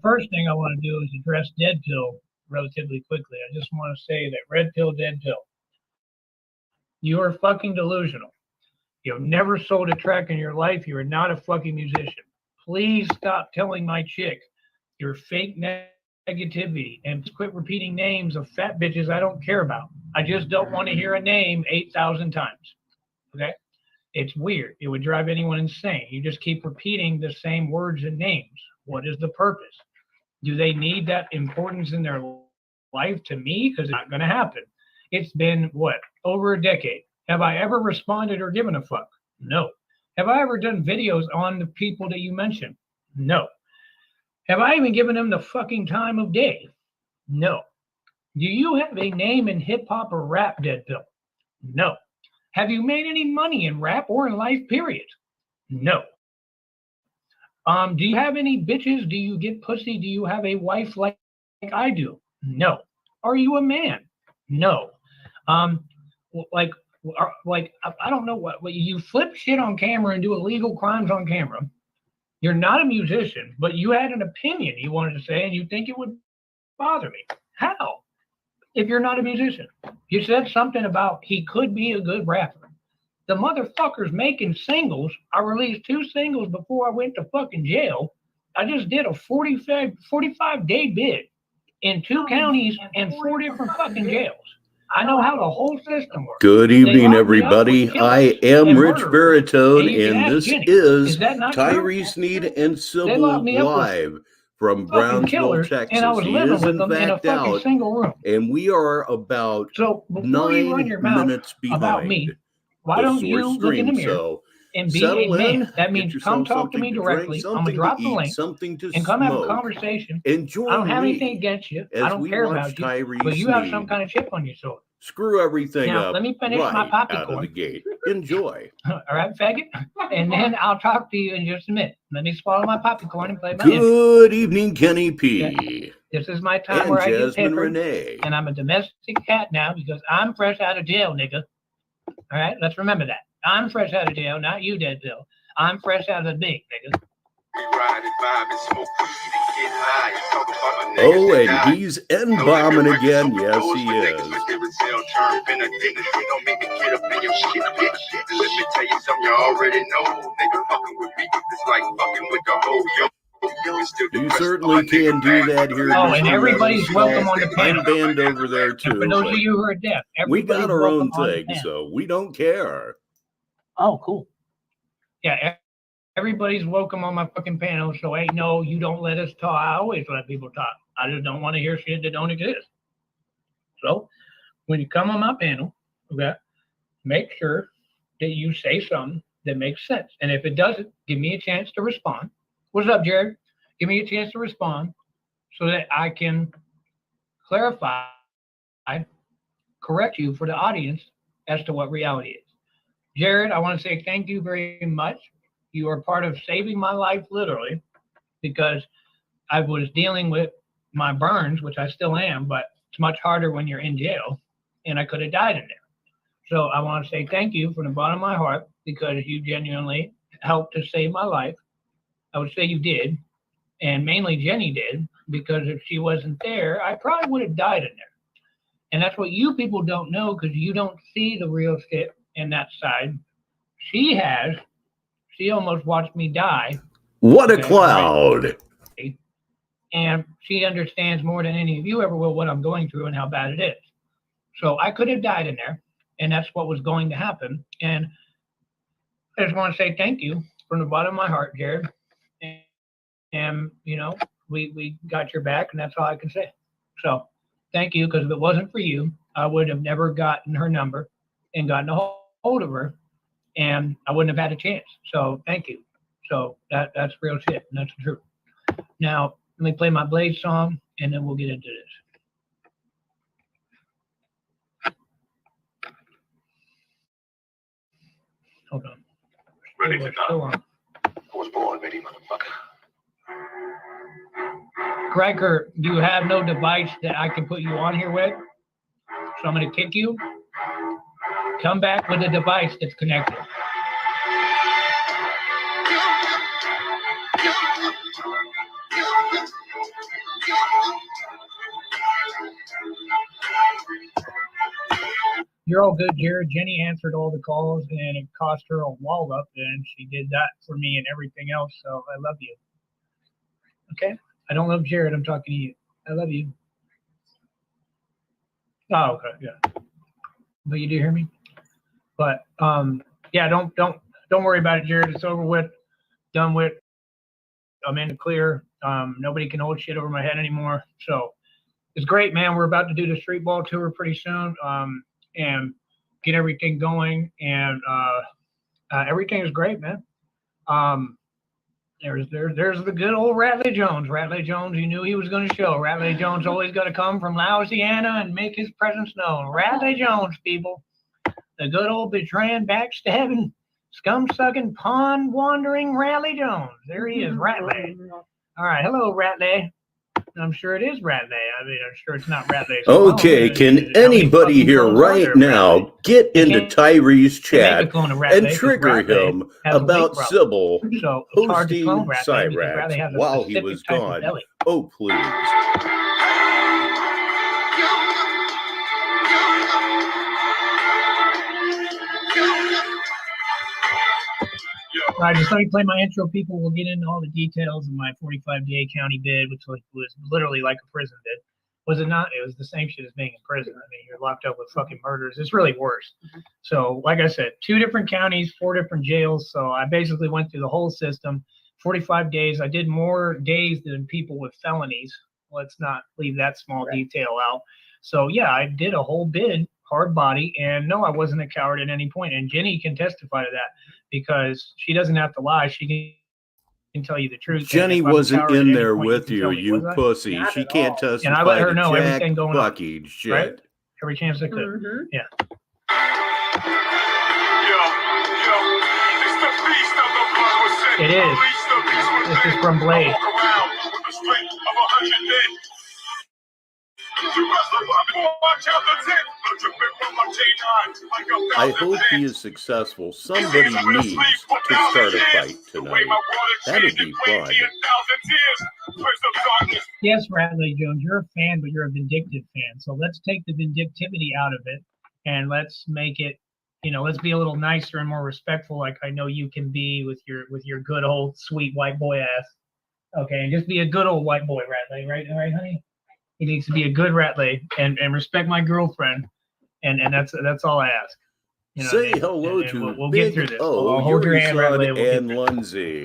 First thing I want to do is address Dead Pill relatively quickly. I just want to say that Red Pill, Dead Pill, you are fucking delusional. You've never sold a track in your life. You are not a fucking musician. Please stop telling my chick your fake negativity and quit repeating names of fat bitches I don't care about. I just don't want to hear a name 8,000 times. Okay? It's weird. It would drive anyone insane. You just keep repeating the same words and names. What is the purpose? Do they need that importance in their life to me? Because it's not going to happen. It's been, what, over a decade. Have I ever responded or given a fuck? No. Have I ever done videos on the people that you mentioned? No. Have I even given them the fucking time of day? No. Do you have a name in hip hop or rap, Dead Pill? No. Have you made any money in rap or in life, period? No. Do you have any bitches? Do you get pussy? Do you have a wife like I do? No. Are you a man? No. I don't know what you flip shit on camera and do illegal crimes on camera. You're not a musician, but you had an opinion you wanted to say and you think it would bother me. How? If you're not a musician, you said something about he could be a good rapper. The motherfucker's making singles. I released 2 singles before I went to fucking jail. I just did a 45-day bid in 2 counties and 4 different fucking jails. I know how the whole system works. Good evening, everybody. I am Rich Baritone, and this is Tyree, Sneed, and SYBIL live from Brownsville, Texas. He is in fact out, and we are about 9 minutes behind about me, why don't you look in the mirror so and be a man? That means come talk to me directly. I'm gonna drop the link and come have a conversation. Enjoy. I don't have anything against you. I don't care about you, but you have some kind of chip on your shoulder. Screw everything now, up. Let me finish my popcorn out of the gate. Enjoy. All right, faggot. And then I'll talk to you in just a minute. Let me swallow my popcorn and play my Good evening, Kenny P. Okay. This is my time and where Jasmine I get peppered. Renee. And I'm a domestic cat now because I'm fresh out of jail, nigga. All right, let's remember that. I'm fresh out of jail, not you, Dead Bill. I'm fresh out of the big, nigga. Oh, and he's N-bombing again. Yes, he is. You certainly can do that here. Oh, and everybody's welcome on the panel. Band over there too. For those of you who are deaf, we got our own thing, so we don't care. Oh, cool. Yeah, everybody's welcome on my fucking panel. So ain't no, you don't let us talk. I always let people talk. I just don't want to hear shit that don't exist. So when you come on my panel, okay, make sure that you say something that makes sense. And if it doesn't, give me a chance to respond. What's up, Jared? Give me a chance to respond so that I can clarify, correct you for the audience as to what reality is. Jared, I want to say thank you very much. You are part of saving my life, literally, because I was dealing with my burns, which I still am, but it's much harder when you're in jail, and I could have died in there. So I want to say thank you from the bottom of my heart because you genuinely helped to save my life. I would say you did, and mainly Jenny did, because if she wasn't there, I probably would have died in there. And that's what you people don't know because you don't see the real shit in that side. She almost watched me die. What a cloud. Right? And she understands more than any of you ever will what I'm going through and how bad it is. So I could have died in there, and that's what was going to happen. And I just want to say thank you from the bottom of my heart, Jared. And you know, we got your back, and that's all I can say. So thank you, because if it wasn't for you, I would have never gotten her number and gotten a hold of her, and I wouldn't have had a chance. So thank you. So that's real shit, and that's the truth. Now let me play my Blade song, and then we'll get into this. Hold on. Ready to go. I was born ready, motherfucker. Gregor, do you have no device that I can put you on here with? So I'm going to kick you. Come back with a device that's connected. You're all good, Jared. Jenny answered all the calls, and it cost her a wallop, and she did that for me and everything else. So I love you. Okay? I don't love Jared. I'm talking to you. I love you. Oh, okay, yeah. But you do hear me? But yeah, don't worry about it, Jared. It's over with, done with. I'm in the clear. Nobody can hold shit over my head anymore. So it's great, man. We're about to do the street ball tour pretty soon, and get everything going. And everything is great, man. There's the good old Ratley Jones. Ratley Jones, you knew he was going to show. Ratley Jones always going to come from Louisiana and make his presence known. Ratley Jones, people. The good old betraying, backstabbing, scum-sucking, pond-wandering Ratley Jones. There he is, Ratley. All right, hello, Ratley. I'm sure it is Ratley. I mean, I'm sure it's not Ratley. Okay, can anybody here right now get into Tyree's chat and trigger him about SYBIL hosting Cyrax while he was gone? Oh, please. All right, just let me play my intro. People will get into all the details of my 45-day county bid, which was literally like a prison bid. Was it not? It was the same shit as being in prison. I mean, you're locked up with fucking murders. It's really worse. So, like I said, 2 different counties, 4 different jails. So I basically went through the whole system. 45 days. I did more days than people with felonies. Let's not leave that small detail out. So, yeah, I did a whole bid, hard body. And no, I wasn't a coward at any point. And Jenny can testify to that, because she doesn't have to lie. She can tell you the truth. Jenny wasn't in there with you, you pussy. She can't testify. And I let her know everything going on. Shit. Right? Every chance I could. Yeah. It is. This is from Blade. I hope he is successful. Somebody needs to start a fight tonight. That'd be fun. Yes, Ratley Jones, you're a fan, but you're a vindictive fan. So let's take the vindictivity out of it, and let's make it, let's be a little nicer and more respectful, like I know you can be with your good old sweet white boy ass. Okay, and just be a good old white boy, Ratley, right? All right, honey? He needs to be a good Ratley and respect my girlfriend, and that's all I ask. Say hello to we'll Big get through this. O, I'll hold your hand, Ratley, and Lindsay.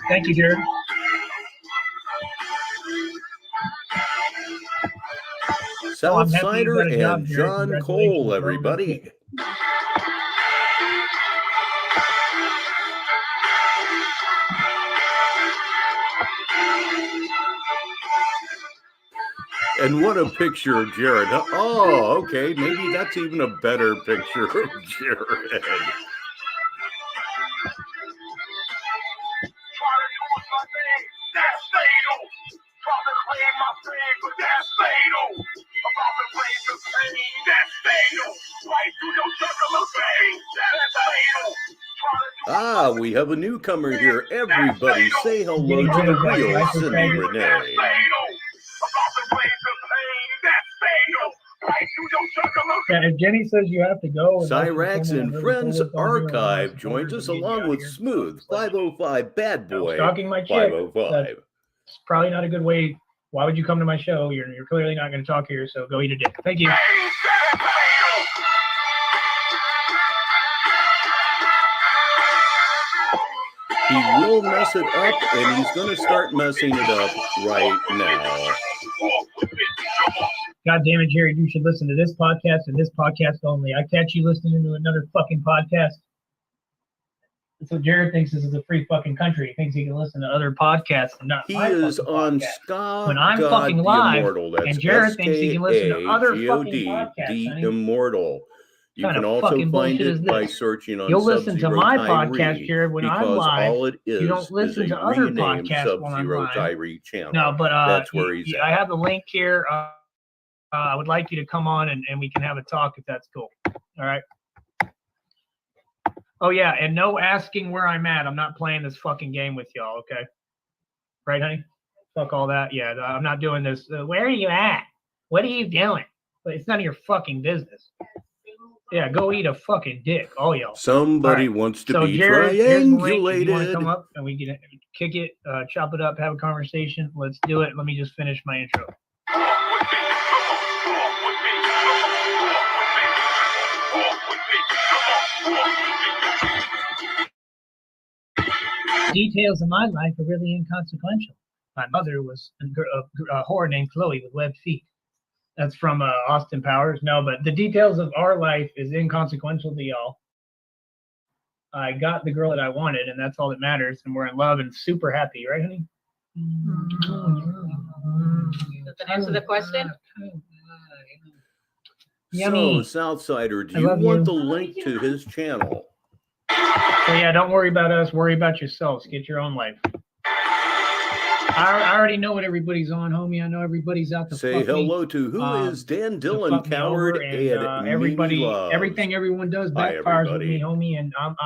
Thank you, Jared. Southsider and John Cole, everybody. And what a picture of Jared. Oh, okay. Maybe that's even a better picture of Jared. Ah, we have a newcomer here. Everybody say hello to the real Cindy Renee. If Jenny says you have to go. Cyrax and Friends Archive joins us along with Smooth 505 Bad Boy stalking my chick. 505. It's probably not a good way. Why would you come to my show? You're clearly not going to talk here, so go eat a dick. Thank you. He will mess it up, and he's going to start messing it up right now. God damn it, Jerry, you should listen to this podcast and this podcast only. I catch you listening to another fucking podcast. That's what Jared thinks this is a free fucking country. He thinks he can listen to other podcasts and not my fucking podcast. He is on Skagod, when I'm fucking live, Immortal. That's and Jared thinks he can listen to other fucking podcasts. the Immortal. You can also find it by searching on You'll listen to my Tyree, podcast, Jared, when I'm because live. all it is You don't listen to a other renamed podcasts when I'm Subzero live. Tyree channel. No, but that's where he's at. I have the link here. I would like you to come on and we can have a talk if that's cool. All right. Oh yeah, and no asking where I'm at. I'm not playing this fucking game with y'all. Okay. Right, honey? Fuck all that. Yeah, I'm not doing this. Where are you at? What are you doing? But it's none of your fucking business. Yeah, go eat a fucking dick, all y'all. Somebody wants to be triangulated. If you want to come up and we can kick it, chop it up, have a conversation, let's do it. Let me just finish my intro. Details of my life are really inconsequential. My mother was a whore named Chloe with webbed feet. That's from Austin Powers. No, but the details of our life is inconsequential to y'all. I got the girl that I wanted, and that's all that matters. And we're in love and super happy, right, honey? Does that answer the question? So, Southsider, do you want the link to his channel? So yeah, don't worry about us. Worry about yourselves. Get your own life. I already know what everybody's on, homie. I know everybody's out to say hello to who is Dan Dillon, Coward, and everybody. Everything everyone does backfires with me, homie. And I'm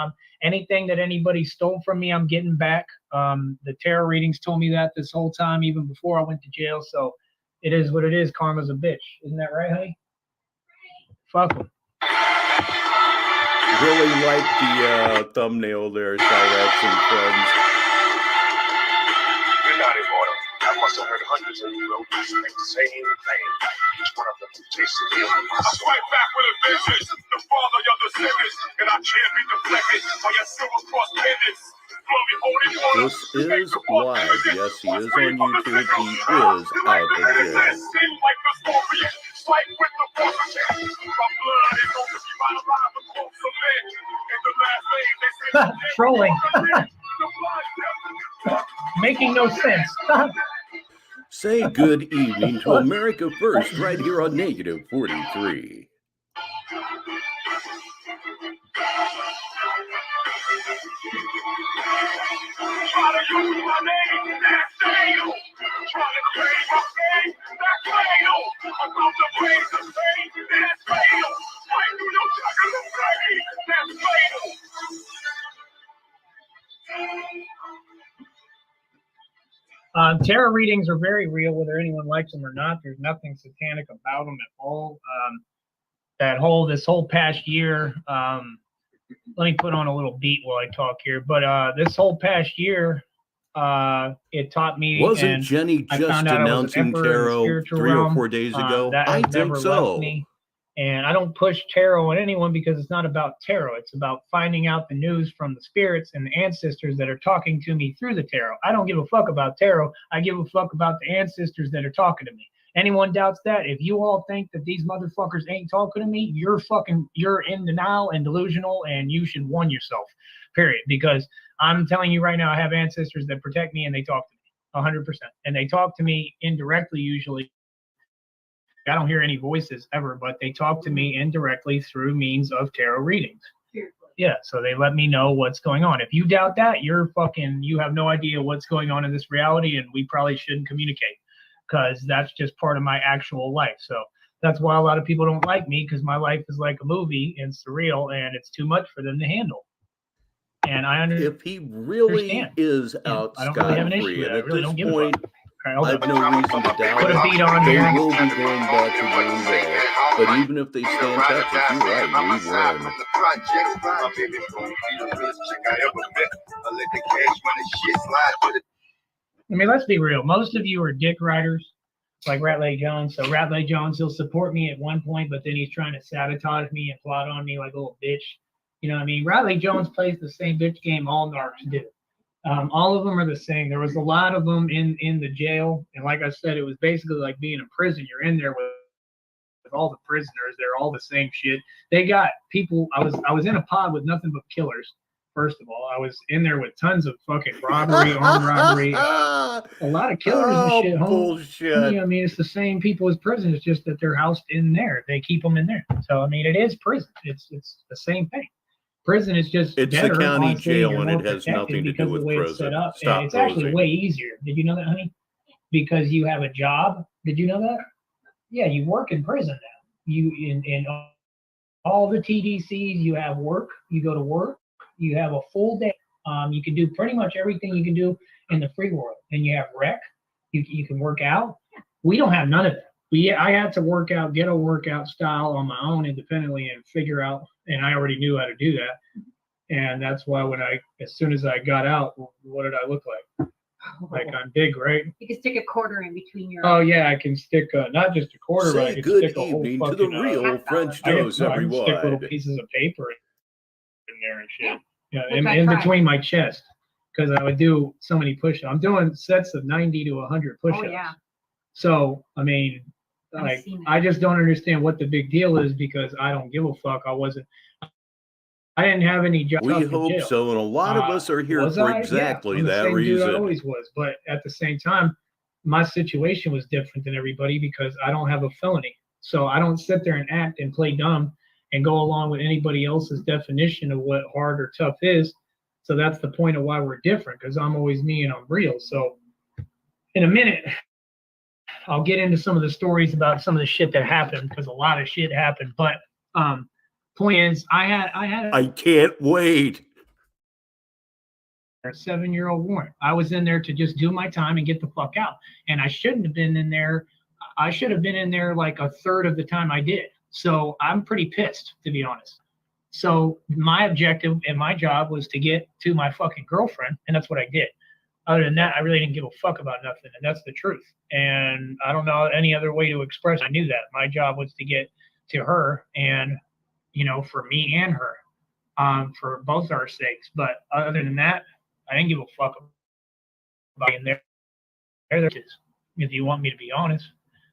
anything that anybody stole from me, I'm getting back. The tarot readings told me that this whole time, even before I went to jail. So it is what it is. Karma's a bitch, isn't that right, honey? Fuck them. Really like the thumbnail there, Cyrex and friends. You're not Immortal. I must have heard hundreds of you wrote the same thing. Each one of them tasted real. I fight back with a vengeance. The father of the sinners, and I can't be deflected by your silver cross pendants. This is live. Yes, he is on YouTube. He is out of jail. Trolling. Making no sense. Say good evening to America First right here on Negative 43. Try to use my name, that's fatal. Try to claim my fame, that's fatal. About the ways of fame, that's fatal. Fight through your juggler of fame, that's fatal. Tarot readings are very real, whether anyone likes them or not. There's nothing satanic about them at all. This whole past year, let me put on a little beat while I talk here. But this whole past year, it taught me. Wasn't Jenny just announcing tarot 3 or 4 days ago? I think so. And I don't push tarot on anyone because it's not about tarot. It's about finding out the news from the spirits and the ancestors that are talking to me through the tarot. I don't give a fuck about tarot. I give a fuck about the ancestors that are talking to me. Anyone doubts that? If you all think that these motherfuckers ain't talking to me, you're in denial and delusional, and you should warn yourself, period. Because I'm telling you right now, I have ancestors that protect me and they talk to me 100%. And they talk to me indirectly usually. I don't hear any voices ever, but they talk to me indirectly through means of tarot readings. Yeah, so they let me know what's going on. If you doubt that, you have no idea what's going on in this reality, and we probably shouldn't communicate, because that's just part of my actual life. So that's why a lot of people don't like me, because my life is like a movie and surreal, and it's too much for them to handle. And I understand. If he really is out scot-free, and at this point, I have no reason to doubt it. They will be going back to doing well. But even if they stay in Texas, you're right, we win. I mean, let's be real. Most of you are dick riders, like Ratley Jones. So Ratley Jones, he'll support me at one point, but then he's trying to sabotage me and plot on me like a little bitch. You know what I mean? Ratley Jones plays the same bitch game all narcs do. All of them are the same. There was a lot of them in the jail, and like I said, it was basically like being in prison. You're in there with all the prisoners. They're all the same shit. They got people. I was in a pod with nothing but killers, First of all, I was in there with tons of fucking robbery, armed robbery, a lot of killers and shit. Bullshit. I mean, it's the same people as prison. It's just that they're housed in there. They keep them in there. So I mean, it is prison. It's the same thing. Prison is just it's better, the county honestly, jail, and it has nothing to do with prison. It's set up. Stop it's posing. actually way easier. Did you know that, honey? Because you have a job. Did you know that? Yeah, you work in prison now. You in all the TDCs, you have work. You go to work. You have a full day. You can do pretty much everything you can do in the free world. And you have rec. You can work out. We don't have none of that. I had to work out, get a workout style on my own independently and figure out, and I already knew how to do that. And that's why as soon as I got out, what did I look like? Like I'm big, right? You can stick a quarter in between your. Oh yeah, I can stick not just a quarter, but I can good stick a whole evening fucking, to the real French toast, I can stick little everyone. pieces of paper in there and shit. Yeah, Which I in tried. between my chest, because I would do so many push-ups. I'm doing sets of 90 to 100 push-ups. Oh yeah. So I mean, I've like seen that. I just don't understand what the big deal is because I don't give a fuck. I didn't have any job. We hope so, and a lot of us are here for exactly I'm the that same reason. Dude I always was, but at the same time, my situation was different than everybody because I don't have a felony. So I don't sit there and act and play dumb and go along with anybody else's definition of what hard or tough is. So that's the point of why we're different, because I'm always me and I'm real. So in a minute, I'll get into some of the stories about some of the shit that happened, because a lot of shit happened. But point is, I can't wait. A 7-year-old warrant. I was in there to just do my time and get the fuck out. And I shouldn't have been in there. I should have been in there like a third of the time I did. So I'm pretty pissed, to be honest. So my objective and my job was to get to my fucking girlfriend, and that's what I did. Other than that, I really didn't give a fuck about nothing, and that's the truth. And I don't know any other way to express. I knew that my job was to get to her, and for me and her, for both our sakes. But other than that, I didn't give a fuck about being there. There it is, if you want me to be honest.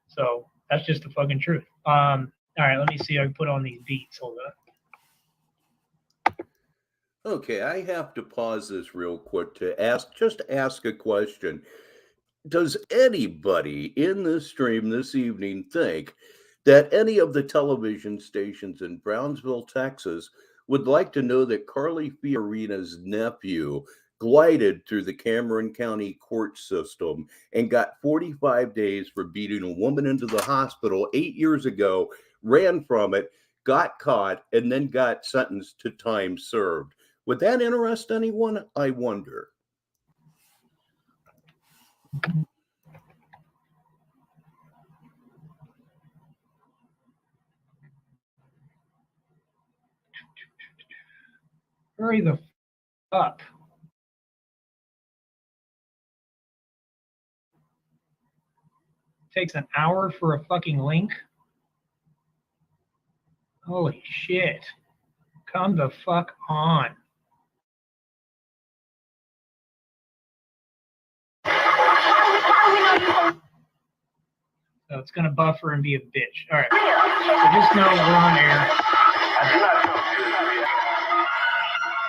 So that's just the fucking truth. All right, let me see if I can put on these beats. Hold on. Okay, I have to pause this real quick to ask a question. Does anybody in this stream this evening think that any of the television stations in Brownsville, Texas would like to know that Carly Fiorina's nephew glided through the Cameron County court system and got 45 days for beating a woman into the hospital 8 years ago, ran from it, got caught, and then got sentenced to time served? Would that interest anyone? I wonder. Hurry the up. Takes an hour for a fucking link. Holy shit. Come the fuck on. So it's going to buffer and be a bitch. All right. So just know we're on air.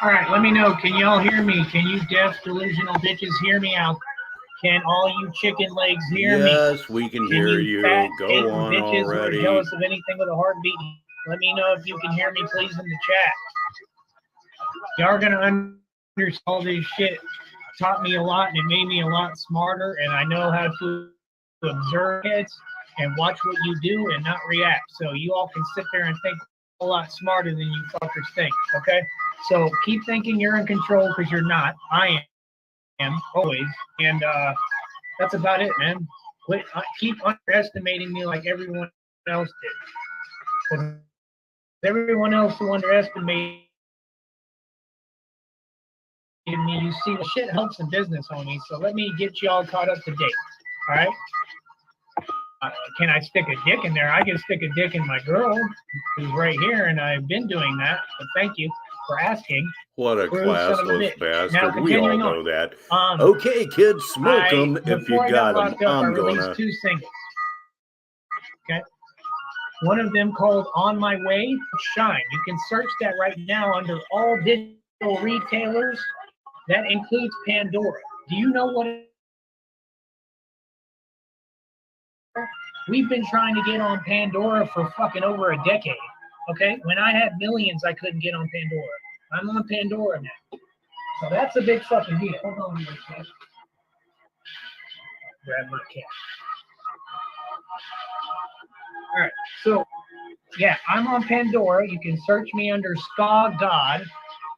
All right, let me know. Can y'all hear me? Can you deaf, delusional bitches hear me out? Can all you chicken legs hear me? Yes, we can hear you. Go on bitches already. Who are jealous of anything with a heartbeat. Let me know if you can hear me, please, in the chat. Y'all are going to understand all this shit. Taught me a lot, and it made me a lot smarter, and I know how to observe it and watch what you do and not react. So you all can sit there and think a lot smarter than you fuckers think, okay? So keep thinking you're in control, because you're not. I am, always. And that's about it, man. Keep underestimating me like everyone else did. Because everyone else who underestimated me, you see, the shit helps in business, homie. So let me get y'all caught up to date, all right? Can I stick a dick in there? I can stick a dick in my girl, who's right here, and I've been doing that. But thank you for asking. What a classless bastard. Now, we all know that. Okay, kids, smoke them if you got them. I'm gonna. 2 singles. Okay. One of them called On My Way, Shine. You can search that right now under all digital retailers, that includes Pandora. Do you know what? We've been trying to get on Pandora for fucking over a decade. Okay, when I had millions, I couldn't get on Pandora. I'm on Pandora now, so that's a big fucking deal. Hold on, grab my cat. All right, so yeah, I'm on Pandora. You can search me under Skagod.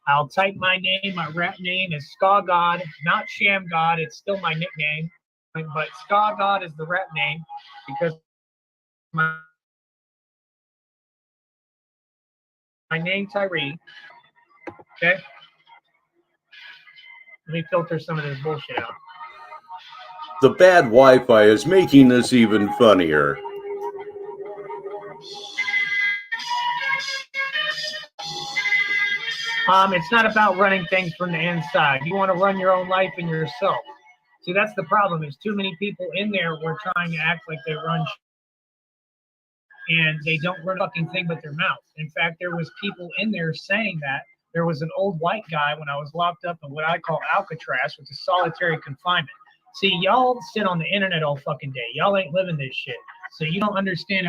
I'll type my name. My rap name is Skagod, not Sham God. It's still my nickname, but Skagod is the rap name because my name Tyree. Okay. Let me filter some of this bullshit out. The bad Wi-Fi is making this even funnier. It's not about running things from the inside. You want to run your own life and yourself. See, that's the problem. Is too many people in there were trying to act like they run and they don't run a fucking thing but their mouth. In fact, there was people in there saying that. There was an old white guy when I was locked up in what I call Alcatraz, which is solitary confinement. See, y'all sit on the internet all fucking day. Y'all ain't living this shit. So you don't understand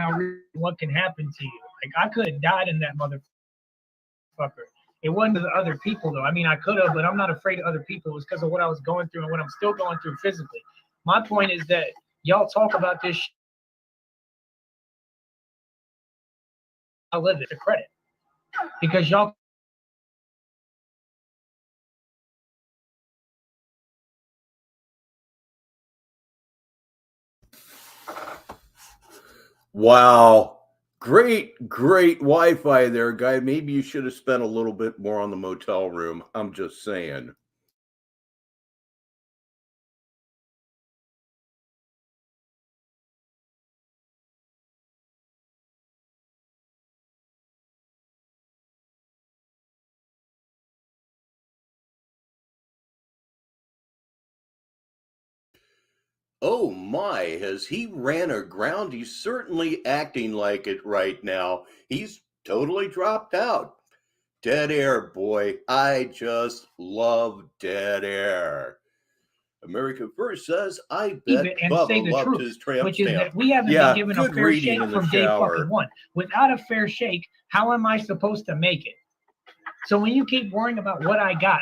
what can happen to you. Like, I could have died in that motherfucker. It wasn't the other people, though. I mean, I could have, but I'm not afraid of other people. It was because of what I was going through and what I'm still going through physically. My point is that y'all talk about this shit. I live it to credit. Because y'all. Wow. Great Wi-Fi there, guy. Maybe you should have spent a little bit more on the motel room. I'm just saying. Oh my, has he ran aground? He's certainly acting like it right now. He's totally dropped out. Dead air, boy. I just love dead air. America First says, I bet Bubba loved his tramp which is stamp. that we haven't been given a fair shake from day fucking one. Without a fair shake, how am I supposed to make it? So when you keep worrying about what I got,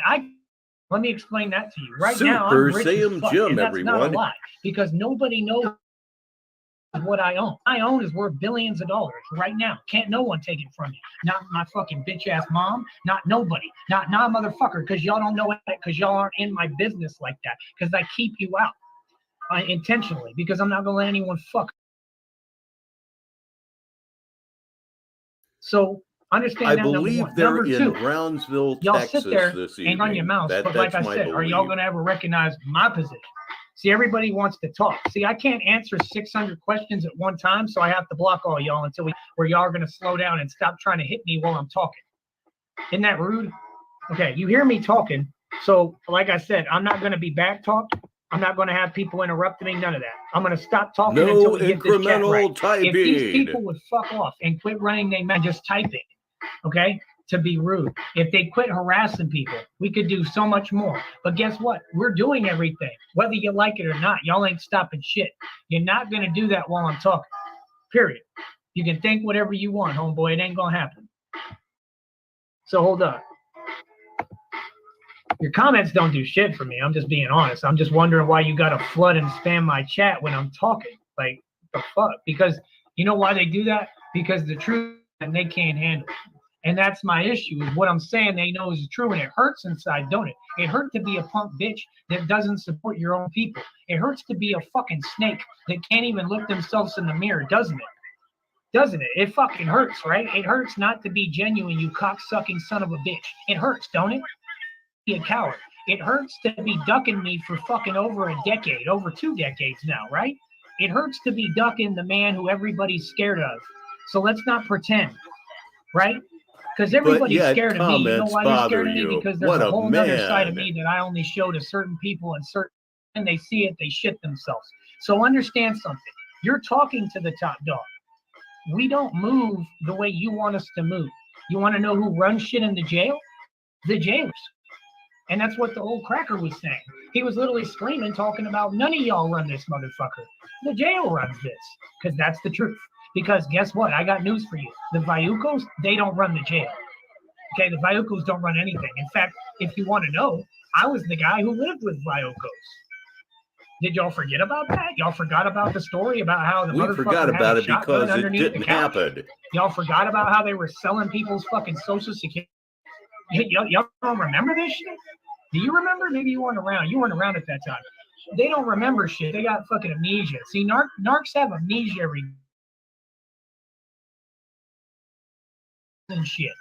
let me explain that to you. Right now, I'm rich as fuck, and that's not a lie, because nobody knows what I own. I own is worth billions of dollars right now. Can't no one take it from me. Not my fucking bitch ass mom. Not nobody. Not motherfucker. Because y'all don't know it. Because y'all aren't in my business like that. Because I keep you out intentionally. Because I'm not gonna let anyone fuck. So understand that. I believe they're in Brownsville, y'all Texas sit there this and evening. run your mouth. But like I said, are y'all gonna ever recognize my position? See, everybody wants to talk. See, I can't answer 600 questions at one time, so I have to block all y'all until where y'all are going to slow down and stop trying to hit me while I'm talking. Isn't that rude? Okay, you hear me talking. So, like I said, I'm not going to be back talked. I'm not going to have people interrupting me, none of that. I'm going to stop talking until we get this chat right. Typing. If these people would fuck off and quit running their mouth, just typing, okay? To be rude. If they quit harassing people, we could do so much more. But guess what? We're doing everything. Whether you like it or not, y'all ain't stopping shit. You're not going to do that while I'm talking. Period. You can think whatever you want, homeboy. It ain't going to happen. So hold up. Your comments don't do shit for me. I'm just being honest. I'm just wondering why you got to flood and spam my chat when I'm talking. Like, the fuck? Because you know why they do that? Because the truth, and they can't handle it. And that's my issue, is what I'm saying they know is true, and it hurts inside, don't it? It hurts to be a punk bitch that doesn't support your own people. It hurts to be a fucking snake that can't even look themselves in the mirror, doesn't it? Doesn't it? It fucking hurts, right? It hurts not to be genuine, you cock-sucking son of a bitch. It hurts, don't it? Be a coward. It hurts to be ducking me for fucking over a decade, over 2 decades now, right? It hurts to be ducking the man who everybody's scared of. So let's not pretend, right? Because everybody's scared of me. You know why they're scared of me? Because there's a whole other side of me that I only show to certain people, and they see it, they shit themselves. So understand something. You're talking to the top dog. We don't move the way you want us to move. You want to know who runs shit in the jail? the jailers. And that's what the old cracker was saying. He was literally screaming, talking about none of y'all run this motherfucker. The jail runs this, because that's the truth. Because guess what? I got news for you. The Vayucos, they don't run the jail. Okay, the Vayucos don't run anything. In fact, if you want to know, I was the guy who lived with Vayucos. Did y'all forget about that? Y'all forgot about the story about how the we forgot about it because it didn't happen. Y'all forgot about how they were selling people's fucking social security. Y'all don't remember this shit? Do you remember? Maybe you weren't around. You weren't around at that time. They don't remember shit. They got fucking amnesia. See, narcs have amnesia and shit.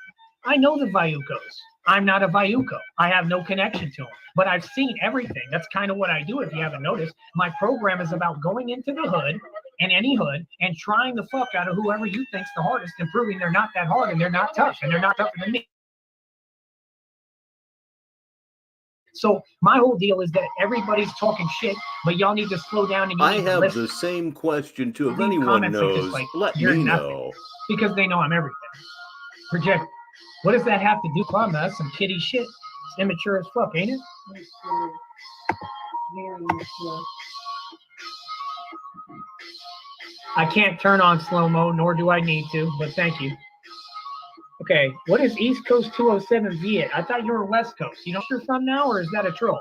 I know the Vayucos. I'm not a Vayuco. I have no connection to them. But I've seen everything. That's kind of what I do, if you haven't noticed. My program is about going into the hood, and any hood, and trying the fuck out of whoever you think's the hardest and proving they're not that hard and they're not tough and they're not tougher than me. So my whole deal is that everybody's talking shit, but y'all need to slow down. And I have the same question too. If anyone knows, let me know. Because they know I'm everything. Project. What does that have to do with us? Some kiddie shit. It's immature as fuck, ain't it? Very immature. I can't turn on slow-mo, nor do I need to, but thank you. Okay, what is East Coast 207 Viet? I thought you were West Coast. You know where you're from now, or is that a troll?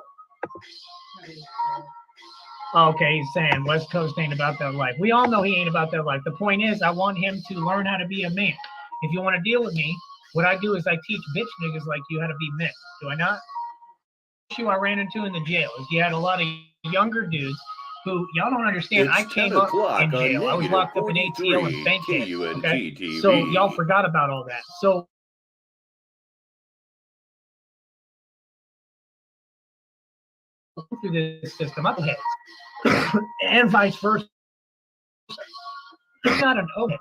Okay, he's saying West Coast ain't about that life. We all know he ain't about that life. The point is, I want him to learn how to be a man. If you want to deal with me, what I do is I teach bitch niggas like you how to be men. Do I not? The issue I ran into in the jail is you had a lot of younger dudes who, y'all don't understand, I came up in jail. I was locked up in ATL and Bankhead. Okay? So y'all forgot about all that. So through this system, up ahead, and vice versa. It's not an O-head.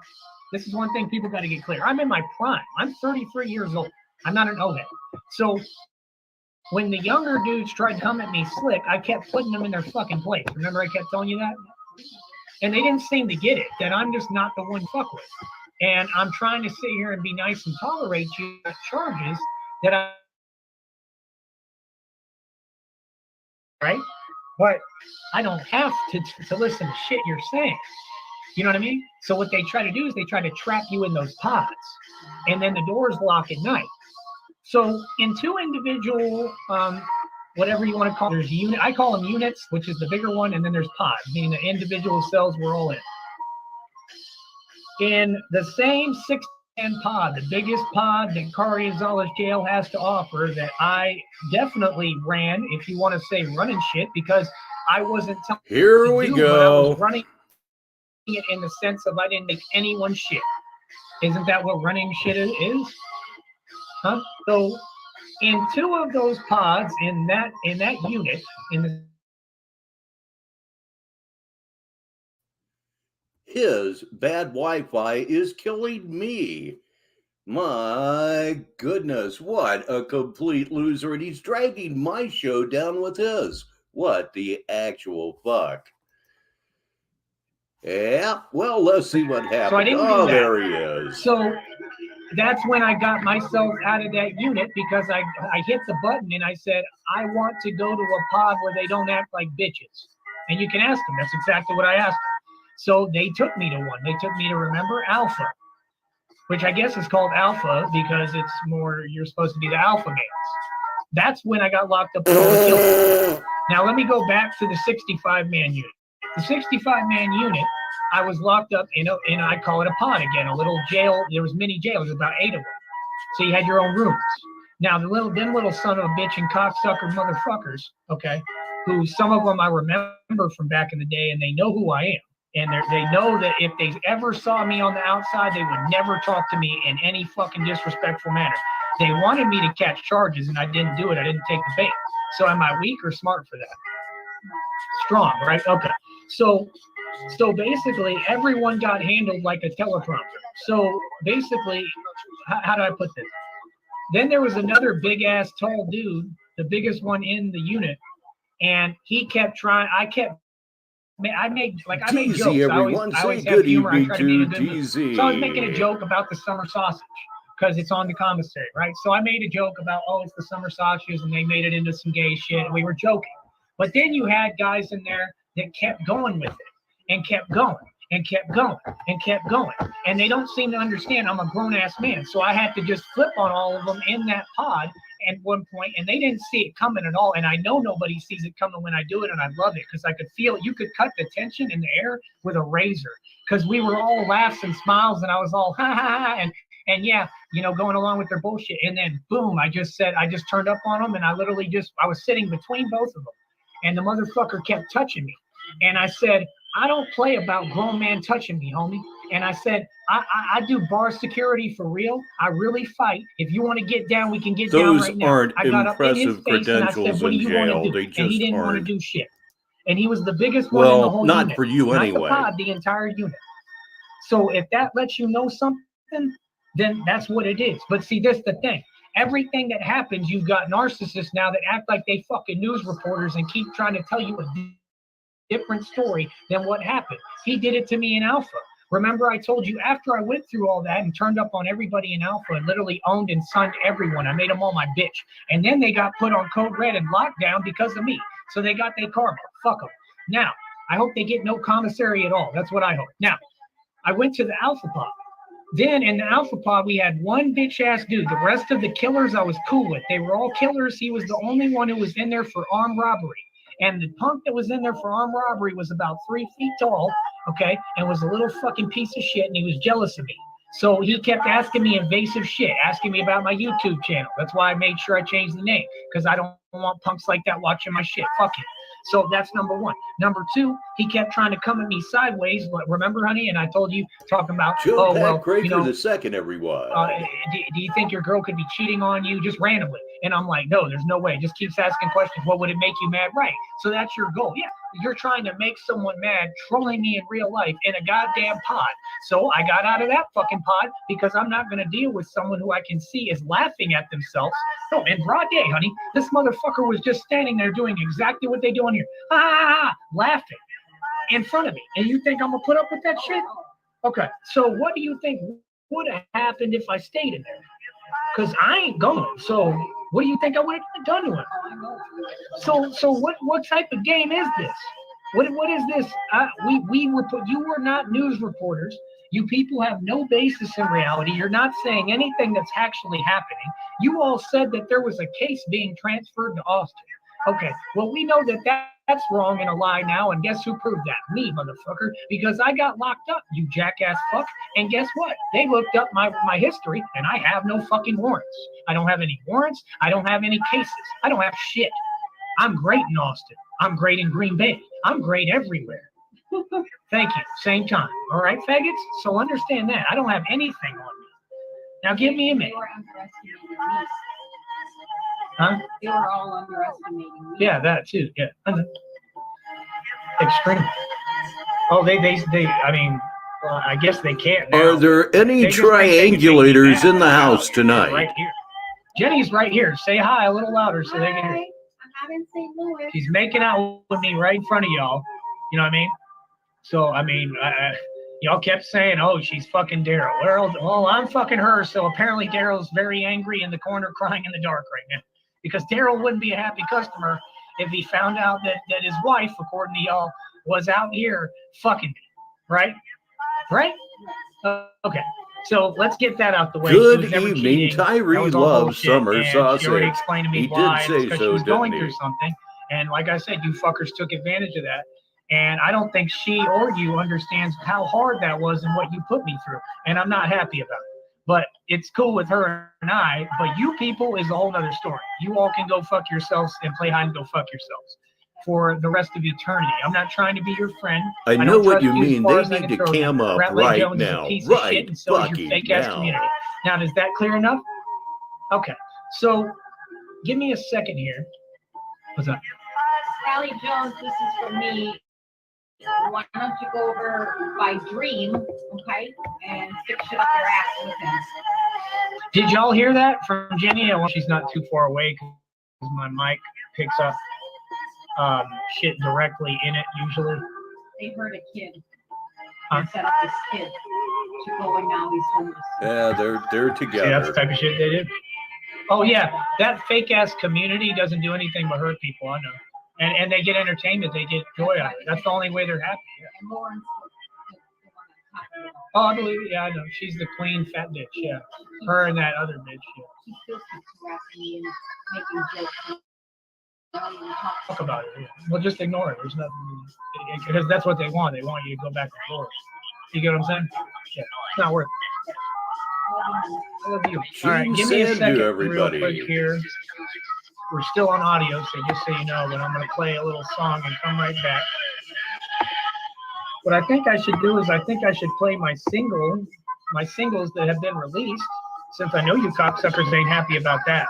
This is one thing people got to get clear. I'm in my prime. I'm 33 years old. I'm not an O-head. So when the younger dudes tried to come at me slick, I kept putting them in their fucking place. Remember I kept telling you that? And they didn't seem to get it, that I'm just not the one to fuck with. And I'm trying to sit here and be nice and tolerate you charges that I... Right? But I don't have to listen to shit you're saying. You know what I mean? So what they try to do is they try to trap you in those pods. And then the doors lock at night. So in two individual, whatever you want to call it, there's unit. I call them units, which is the bigger one, and then there's pods, meaning the individual cells we're all in. In the same 6-man pod, the biggest pod that Kari Gonzalez jail has to offer, that I definitely ran, if you want to say running shit, because I wasn't telling Here we go. I was running it in the sense of I didn't make anyone shit. Isn't that what running shit is? Huh? So in two of those pods, in that unit, in the his bad Wi-Fi is killing me. My goodness, what a complete loser. And he's dragging my show down with his. What the actual fuck? Yeah, well, let's see what happens. So I didn't do that. There he is. So that's when I got myself out of that unit, because I hit the button and I said, I want to go to a pod where they don't act like bitches. And you can ask them. That's exactly what I asked them. So they took me to one. They took me to, remember, Alpha, which I guess is called Alpha because it's more, you're supposed to be the alpha males. That's when I got locked up. Now let me go back to the 65-man unit. The 65-man unit, I was locked up in I call it a pod again, a little jail. There was mini jails, there was about 8 of them. So you had your own rooms. Now them little son of a bitch and cocksucker motherfuckers, okay, who some of them I remember from back in the day, and they know who I am. And they know that if they ever saw me on the outside, they would never talk to me in any fucking disrespectful manner. They wanted me to catch charges, and I didn't do it. I didn't take the bait. So am I weak or smart for that? Strong, right? Okay. So basically, everyone got handled like a teleprompter. So basically, how do I put this? Then there was another big-ass tall dude, the biggest one in the unit, and he kept trying. I made jokes. Everyone. I always say have good humor. evening I try to be in a to good mood. GZ. So I was making a joke about the summer sausage, because it's on the commissary, right? So I made a joke about, oh, it's the summer sausages, and they made it into some gay shit, and we were joking. But then you had guys in there that kept going with it, and kept going, and kept going, and kept going. And they don't seem to understand I'm a grown-ass man. So I had to just flip on all of them in that pod at one point, and they didn't see it coming at all. And I know nobody sees it coming when I do it, and I love it because I could feel it. You could cut the tension in the air with a razor because we were all laughs and smiles, and I was all ha ha ha, and yeah, you know, going along with their bullshit. And then boom, I just turned up on them, and I was sitting between both of them, and the motherfucker kept touching me, and I said, I don't play about grown man touching me, homie. And I said, I do bar security for real. I really fight. If you want to get down, we can get down right now. Those aren't I got up in his impressive face and I said, credentials what do in you want jail. to do? They And he just didn't want to aren't. do shit. And he was the biggest one in the whole not unit. for you Not anyway. the pod, the entire unit. So if that lets you know something, then that's what it is. But see, this is the thing. Everything that happens, you've got narcissists now that act like they fucking news reporters and keep trying to tell you a different story than what happened. He did it to me in Alpha. Remember, I told you after I went through all that and turned up on everybody in Alpha and literally owned and sunned everyone, I made them all my bitch. And then they got put on code red and lockdown because of me. So they got their karma. Fuck them. Now, I hope they get no commissary at all. That's what I hope. Now, I went to the Alpha pod. Then in the Alpha pod, we had one bitch ass dude. The rest of the killers I was cool with. They were all killers. He was the only one who was in there for armed robbery. And the punk that was in there for armed robbery was about 3 feet tall, okay, and was a little fucking piece of shit, and he was jealous of me. So he kept asking me invasive shit, asking me about my YouTube channel. That's why I made sure I changed the name, because I don't want punks like that watching my shit. Fuck it. So that's number one. Number two, he kept trying to come at me sideways. But remember, honey, and I told you, talking about, Joe Craker you know, the second, everyone. Do you think your girl could be cheating on you just randomly? And I'm like, no, there's no way. Just keeps asking questions. What would it make you mad? Right. So that's your goal. Yeah. You're trying to make someone mad, trolling me in real life in a goddamn pod. So I got out of that fucking pod because I'm not going to deal with someone who I can see is laughing at themselves. No, in broad day, honey, this motherfucker was just standing there doing exactly what they do on here. Laughing in front of me. And you think I'm going to put up with that shit? Okay. So what do you think would have happened if I stayed in there? Because I ain't going. So what do you think I would have done to him? So what type of game is this? What is this? You were not news reporters. You people have no basis in reality. You're not saying anything that's actually happening. You all said that there was a case being transferred to Austin. Okay, well, we know that's wrong and a lie now, and guess who proved that? Me, motherfucker, because I got locked up, you jackass fuck, and guess what? They looked up my history, and I have no fucking warrants. I don't have any warrants. I don't have any cases. I don't have shit. I'm great in Austin. I'm great in Green Bay. I'm great everywhere. Thank you. Same time. All right, faggots? So understand that. I don't have anything on me. Now give me a minute. They were underestimating me. Huh? They were all underestimating me. Yeah, that too. Yeah. Extreme. Oh, they I mean, well, I guess they can't now. Are there any triangulators in the house tonight? Right here. Jenny's right here. Say hi a little louder so they can hear. I'm not in St. Louis. She's making out with me right in front of y'all. You know what I mean? So, I mean, y'all kept saying, oh, she's fucking Daryl. Well, I'm fucking her. So apparently Daryl's very angry in the corner crying in the dark right now. Because Daryl wouldn't be a happy customer if he found out that his wife, according to y'all, was out here fucking me. Right? Right? Okay. So let's get that out the way. Good evening. Tyree loves summer sausage. She already explained to me he why. did say so, she was going didn't he? through something. And like I said, you fuckers took advantage of that. And I don't think she or you understands how hard that was and what you put me through. And I'm not happy about it. But it's cool with her and I. But you people is a whole other story. You all can go fuck yourselves and play hide and go fuck yourselves for the rest of eternity. I'm not trying to be your friend. I know what you mean. They need to cam up right now. Right fucking now. Now, is that clear enough? Okay. So give me a second here. What's up? Sally Jones, this is for me. Why don't you go over by Dream, okay, and stick shit up your ass with him. Did y'all hear that from Jenny? Well, she's not too far away because my mic picks up shit directly in it usually. They heard a kid. and set up this kid to go, and now he's homeless. Yeah, they're together. See, that's the type of shit they do. Oh yeah, that fake ass community doesn't do anything but hurt people. I know, and they get entertainment, they get joy out of it. That's the only way they're happy. Yeah. And Lauren's the one that Oh, I believe it. Yeah, I know. She's the queen fat bitch. Yeah, her and that other bitch. Yeah. She still keeps harassing me and making jokes. Talk about it. Yeah. Well, just ignore it. There's nothing, because that's what they want. They want you to go back and forth. You get what I'm saying? Yeah, it's not worth it. I love you. All right, give me a second real quick here. We're still on audio, so just so you know, but I'm going to play a little song and come right back. What I think I should do is I think I should play my singles that have been released, since I know you cocksuckers ain't happy about that.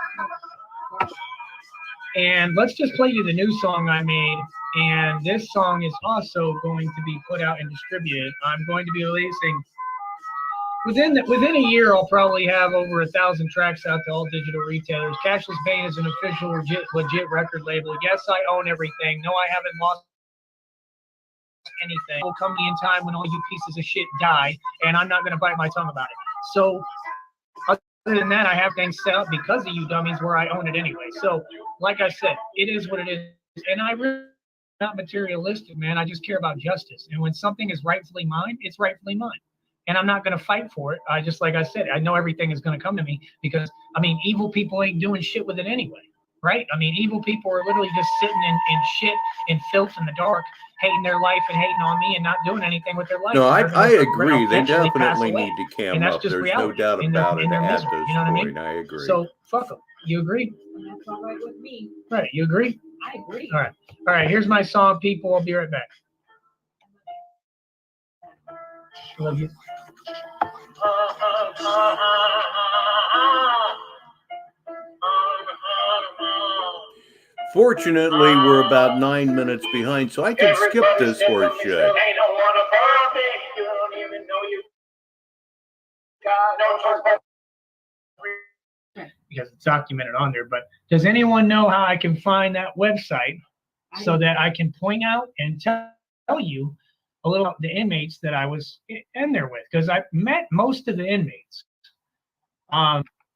And let's just play you the new song I made. And this song is also going to be put out and distributed. I'm going to be releasing within a year. I'll probably have over 1,000 tracks out to all digital retailers. Cashless Bane is an official legit record label. Yes, I own everything. No, I haven't lost anything. Will come in time when all you pieces of shit die, and I'm not going to bite my tongue about it. So other than that, I have things set up because of you dummies where I own it anyway. So like I said, it is what it is. And I really not materialistic, man. I just care about justice. And when something is rightfully mine, it's rightfully mine. And I'm not going to fight for it. I just, like I said, I know everything is going to come to me because, I mean, evil people ain't doing shit with it anyway, right? I mean, evil people are literally just sitting in shit and filth in the dark, hating their life and hating on me and not doing anything with their life. No, I agree. They definitely need to cam up. There's no doubt about it at this point. I agree. So, fuck them. You agree? That's all right with me. Right. You agree? I agree. All right. All right. Here's my song, people. I'll be right back. Love you. Fortunately, we're about 9 minutes behind, so I can skip this horse shit. Because it's documented on there, but does anyone know how I can find that website so that I can point out and tell you a little about the inmates that I was in there with? Because I met most of the inmates.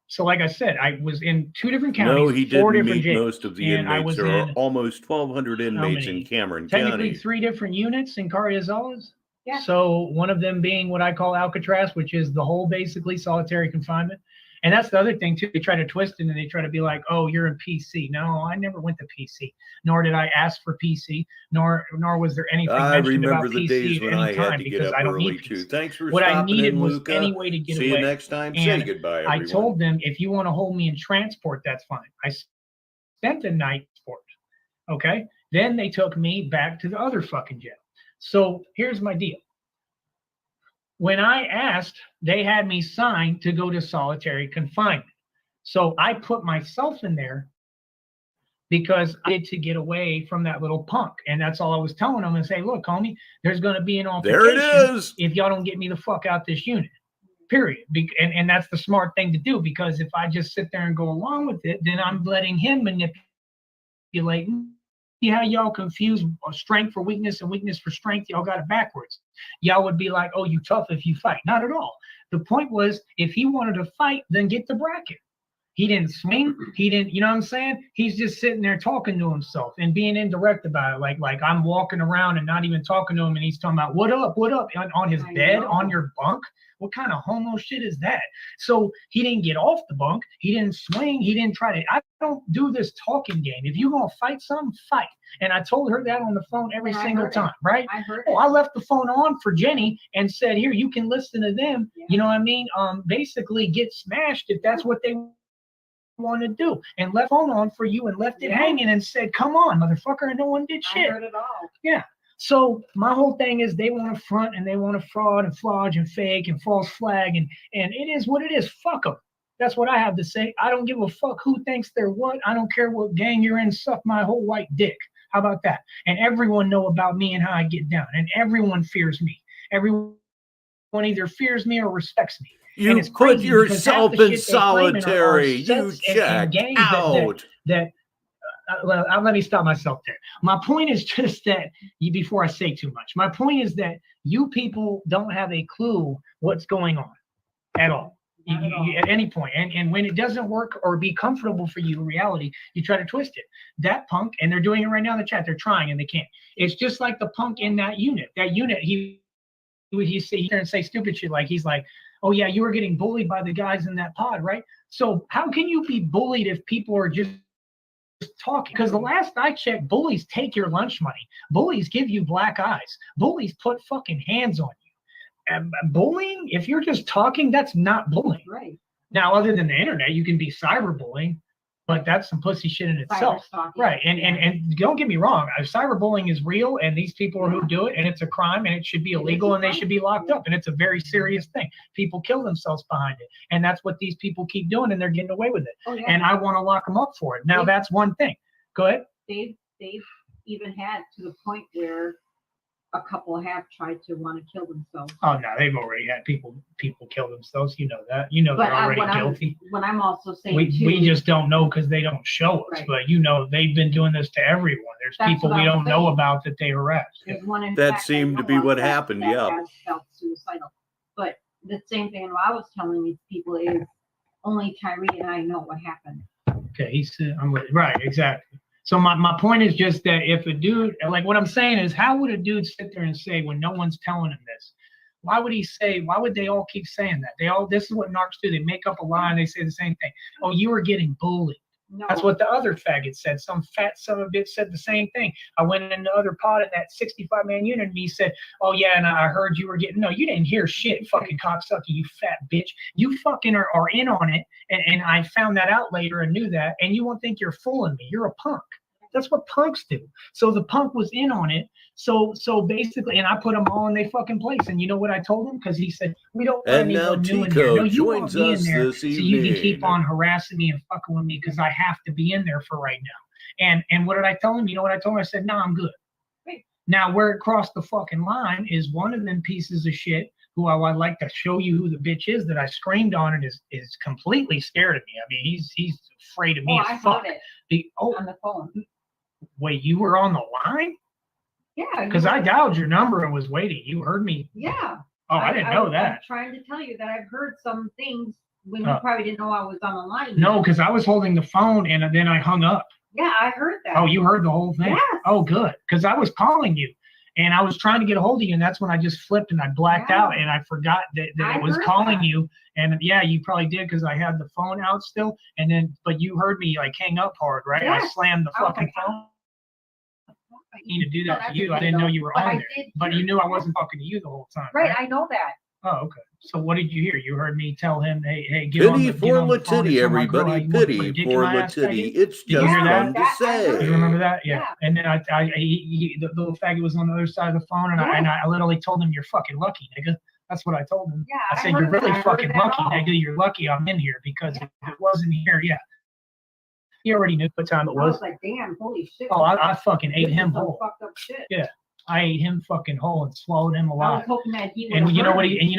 So like I said, I was in 2 different counties. No, he didn't meet jails, most of the inmates. There are almost 1,200 inmates in Cameron County. Technically 3 different units in Carriazoles. Yeah. So one of them being what I call Alcatraz, which is the whole basically solitary confinement. And that's the other thing too. They try to twist it and they try to be like, "Oh, you're in PC." No, I never went to PC, nor did I ask for PC, nor was there anything mentioned about PC days when I had to get up early too. Thanks for stopping in, Luca. What I needed was any way to get away. See you next time. Say goodbye, everyone. I told them, if you want to hold me in transport, that's fine. I spent the night sport. Okay. Then they took me back to the other fucking jail. So here's my deal. When I asked, they had me signed to go to solitary confinement. So I put myself in there because I had to get away from that little punk. And that's all I was telling them, and say, look, homie, there's going to be an altercation. There it is. If y'all don't get me the fuck out this unit, period. And that's the smart thing to do, because if I just sit there and go along with it, then I'm letting him manipulate. See how y'all confuse strength for weakness and weakness for strength? Y'all got it backwards. Y'all would be like, oh, you tough if you fight. Not at all. The point was, if he wanted to fight, then get the bracket. He didn't swing. He didn't, you know what I'm saying? He's just sitting there talking to himself and being indirect about it. Like I'm walking around and not even talking to him, and he's talking about, what up, on his bed, on your bunk. What kind of homo shit is that? So he didn't get off the bunk. He didn't swing. He didn't try to. I don't do this talking game. If you're going to fight something, fight. And I told her that on the phone every single time, right? I heard I left the phone on for Jenny and said, here, you can listen to them. Yeah. You know what I mean? Basically get smashed if that's what they want to do. And left phone on for you and left it hanging and said, come on, motherfucker. And no one did shit. I heard it all. Yeah. So my whole thing is they want to front and they want to fraud and flodge and fake and false flag. And it is what it is. Fuck them. That's what I have to say. I don't give a fuck who thinks they're what. I don't care what gang you're in. Suck my whole white dick. How about that? And everyone know about me and how I get down. And everyone fears me. Everyone either fears me or respects me. You put yourself in solitary. You checked out. That let me stop myself there. My point is just that before I say too much, my point is that you people don't have a clue what's going on at all. At any point. And when it doesn't work or be comfortable for you in reality, you try to twist it. That punk, and they're doing it right now in the chat, they're trying and they can't. It's just like the punk in that unit. That unit, he sit there and say stupid shit like, he's like, oh yeah, you were getting bullied by the guys in that pod, right? So how can you be bullied if people are just talking? Because the last I checked, bullies take your lunch money. Bullies give you black eyes. Bullies put fucking hands on you. And bullying, if you're just talking, that's not bullying. Right. Now, other than the internet, you can be cyberbullying, but that's some pussy shit in itself. Right. And don't get me wrong, cyberbullying is real, and these people who do it, and it's a crime, and it should be illegal, and they should be locked up, and it's a very serious thing. People kill themselves behind it, and that's what these people keep doing, and they're getting away with it. And I want to lock them up for it. Now, that's one thing. Go ahead. They've even had to the point where a couple have tried to want to kill themselves. Oh no, they've already had people kill themselves. You know that. You know they're already guilty. When I'm also saying we just don't know because they don't show us. Right. But you know they've been doing this to everyone. There's people we don't know about that they harass. That seemed to be what happened. Yeah. Felt suicidal. But the same thing I was telling these people is only Tyree and I know what happened. Okay, he said, right, exactly. So my point is just that if a dude, like what I'm saying is, how would a dude sit there and say when no one's telling him this? Why would they all keep saying that? This is what narcs do. They make up a lie and they say the same thing. Oh, you were getting bullied. No. That's what the other faggot said. Some fat son of a bitch said the same thing. I went in the other pod in that 65-man unit and he said, oh yeah, and I heard you were getting, no, you didn't hear shit, fucking cocksucker, you fat bitch. You fucking are in on it. And I found that out later and knew that. And you won't think you're fooling me. You're a punk. That's what punks do. So the punk was in on it. So basically, and I put them all in their fucking place. And you know what I told him? Because he said, we don't want anyone new in here. No, you want me in there so you can keep on harassing me and fucking with me because I have to be in there for right now. And what did I tell him? You know what I told him? I said, no, I'm good. Right. Now, where it crossed the fucking line is one of them pieces of shit who I'd like to show you who the bitch is that I screamed on and is completely scared of me. I mean, he's afraid of me as fuck. I heard it on the phone. Wait, you were on the line? Yeah. Because I dialed your number and was waiting. You heard me? Yeah. Oh, I didn't know that. I'm trying to tell you that I've heard some things when you probably didn't know I was on the line. No, because I was holding the phone and then I hung up. Yeah, I heard that. Oh, you heard the whole thing? Yes. Oh, good. Because I was calling you and I was trying to get a hold of you, and that's when I just flipped and I blacked out and I forgot that it was calling you. And yeah, you probably did because I had the phone out still. And then, but you heard me like hang up hard, right? Yes. I slammed the fucking phone. I need to do that to you. I didn't know you were on there. But you knew I wasn't talking to you the whole time. Right, I know that. Oh, okay. So what did you hear? You heard me tell him, hey, get on the phone. Pity for Latity, everybody. Pity for Latity. It's just fun to say. You remember that? Yeah. And then the little faggot was on the other side of the phone, and I literally told him, you're fucking lucky, nigga. That's what I told him. Yeah, I said, you're really fucking lucky, nigga. You're lucky I'm in here because if it wasn't here, he already knew what time it was. I was like, damn, holy shit. Oh, I fucking ate him whole. Fucked up shit. Yeah. I ate him fucking whole and swallowed him alive. I was hoping that he would. And you know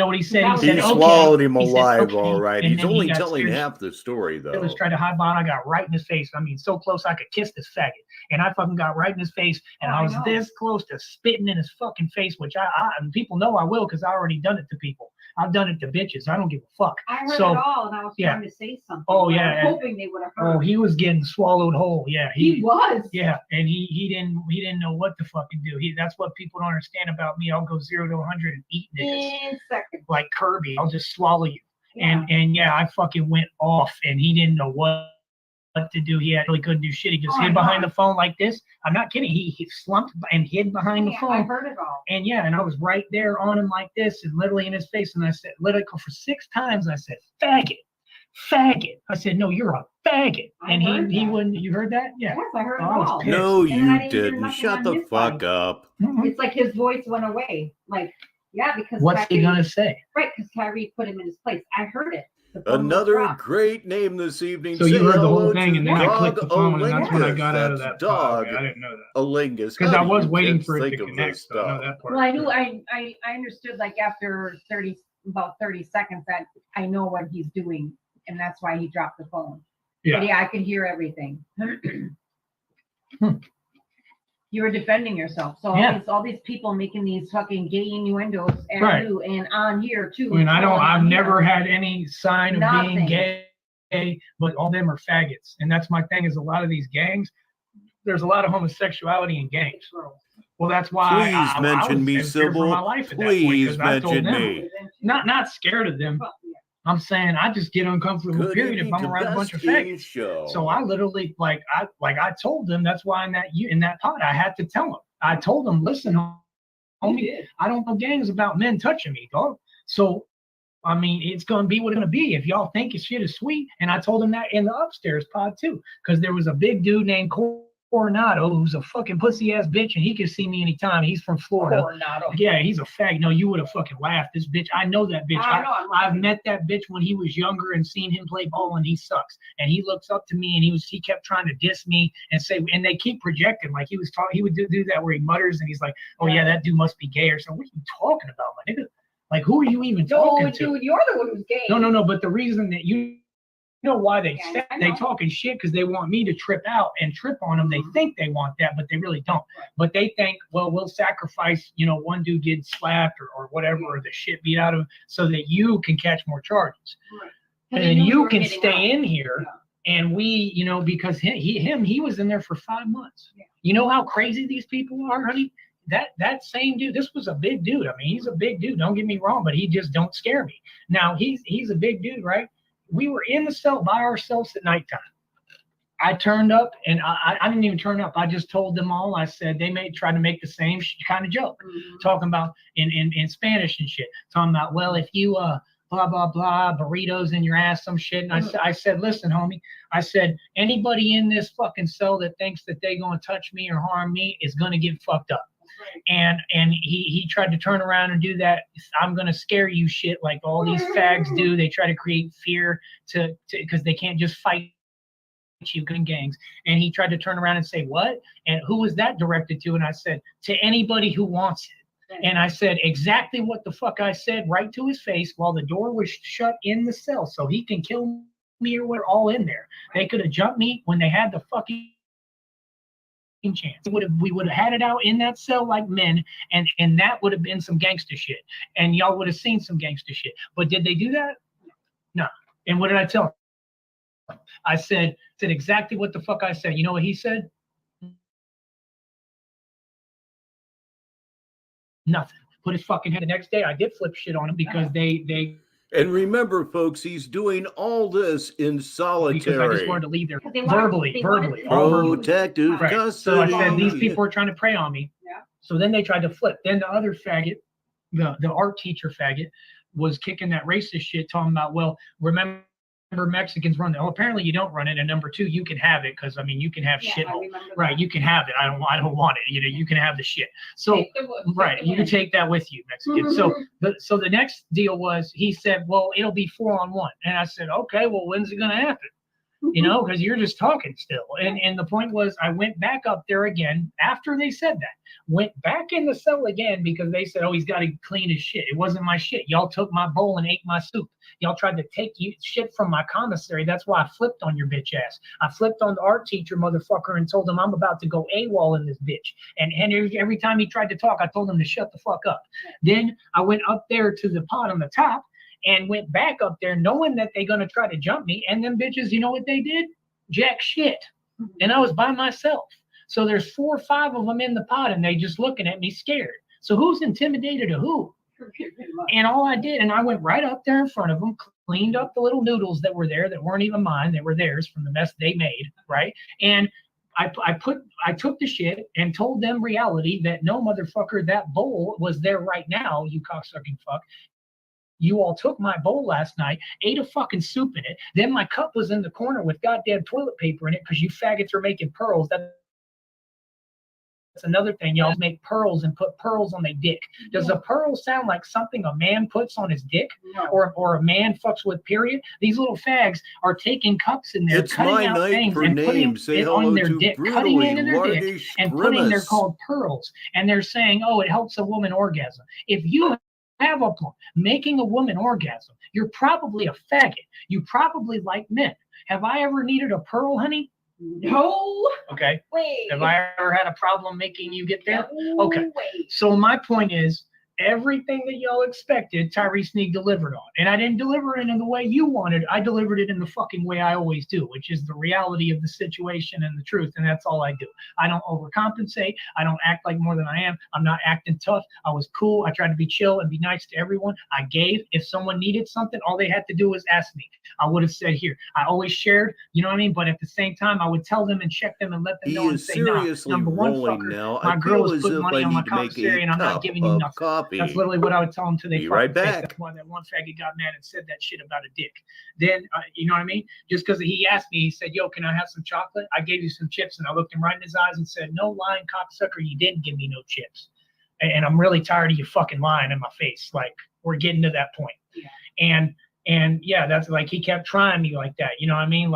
what he said? He said, swallowed him alive, all right. He's only telling half the story, though. He was trying to hide behind. I got right in his face. I mean, so close I could kiss this faggot. And I fucking got right in his face, and I was this close to spitting in his fucking face, which and people know I will because I already done it to people. I've done it to bitches. I don't give a fuck. I heard it all, and I was trying to say something. Oh yeah, I was hoping they would have heard. Oh, he was getting swallowed whole. Yeah, he was. Yeah, and he didn't know what to fucking do. That's what people don't understand about me. I'll go 0 to 100 and eat niggas. In seconds. Like Kirby, I'll just swallow you. Yeah. And yeah, I fucking went off, and he didn't know what to do. He really couldn't do shit. He just hid behind the phone like this. I'm not kidding. He slumped and hid behind the phone. I heard it all. And and I was right there on him like this and literally in his face. And I said, literally for 6 times, I said, faggot, faggot. I said, no, you're a faggot. And he wouldn't. You heard that? Yeah. Yes, I heard it all. No, you didn't. Shut the fuck up. It's like his voice went away. Like, because what's he gonna say? Right, because Tyree put him in his place. I heard it. Another great name this evening. So you heard the whole thing, and then I clicked the phone, and that's when I got out of that dog. I didn't know that. Alingus. Because I was waiting for it to connect. So I know that part. Well, I knew. I understood like after about 30 seconds that I know what he's doing, and that's why he dropped the phone. Yeah. But I could hear everything. You were defending yourself. So all these people making these fucking gay innuendos at you and on here too. I mean, I've never had any sign of being gay, but all them are faggots. And that's my thing is a lot of these gangs, there's a lot of homosexuality in gangs. Well, that's why I mention me, SYBIL. Please mention me. Not scared of them. I'm saying I just get uncomfortable. Period. If I'm around a bunch of faggots. So I literally I told them that's why in that pod I had to tell them. I told them, listen, homie, I don't know gangs about men touching me, dog. So I mean, it's gonna be what it's gonna be. If y'all think shit is sweet, and I told them that in the upstairs pod too, because there was a big dude named Coronado, who's a fucking pussy ass bitch, and he can see me anytime. He's from Florida. Coronado. Yeah, he's a fag. No, you would have fucking laughed. This bitch, I know that bitch. I've met that bitch when he was younger and seen him play ball, and he sucks. And he looks up to me, and he kept trying to diss me and say, and they keep projecting like he was talking. He would do that where he mutters and he's like, "Oh yeah, that dude must be gay or something." What are you talking about, my nigga? Like, who are you even talking to? Dude, you're the one who's gay. No. But the reason that you know why they talking shit because they want me to trip out and trip on them. They think they want that, but they really don't. But they think, well, we'll sacrifice, one dude getting slapped or whatever, or the shit beat out of him, so that you can catch more charges, and then you can stay in here. And we, because he was in there for 5 months. You know how crazy these people are, honey. That same dude, this was a big dude. I mean, he's a big dude. Don't get me wrong, but he just don't scare me. Now he's a big dude, right? We were in the cell by ourselves at nighttime. I turned up, and I didn't even turn up. I just told them all. I said they may try to make the same kind of joke, talking about in Spanish and shit, talking about, well, if you blah blah blah burritos in your ass, some shit. And I said, listen, homie. I said anybody in this fucking cell that thinks that they gonna touch me or harm me is gonna get fucked up. And he tried to turn around and do that. I'm gonna scare you shit like all these fags do. They try to create fear to because they can't just fight you in gangs. And he tried to turn around and say, what? And who was that directed to? And I said, to anybody who wants it. And I said exactly what the fuck I said right to his face while the door was shut in the cell, so he can kill me or we're all in there. They could have jumped me when they had the fucking chance. We would have had it out in that cell like men, and that would have been some gangster shit, and y'all would have seen some gangster shit. But did they do that? No. And what did I tell him? I said exactly what the fuck I said. You know what he said? Nothing. Put his fucking head. The next day I did flip shit on him because they And remember, folks, he's doing all this in solitary. Because I just wanted to leave there verbally. Protective custody. Right. So I said, these people are trying to prey on me. Yeah. So then they tried to flip. Then the other faggot, the art teacher faggot, was kicking that racist shit, talking about, well, remember Mexicans run it. Well, apparently you don't run it. And number two, you can have it because, I mean, you can have shit. Right. You can have it. I don't want it. You can have the shit. So, you can take that with you, Mexican. So the next deal was, he said, well, it'll be 4-on-1. And I said, okay, well, when's it going to happen? Because you're just talking still. And the point was, I went back up there again after they said that. Went back in the cell again because they said, oh, he's got to clean his shit. It wasn't my shit. Y'all took my bowl and ate my soup. Y'all tried to take shit from my commissary. That's why I flipped on your bitch ass. I flipped on the art teacher motherfucker and told him I'm about to go AWOL in this bitch. And every time he tried to talk, I told him to shut the fuck up. Then I went up there to the pot on the top and went back up there knowing that they're going to try to jump me. And them bitches, you know what they did? Jack shit. And I was by myself. So there's 4 or 5 of them in the pot, and they just looking at me scared. So who's intimidated of who? And all I did, and I went right up there in front of them, cleaned up the little noodles that were there that weren't even mine. They were theirs from the mess they made, right? And I took the shit and told them reality that no, motherfucker, that bowl was there right now, you cocksucking fuck. You all took my bowl last night, ate a fucking soup in it. Then my cup was in the corner with goddamn toilet paper in it because you faggots are making pearls. That's another thing. Y'all make pearls and put pearls on their dick. Does a pearl sound like something a man puts on his dick? No. Or a man fucks with, period? These little fags are taking cups in there, cutting out things and putting it on their dick, cutting it in their dick and putting, they're called pearls. And they're saying, oh, it helps a woman orgasm. If you have a point making a woman orgasm, you're probably a faggot. You probably like men. Have I ever needed a pearl, honey? No. Okay. Wait. Have I ever had a problem making you get there? No Okay. way. So my point is, everything that y'all expected, Tyree Sneed delivered on. And I didn't deliver it in the way you wanted. I delivered it in the fucking way I always do, which is the reality of the situation and the truth. And that's all I do. I don't overcompensate. I don't act like more than I am. I'm not acting tough. I was cool. I tried to be chill and be nice to everyone. I gave. If someone needed something, all they had to do was ask me. I would have said here. I always shared, you know what I mean? But at the same time, I would tell them and check them and let them know and say, nah, number one, fucker, now. my I girl feel was as putting if money I on my need to make commissary a and I'm not cup giving you of nothing. coffee. That's literally what I would tell them till they Be fucking right face. back. That's why that one faggot got mad and said that shit about a dick. Then, you know what I mean? Just because he asked me, he said, yo, can I have some chocolate? I gave you some chips. And I looked him right in his eyes and said, no lying cocksucker, you didn't give me no chips. And I'm really tired of you fucking lying in my face. Like, we're getting to that point. Yeah. And yeah, that's like, he kept trying me like that. You know what I mean?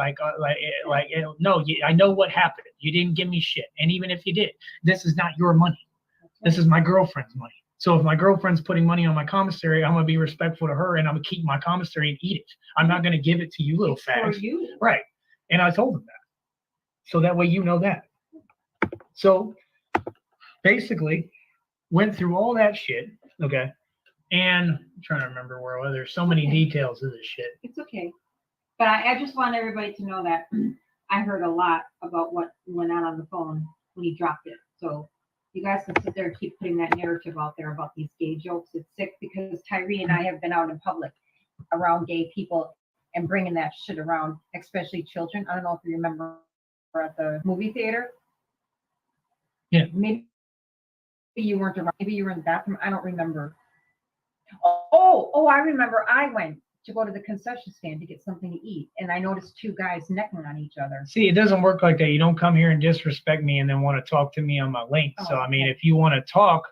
No, I know what happened. You didn't give me shit. And even if you did, this is not your money. This is my girlfriend's money. So if my girlfriend's putting money on my commissary, I'm going to be respectful to her and I'm going to keep my commissary and eat it. I'm not going to give it to you little fags. For you. Right. And I told them that. So that way you know that. So basically went through all that shit. Okay. And I'm trying to remember where there's so many details of this shit. It's okay. But I just want everybody to know that I heard a lot about what went on the phone when he dropped it. So you guys can sit there and keep putting that narrative out there about these gay jokes. It's sick because Tyree and I have been out in public around gay people and bringing that shit around, especially children. I don't know if you remember at the movie theater. Yeah. Maybe you weren't around. Maybe you were in the bathroom. I don't remember. Oh, I remember. I went to go to the concession stand to get something to eat, and I noticed two guys necking on each other. See, it doesn't work like that. You don't come here and disrespect me and then want to talk to me on my link. So, I mean, if you want to talk,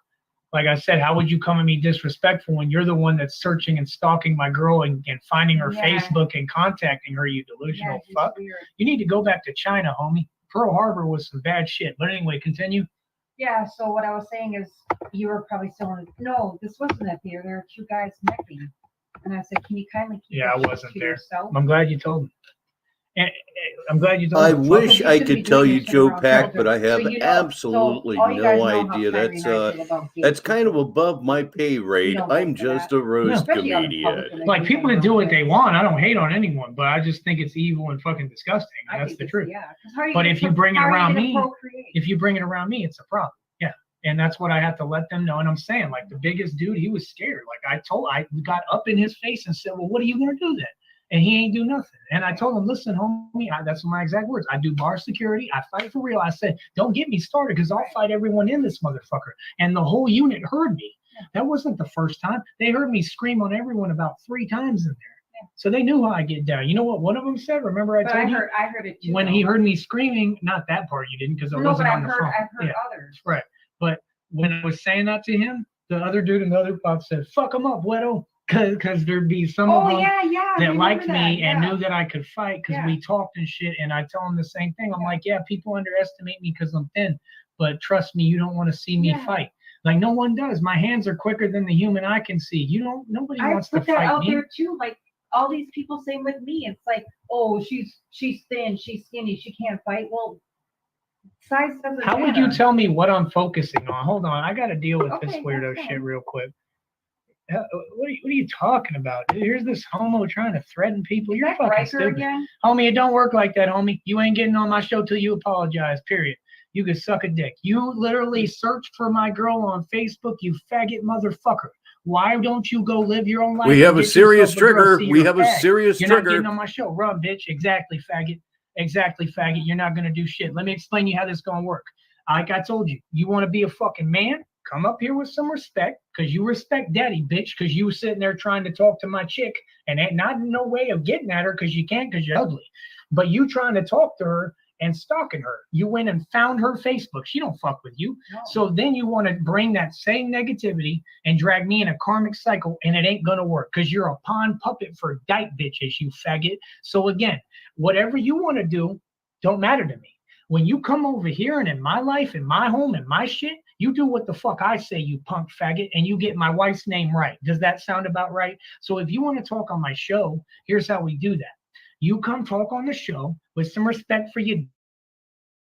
like I said, how would you come at me disrespectful when you're the one that's searching and stalking my girl and finding her Facebook and contacting her, you delusional fuck? Weird. You need to go back to China, homie. Pearl Harbor was some bad shit. But anyway, continue. Yeah, so what I was saying is you were probably still in, no, this wasn't that theater. There were two guys necking. And I said, can you kindly keep I wasn't there. Yourself? I'm glad you told me. And I'm glad you told me. I wish I could tell you, Joe Pack, but I have absolutely no idea. That's kind of above my pay rate. I'm just a roast comedian. Like, people can do what they want. I don't hate on anyone, but I just think it's evil and fucking disgusting. That's the truth. Yeah. But if you bring it around me, it's a problem. Yeah. And that's what I have to let them know. And I'm saying, like, the biggest dude, he was scared. Like, I got up in his face and said, well, what are you going to do then? And he ain't do nothing. And I told him, listen, homie, that's my exact words. I do bar security. I fight for real. I said, don't get me started because I'll fight everyone in this motherfucker. And the whole unit heard me. That wasn't the first time. They heard me scream on everyone about 3 times in there. So they knew how I get down. You know what one of them said? Remember I told you? I heard it too. When he heard me screaming, not that part you didn't because it wasn't on the phone. I've heard others. Right. But when I was saying that to him, the other dude in the other pub said, fuck him up, Wedo. Because there'd be some of them that liked me and knew that I could fight because we talked and shit. And I tell them the same thing. I'm like, people underestimate me because I'm thin. But trust me, you don't want to see me fight. Like, no one does. My hands are quicker than the human eye can see. Nobody wants to fight me. I put that out there too. Like, all these people same with me. It's like, oh, she's thin, she's skinny, she can't fight. Well, size doesn't matter. How would you tell me what I'm focusing on? Hold on. I got to deal with this weirdo shit real quick. What are you talking about? Dude, here's this homo trying to threaten people. You're fucking stupid. Again? Homie, it don't work like that, homie. You ain't getting on my show till you apologize, period. You can suck a dick. You literally searched for my girl on Facebook, you faggot motherfucker. Why don't you go live your own life? We have a serious trigger. We have a serious trigger. You're not getting on my show. Run, bitch. Exactly, faggot. Exactly, faggot. You're not going to do shit. Let me explain you how this is going to work. Like I told you, you want to be a fucking man? Come up here with some respect, because you respect daddy, bitch, because you were sitting there trying to talk to my chick, and ain't not no way of getting at her because you can't because you're ugly. But you trying to talk to her and stalking her. You went and found her Facebook. She don't fuck with you. No. So then you want to bring that same negativity and drag me in a karmic cycle, and it ain't going to work because you're a pawn puppet for dyke bitches, you faggot. So again, whatever you want to do don't matter to me. When you come over here and in my life, in my home, in my shit, you do what the fuck I say, you punk faggot, and you get my wife's name right. Does that sound about right? So if you want to talk on my show, here's how we do that. You come talk on the show with some respect for your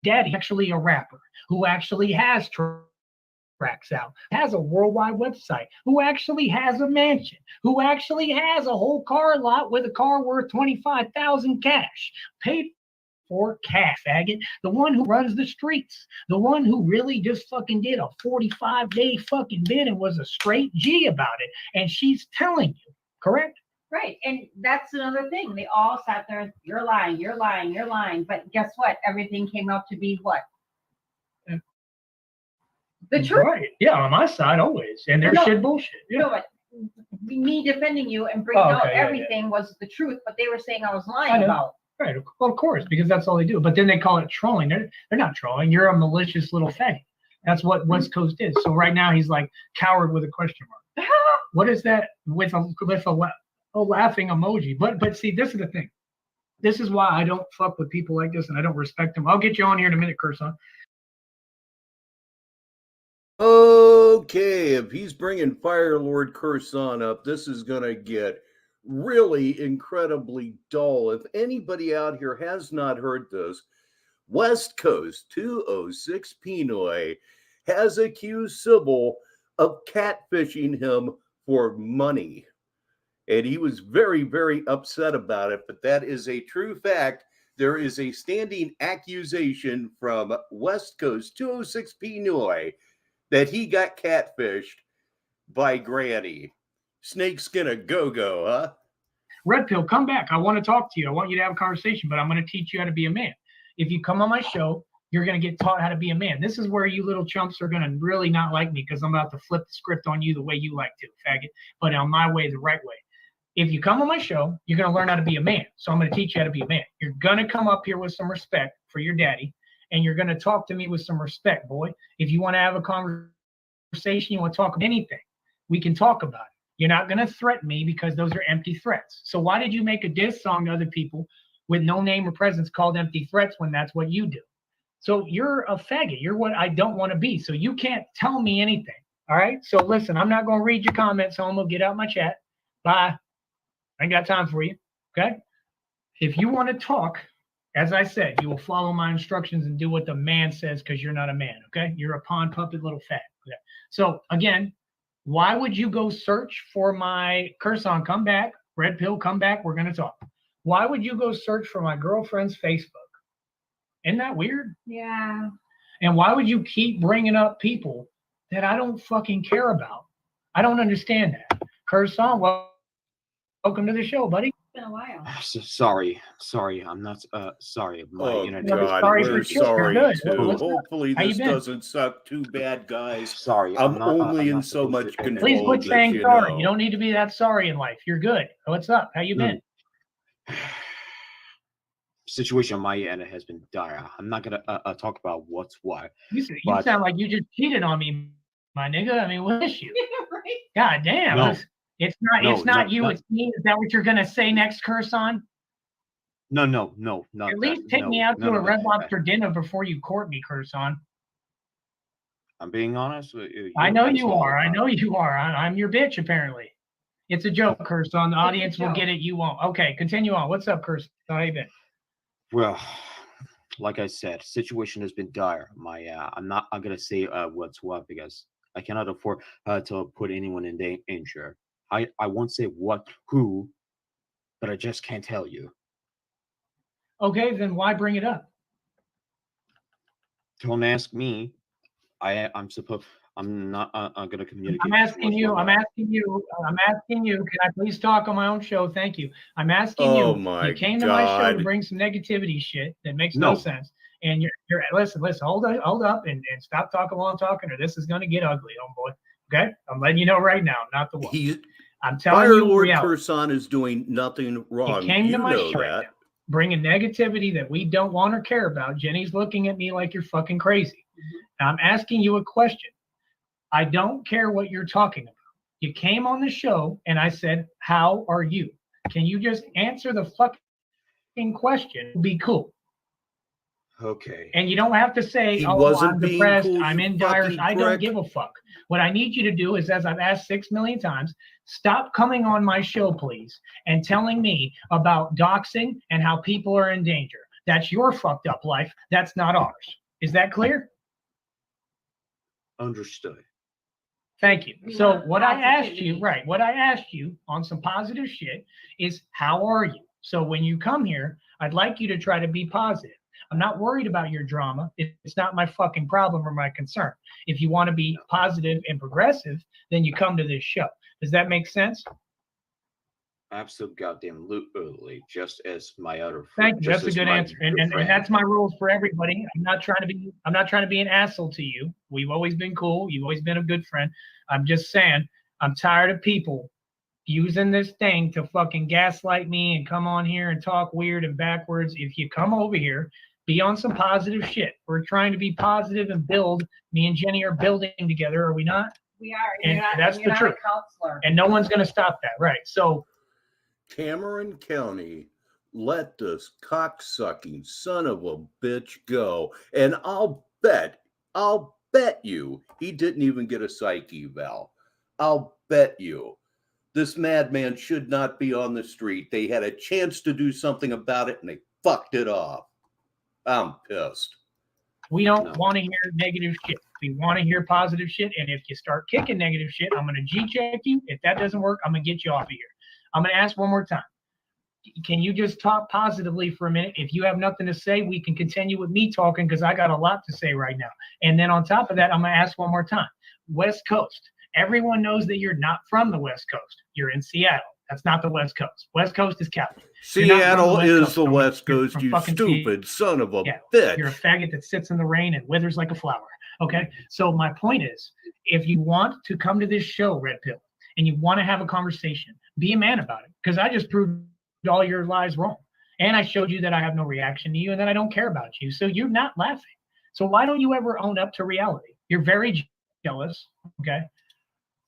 daddy actually a rapper who actually has tracks out, has a worldwide website, who actually has a mansion, who actually has a whole car lot with a car worth $25,000 cash, paid for cash, faggot. The one who runs the streets, the one who really just fucking did a 45-day fucking bid and was a straight G about it. And she's telling you, correct? Right. And that's another thing. They all sat there, you're lying, you're lying, you're lying. But guess what? Everything came out to be what? The truth. Right. Yeah, on my side always. And their shit bullshit. Yeah. No, but me defending you and bringing out everything was the truth, but they were saying I was lying about. Right. Well, of course, because that's all they do. But then they call it trolling. They're not trolling. You're a malicious little faggot. That's what West Coast is. So right now he's like coward with a question mark. What is that with a laughing emoji? But see, this is the thing. This is why I don't fuck with people like this and I don't respect them. I'll get you on here in a minute, Curson. Okay, if he's bringing Fire Lord Curson up, this is going to get really incredibly dull. If anybody out here has not heard this, West Coast 206 Pinoy has accused SYBIL of catfishing him for money. And he was very, very upset about it, but that is a true fact. There is a standing accusation from West Coast 206 Pinoy that he got catfished by Granny. Snakeskin a go-go, huh? Red Pill, come back. I want to talk to you. I want you to have a conversation, but I'm going to teach you how to be a man. If you come on my show, you're going to get taught how to be a man. This is where you little chumps are going to really not like me because I'm about to flip the script on you the way you like to, faggot, but on my way, the right way. If you come on my show, you're going to learn how to be a man. So I'm going to teach you how to be a man. You're going to come up here with some respect for your daddy, and you're going to talk to me with some respect, boy. If you want to have a conversation, you want to talk about anything, we can talk about it. You're not going to threaten me because those are empty threats. So why did you make a diss song to other people with no name or presence called Empty Threats when that's what you do? So you're a faggot. You're what I don't want to be. So you can't tell me anything. All right? So listen, I'm not going to read your comments, homo. Get out my chat. Bye. I ain't got time for you. Okay? If you want to talk, as I said, you will follow my instructions and do what the man says because you're not a man. Okay? You're a pawn puppet little fag. Okay? So again, why would you go search for my Curson? Come back. Red Pill, come back. We're going to talk. Why would you go search for my girlfriend's Facebook? Isn't that weird? Yeah. And why would you keep bringing up people that I don't fucking care about? I don't understand that. Curson, welcome to the show, buddy. It's been a while. Sorry. I'm not sorry. Oh, internet. God, we're sorry, too. Hopefully this doesn't suck too bad, guys. Sorry. I'm only in so much control. Please quit of this, saying sorry. know. You don't need to be that sorry in life. You're good. What's up? How you been? Situation on my end has been dire. I'm not gonna talk about what's what. You sound like you just cheated on me, my nigga. I mean, what is you? Right? God damn. No. It's not you. It's me. Is that what you're gonna say next, Curson? No. Not At least take me out to a Red Lobster dinner before you court me, Curson. I'm being honest with you. I know you are. I know you are. I'm your bitch, apparently. It's a joke, Curson. The audience will get it. You won't. Okay, continue on. What's up, Curson? How you been? Well, like I said, situation has been dire. I'm gonna say what's what because I cannot afford to put anyone in danger. I won't say who, but I just can't tell you. Okay, then why bring it up? Don't ask me. I'm not gonna communicate. I'm asking you. Can I please talk on my own show? Thank you. I'm asking you. My you came to my show to bring some negativity shit that makes no sense. And you're listen, hold up and stop talking while I'm talking, or this is gonna get ugly, homeboy. Okay? I'm letting you know right now, not the one. I'm telling Fire you, Lord Curson is doing nothing wrong. He came to my know show that. bringing negativity that we don't want or care about. Jenny's looking at me like you're fucking crazy. Now, I'm asking you a question. I don't care what you're talking about. You came on the show and I said, how are you? Can you just answer the fucking question? Be cool. Okay. And you don't have to say, I'm depressed, I'm in dire. I don't give a fuck. What I need you to do is, as I've asked 6 million times, stop coming on my show, please, and telling me about doxing and how people are in danger. That's your fucked up life. That's not ours. Is that clear? Understood. Thank you. So what I asked you, right, what I asked you on some positive shit is, how are you? So when you come here, I'd like you to try to be positive. I'm not worried about your drama. It's not my fucking problem or my concern. If you want to be positive and progressive, then you come to this show. Does that make sense? Absolutely, goddamn, just as my other friend. Thank you. That's a good answer, and that's my rules for everybody. I'm not trying to be an asshole to you. We've always been cool. You've always been a good friend. I'm just saying, I'm tired of people using this thing to fucking gaslight me and come on here and talk weird and backwards. If you come over here, be on some positive shit. We're trying to be positive and build. Me and Jenny are building together, are we not? We are. And that's the truth. And no one's going to stop that, right? So, Cameron County, let this cocksucking son of a bitch go. And I'll bet you he didn't even get a psych eval. I'll bet you. This madman should not be on the street. They had a chance to do something about it and they fucked it off. I'm pissed. We don't want to hear negative shit. We want to hear positive shit. And if you start kicking negative shit, I'm going to G-check you. If that doesn't work, I'm going to get you off of here. I'm going to ask one more time. Can you just talk positively for a minute? If you have nothing to say, we can continue with me talking because I got a lot to say right now. And then on top of that, I'm going to ask one more time. West Coast. Everyone knows that you're not from the West Coast. You're in Seattle. That's not the West Coast. West Coast is Cali. Seattle is the West Coast, you stupid son of a bitch. You're a faggot that sits in the rain and withers like a flower. Okay? So my point is, if you want to come to this show, Red Pill, and you want to have a conversation, be a man about it. Because I just proved all your lies wrong. And I showed you that I have no reaction to you and that I don't care about you. So you're not laughing. So why don't you ever own up to reality? You're very jealous. Okay?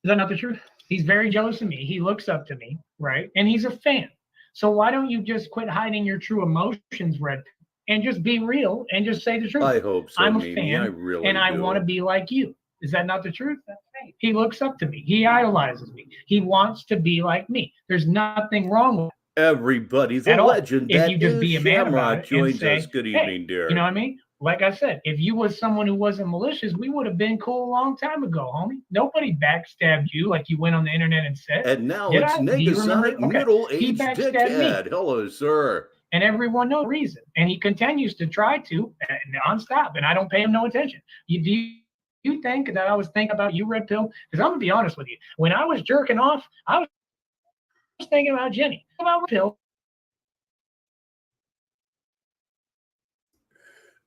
Is that not the truth? He's very jealous of me. He looks up to me, right? And he's a fan. So why don't you just quit hiding your true emotions, Red, and just be real and just say the truth? I hope so. I'm a fan, and I want to be like you. Is that not the truth? That's right. He looks up to me. He idolizes me. He wants to be like me. There's nothing wrong with it. Everybody's a legend. If you just be a man about it joins and say, us. Good evening, dear. You know what I mean? Like I said, if you was someone who wasn't malicious, we would have been cool a long time ago, homie. Nobody backstabbed you like you went on the internet and said. And now it's Negasonic middle-aged dickhead. Hello, sir. And everyone knows the reason. And he continues to try to nonstop, and I don't pay him no attention. Do you think that I was thinking about you, Red Pill? Because I'm going to be honest with you. When I was jerking off, I was thinking about Jenny. About Red Pill.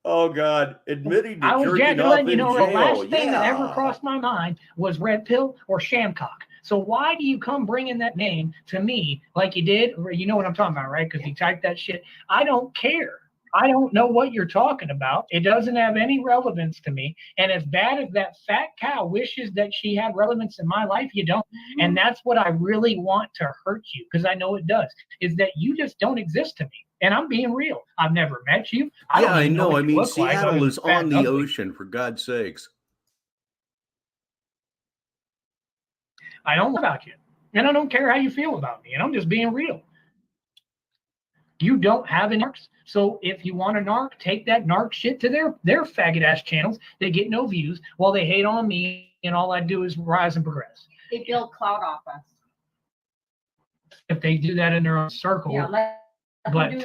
Oh God! Admitting to jerking off in jail. The last thing that ever crossed my mind was Red Pill or Shamcock. So why do you come bringing that name to me like you did? You know what I'm talking about, right? Because you typed that shit. I don't care. I don't know what you're talking about. It doesn't have any relevance to me. And as bad as that fat cow wishes that she had relevance in my life, you don't. And that's what I really want to hurt you, because I know it does, is that you just don't exist to me. And I'm being real. I've never met you. I know. I mean, Seattle is on the ocean, for God's sakes. I don't know about you. And I don't care how you feel about me. And I'm just being real. You don't have any narcs. So if you want a narc, take that narc shit to their faggot ass channels. They get no views while they hate on me, and all I do is rise and progress. They build clout off us. If they do that in their own circle. Yeah, but to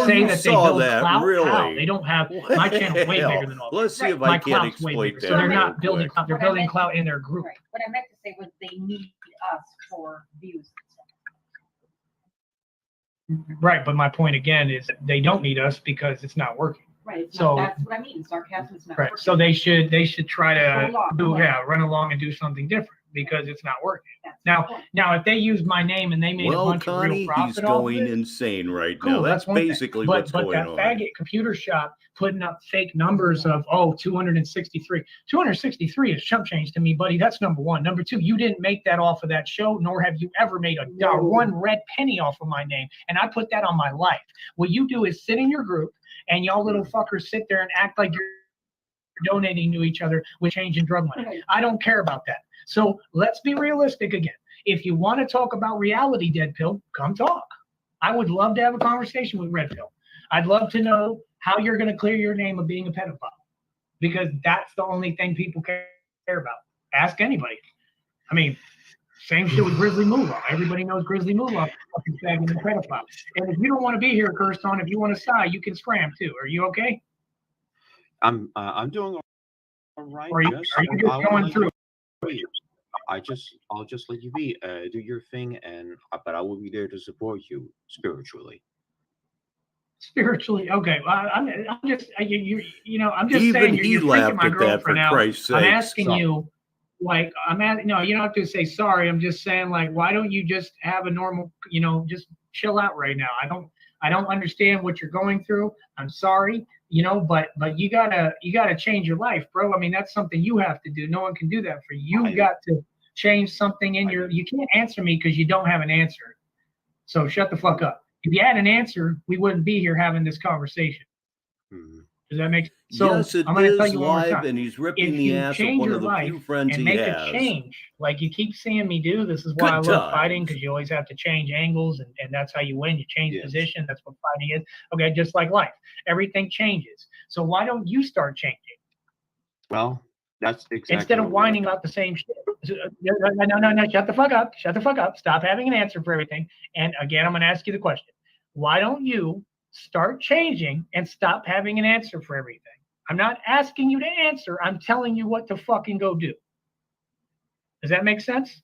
say that they build clout, how? They don't have my channel's way bigger than all. Let's see if I can exploit that. So they're not building clout. They're building clout in their group. Right. What I meant to say was they need us for views. Right, but my point again is they don't need us because it's not working. Right. So that's what I mean. Sarcasm is not right. working. So they should try to run along and do something different because it's not working. Now if they use my name and they made a bunch of real profit, he's going insane right now. That's basically what's going on. But that faggot computer shop putting up fake numbers of 263. 263 is chump change to me, buddy. That's number one. Number two, you didn't make that off of that show, nor have you ever made one red penny off of my name. And I put that on my life. What you do is sit in your group and y'all little fuckers sit there and act like you're donating to each other with change in drug money. I don't care about that. So let's be realistic again. If you want to talk about reality, Dead Pill, come talk. I would love to have a conversation with Red Pill. I'd love to know how you're going to clear your name of being a pedophile, because that's the only thing people care about. Ask anybody. I mean, same shit with Grizzly Moolah. Everybody knows Grizzly Moolah fucking fagging and pedophile. And if you don't want to be here, Kirsten, if you want to sigh, you can scram too. Are you okay? I'm doing all right. Or are you just going through? I'll just let you be. Do your thing, but I will be there to support you spiritually. Spiritually, okay. Well, I'm just I'm just Even saying he you're freaking my girlfriend out. Christ's I'm sakes. asking you, like, no, you don't have to say sorry. I'm just saying, like, why don't you just have a normal, just chill out right now. I don't understand what you're going through. I'm sorry, but you gotta change your life, bro. I mean, that's something you have to do. No one can do that for you. You've got to change something in you can't answer me because you don't have an answer. So shut the fuck up. If you had an answer, we wouldn't be here having this conversation. Mm-hmm. Does that make sense? So yes, it I'm going to tell is you one more live, time. and he's ripping If the you ass of change one your of the life few friends and he make has. a change, like you keep seeing me do, this is why I love fighting, because you always have to change angles, and that's how you win. You change position. That's what fighting is. Okay, just like life. Everything changes. So why don't you start changing? Well, that's exactly. Instead of whining about the same shit. No, shut the fuck up. Shut the fuck up. Stop having an answer for everything. And again, I'm going to ask you the question. Why don't you start changing and stop having an answer for everything? I'm not asking you to answer. I'm telling you what to fucking go do. Does that make sense?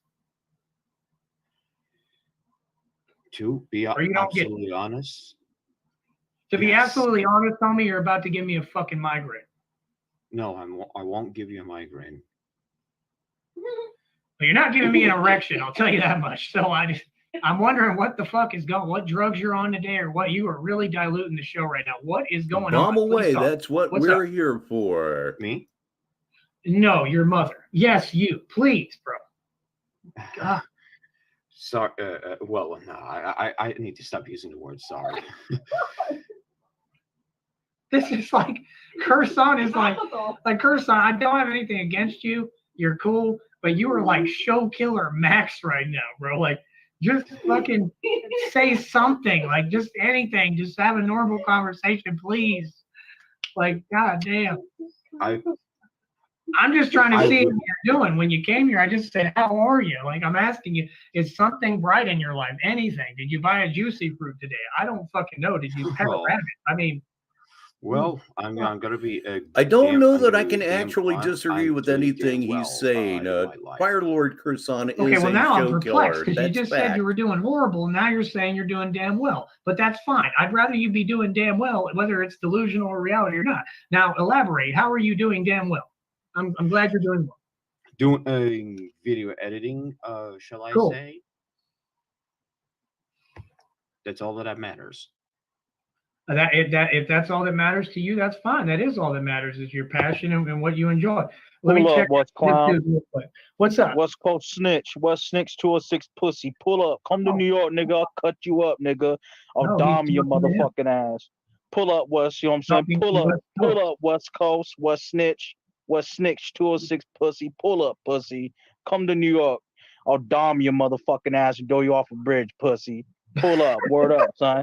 To be absolutely honest. To be absolutely honest, tell me you're about to give me a fucking migraine. No, I won't give you a migraine. But you're not giving me an erection, I'll tell you that much. So I'm wondering what the fuck is going, what drugs you're on today, or what. You are really diluting the show right now. What is going on? Bomb away. That's what we're here for. Me? No, your mother. Yes, you. Please, bro. God. Sorry. Well, no, I need to stop using the word sorry. This is like, Kirsten is like Kirsten, I don't have anything against you. You're cool, but you are like show killer max right now, bro. Like, just fucking say something, like just anything. Just have a normal conversation, please. Like, god damn. I'm just trying to see what you're doing. When you came here, I just said, how are you? Like, I'm asking you, is something bright in your life? Anything? Did you buy a juicy fruit today? I don't fucking know. Did you pet a rabbit? I mean, well, I'm gonna be. I don't know that I can actually disagree with anything he's saying. Fire Lord Kirsan is okay, well, now I'm show perplexed killer. because you just said you were doing horrible. Now you're saying you're doing damn well, but that's fine. I'd rather you be doing damn well, whether it's delusional or reality or not. Now, elaborate. How are you doing damn well? I'm glad you're doing well. Doing video editing, shall I say? That's all that matters. If that's all that matters to you, that's fine. That is all that matters, is your passion and what you enjoy. Let me check. What's up? What's called snitch? What's snitch 206 pussy? Pull up. Come to New York, nigga. I'll cut you up, nigga. I'll dom your motherfucking ass. Pull up, West. You know what I'm saying? Pull up, West Coast. West snitch. West snitch 206 pussy. Pull up, pussy. Come to New York. I'll dom your motherfucking ass and throw you off a bridge, pussy. Pull up. Word up, son.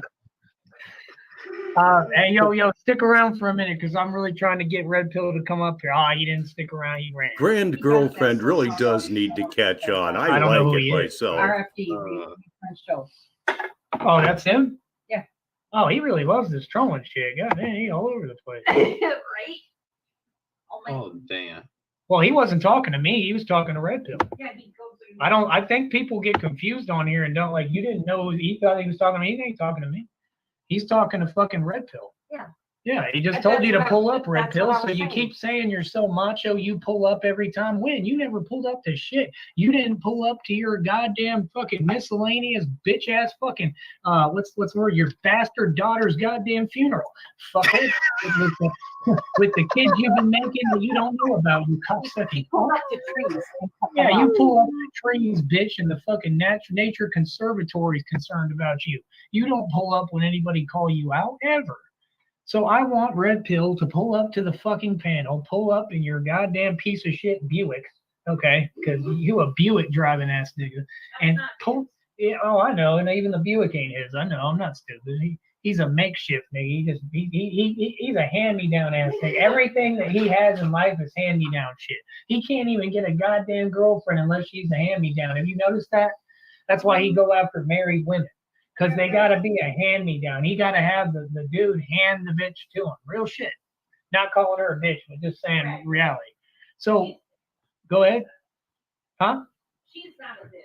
Hey, yo, stick around for a minute, because I'm really trying to get Red Pill to come up here. He didn't stick around. He ran. Grand Girlfriend really does need to catch on. I like it myself. RFD. Oh, that's him? Yeah. Oh, he really loves this trolling shit. God damn, he's all over the place. Right? Oh, damn. Well, he wasn't talking to me. He was talking to Red Pill. Yeah, I think people get confused on here and don't, like, you didn't know he thought he was talking to me. He ain't talking to me. He's talking to fucking Red Pill. Yeah. Yeah, he just told you to pull up, Red Pill. So you keep saying you're so macho, you pull up every time. When? You never pulled up to shit. You didn't pull up to your goddamn fucking miscellaneous bitch ass fucking what's the word? Your bastard daughter's goddamn funeral. Fuck it. With the kids you've been making that you don't know about, you cocksucking. Pull up to trees. Yeah, you pull up to trees, bitch, and the fucking nature conservatory is concerned about you. You don't pull up when anybody call you out ever. So I want Red Pill to pull up to the fucking panel, pull up in your goddamn piece of shit Buick, okay? Because you a Buick driving ass nigga, and pull. Yeah, oh, I know, and even the Buick ain't his. I know, I'm not stupid. He's a makeshift nigga. He's a hand-me-down ass thing. Everything that he has in life is hand-me-down shit. He can't even get a goddamn girlfriend unless she's a hand-me-down. Have you noticed that? That's why he go after married women. Because they got to be a hand-me-down. He got to have the dude hand the bitch to him. Real shit. Not calling her a bitch, but just saying reality. So, go ahead. Huh? She's not a bitch.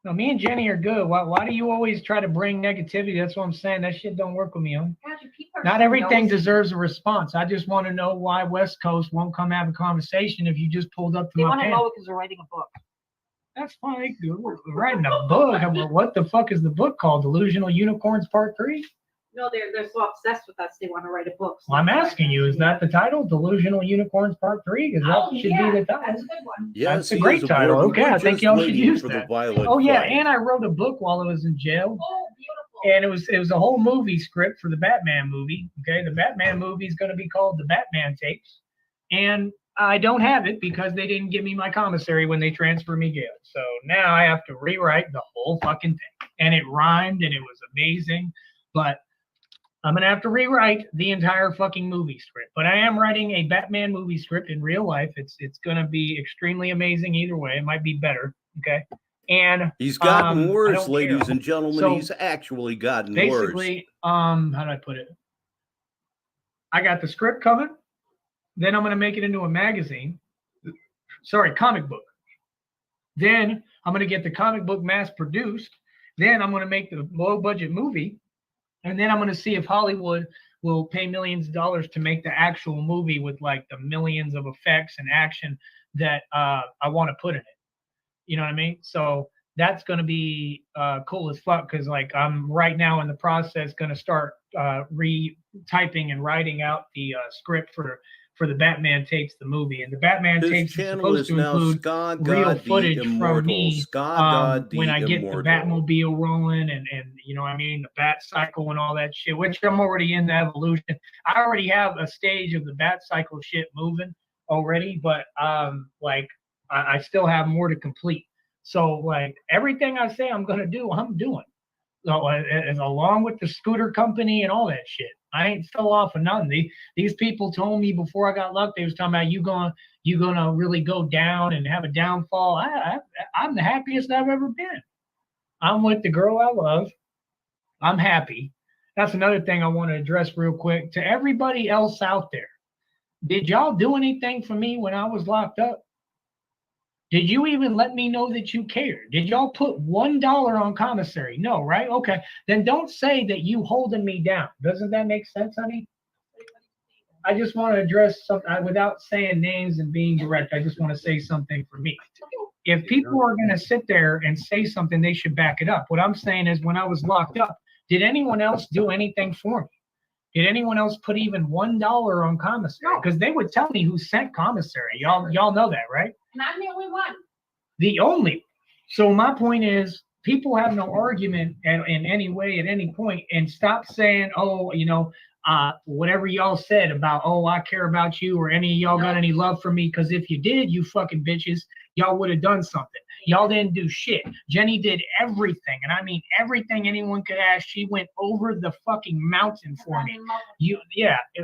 No, me and Jenny are good. Why do you always try to bring negativity? That's what I'm saying. That shit don't work with me, huh? Not everything deserves a response. I just want to know why West Coast won't come have a conversation if you just pulled up to my panel. They want to know because they're writing a book. That's fine. We're writing a book. What the fuck is the book called? Delusional Unicorns Part 3? No, they're so obsessed with us. They want to write a book. So well, I'm asking you, is that the title? Delusional Unicorns Part 3? Because that should be the title. That's a good one. Yes, that's a great title. Okay, I think y'all should use that. Oh yeah, and I wrote a book while I was in jail. Oh, beautiful. And it was a whole movie script for the Batman movie. Okay, the Batman movie is going to be called The Batman Tapes, and I don't have it because they didn't give me my commissary when they transferred me jail. So now I have to rewrite the whole fucking thing, and it rhymed and it was amazing, but I'm going to have to rewrite the entire fucking movie script. But I am writing a Batman movie script in real life. It's going to be extremely amazing either way. It might be better, okay? And he's gotten worse, ladies and gentlemen. So he's actually gotten worse. Basically, how do I put it? I got the script coming. Then I'm going to make it into a magazine. Sorry, comic book. Then I'm going to get the comic book mass produced. Then I'm going to make the low budget movie. And then I'm going to see if Hollywood will pay millions of dollars to make the actual movie with like the millions of effects and action that I want to put in it. You know what I mean? So that's going to be cool as fuck because like I'm right now in the process going to start retyping and writing out the script for the Batman Tapes, the movie. And the Batman Tapes is supposed to include real footage from me when I get the Batmobile rolling and you know what I mean, the Bat Cycle and all that shit, which I'm already in the evolution. I already have a stage of the Bat Cycle shit moving already, but like I still have more to complete. So like everything I say I'm going to do, I'm doing. So, and along with the scooter company and all that shit. I ain't fell off of nothing. These people told me before I got locked, they was talking about you gonna really go down and have a downfall. I'm the happiest I've ever been. I'm with the girl I love. I'm happy. That's another thing I want to address real quick. To everybody else out there, did y'all do anything for me when I was locked up? Did you even let me know that you cared? Did y'all put $1 on commissary? No, right? Okay. Then don't say that you holding me down. Doesn't that make sense, honey? I just want to address something without saying names and being direct. I just want to say something for me. If people are going to sit there and say something, they should back it up. What I'm saying is when I was locked up, did anyone else do anything for me? Did anyone else put even $1 on commissary? Because they would tell me who sent commissary. Y'all know that, right? And I'm the only one. The only. So my point is, people have no argument in any way at any point, and stop saying, oh, you know, whatever y'all said about, oh, I care about you, or any of y'all got any love for me. Because if you did, you fucking bitches, y'all would have done something. Y'all didn't do shit. Jenny did everything, and I mean everything anyone could ask. She went over the fucking mountain for me.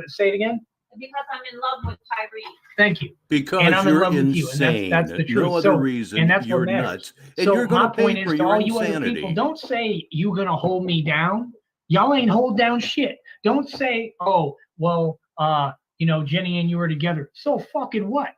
Say it again. Because I'm in love with Tyree. Thank you. Because and I'm you're in love insane. With you, and that's the truth. No other reason. And that's you're nuts. And so you're going to pay for your insanity. You other people, don't say you're going to hold me down. Y'all ain't hold down shit. Don't say, oh, well, you know, Jenny and you were together. So fucking what?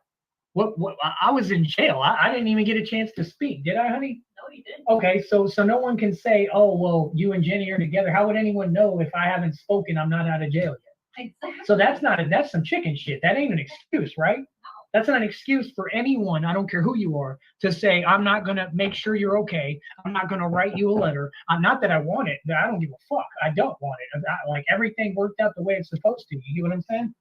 What? I was in jail. I didn't even get a chance to speak. Did I, honey? No, you didn't. Okay, so no one can say, oh, well, you and Jenny are together. How would anyone know if I haven't spoken? I'm not out of jail yet. Exactly. So that's some chicken shit. That ain't an excuse, right? No. That's not an excuse for anyone, I don't care who you are, to say, I'm not going to make sure you're okay. I'm not going to write you a letter. Not that I want it. I don't give a fuck. I don't want it. Like everything worked out the way it's supposed to. You get what I'm saying?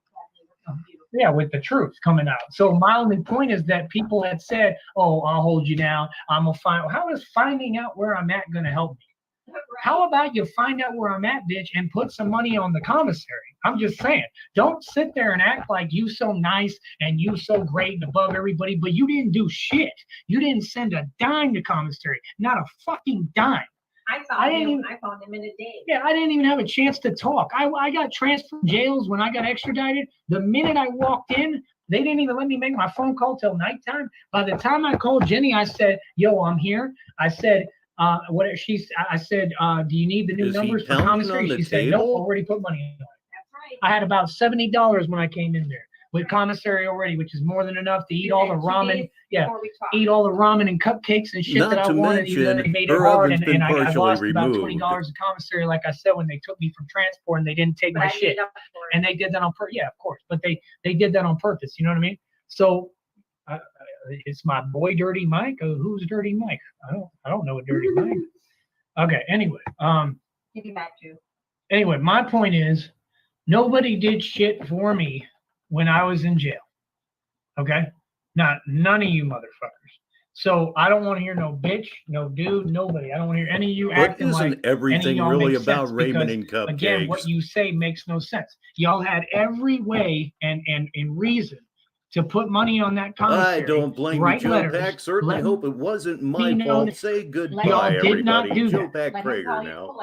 Yeah, with the truth coming out. So my only point is that people had said, oh, I'll hold you down. I'm going to find. How is finding out where I'm at going to help me? How about you find out where I'm at, bitch, and put some money on the commissary? I'm just saying, don't sit there and act like you so nice and you so great and above everybody, but you didn't do shit. You didn't send a dime to commissary, not a fucking dime. I found him in a day. Yeah, I didn't even have a chance to talk. I got transferred from jails when I got extradited. The minute I walked in, they didn't even let me make my phone call till nighttime. By the time I called Jenny, I said, "Yo, I'm here." I said, I said, "Do you need the new numbers for commissary?" She said, "Nope, already put money in it." That's right. I had about $70 when I came in there with commissary already, which is more than enough to eat all the ramen. Yeah, eat all the ramen and cupcakes and shit that I wanted. Even though they made it hard, and I lost about $20 of commissary, like I said, when they took me from transport and they didn't take my shit, and they did that on purpose. Yeah, of course, but they did that on purpose. You know what I mean? So it's my boy, Dirty Mike. Who's Dirty Mike? I don't know a Dirty Mike. Okay. Anyway, Give you back to. Anyway, my point is, nobody did shit for me when I was in jail. Okay? None of you motherfuckers. So I don't want to hear no bitch, no dude, nobody. I don't want to hear any of you acting like isn't everything really about ramen and cupcakes? Again, what you say makes no sense. Y'all had every way and reason to put money on that commissary. I don't blame you, Joe Pack. Certainly hope it wasn't my fault. Say goodbye, everybody. Joe Pack Prager now.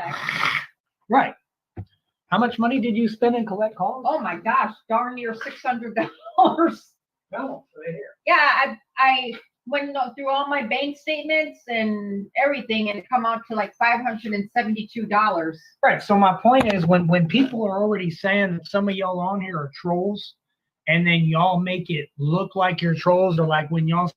Right. How much money did you spend in collect calls? Oh my gosh, darn near $600. No, right here. Yeah, I went through all my bank statements and everything, and it come out to like $572. Right. So my point is, when people are already saying that some of y'all on here are trolls, and then y'all make it look like you're trolls, or like when y'all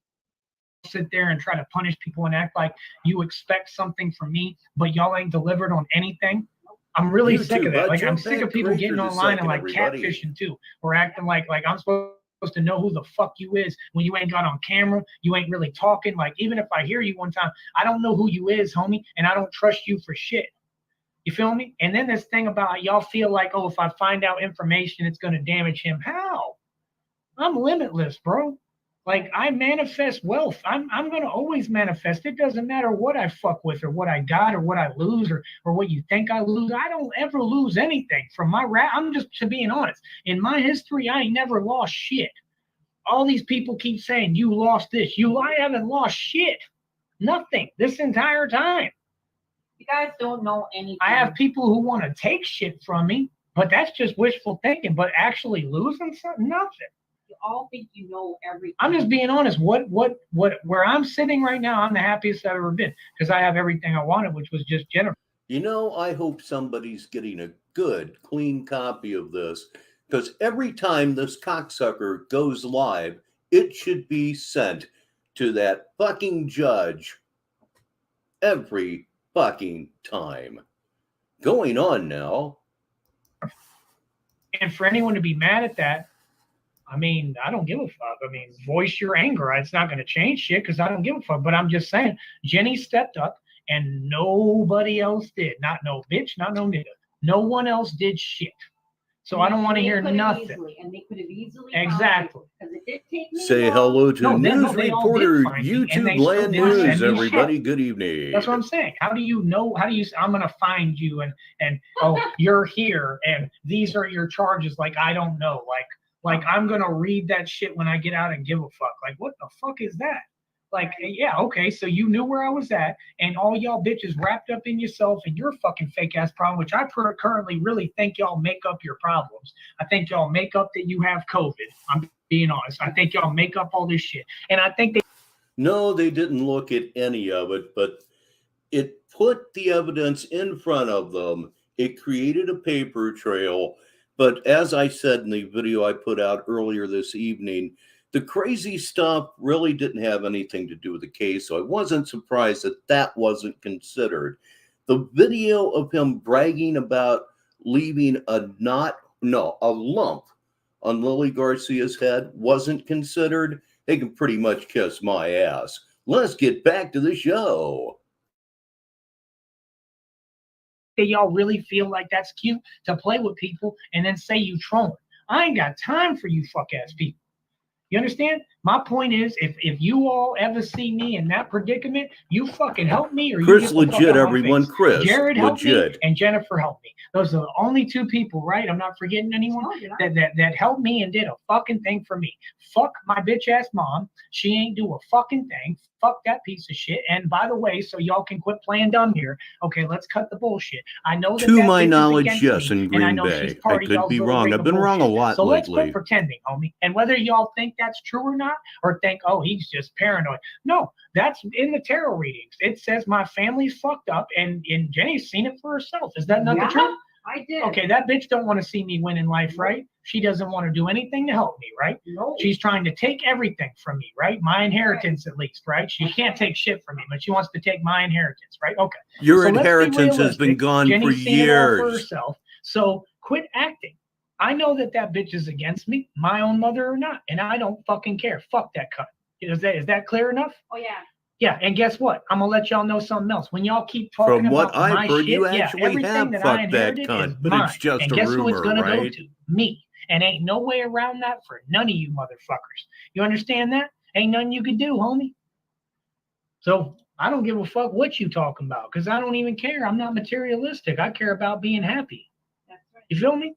sit there and try to punish people and act like you expect something from me, but y'all ain't delivered on anything. I'm really sick of that. Like, I'm sick of people getting online and like catfishing too, or acting like I'm supposed to know who the fuck you is when you ain't got on camera, you ain't really talking. Like, even if I hear you one time, I don't know who you is, homie, and I don't trust you for shit. You feel me? And then this thing about y'all feel like, oh, if I find out information, it's going to damage him. How? I'm limitless, bro. Like, I manifest wealth. I'm going to always manifest. It doesn't matter what I fuck with or what I got or what I lose or what you think I lose. I don't ever lose anything from my rap. I'm just being honest. In my history, I ain't never lost shit. All these people keep saying, you lost this. I haven't lost shit. Nothing this entire time. You guys don't know anything. I have people who want to take shit from me, but that's just wishful thinking. But actually losing something, nothing. You all think you know everything. I'm just being honest. Where I'm sitting right now, I'm the happiest I've ever been because I have everything I wanted, which was just Jennifer. You know, I hope somebody's getting a good, clean copy of this, because every time this cocksucker goes live, it should be sent to that fucking judge every fucking time. Going on now. And for anyone to be mad at that, I mean, I don't give a fuck. I mean, voice your anger. It's not going to change shit because I don't give a fuck. But I'm just saying, Jenny stepped up and nobody else did. Not no bitch, not no nigga. No one else did shit. So I don't want to hear nothing. And they could have easily exactly. Because it did take me Say hello to news reporter, YouTube Land News, everybody. Good evening. That's what I'm saying. How do you know? I'm going to find you and oh, you're here and these are your charges. Like, I don't know. Like I'm going to read that shit when I get out and give a fuck. Like, what the fuck is that? Like, yeah, okay, so you knew where I was at, and all y'all bitches wrapped up in yourself and your fucking fake-ass problem, which I currently really think y'all make up your problems. I think y'all make up that you have COVID. I'm being honest. I think y'all make up all this shit. And I think No, they didn't look at any of it, but it put the evidence in front of them. It created a paper trail. But as I said in the video I put out earlier this evening, the crazy stuff really didn't have anything to do with the case, so I wasn't surprised that that wasn't considered. The video of him bragging about leaving a lump on Lily Garcia's head wasn't considered. They can pretty much kiss my ass. Let's get back to the show. Y'all really feel like that's cute to play with people and then say you trolling. I ain't got time for you fuck-ass people. You understand? My point is, if you all ever see me in that predicament, you fucking help me or Chris you get the legit, fuck out everyone. my face. Chris Jared helped legit. me and Jennifer helped me. Those are the only two people, right? I'm not forgetting anyone that helped me and did a fucking thing for me. Fuck my bitch ass mom. She ain't do a fucking thing. Fuck that piece of shit. And by the way, so y'all can quit playing dumb here. Okay, let's cut the bullshit. I know that to that my bitch knowledge, is yes, me, in Green and I know Bay. she's part I of could y'all's be little wrong. ring I've of been wrong a bullshit. lot So let's lately. quit pretending, homie. And whether y'all think that's true or not, or think, oh, he's just paranoid. No, that's in the tarot readings. It says my family's fucked up, and Jenny's seen it for herself. Is that not the truth? I did. Okay, that bitch don't want to see me win in life, right? She doesn't want to do anything to help me, right? No. She's trying to take everything from me, right? My inheritance, at least, right? She can't take shit from me, but she wants to take my inheritance, right? Okay. Your So let's be inheritance has been realistic. gone Jenny's for seen it all for years. herself. So quit acting. I know that bitch is against me, my own mother or not, and I don't fucking care. Fuck that cunt. Is that clear enough? Oh yeah. Yeah, and guess what? I'm gonna let y'all know something else. When y'all keep talking From what about I've my heard, shit, you yeah, actually everything have that I fucked that inherited is cunt, but mine. it's just And a guess who it's rumor, gonna go right? to? Me. And ain't no way around that for none of you motherfuckers. You understand that? Ain't nothing you could do, homie. So I don't give a fuck what you talking about, because I don't even care. I'm not materialistic. I care about being happy. That's right. You feel me?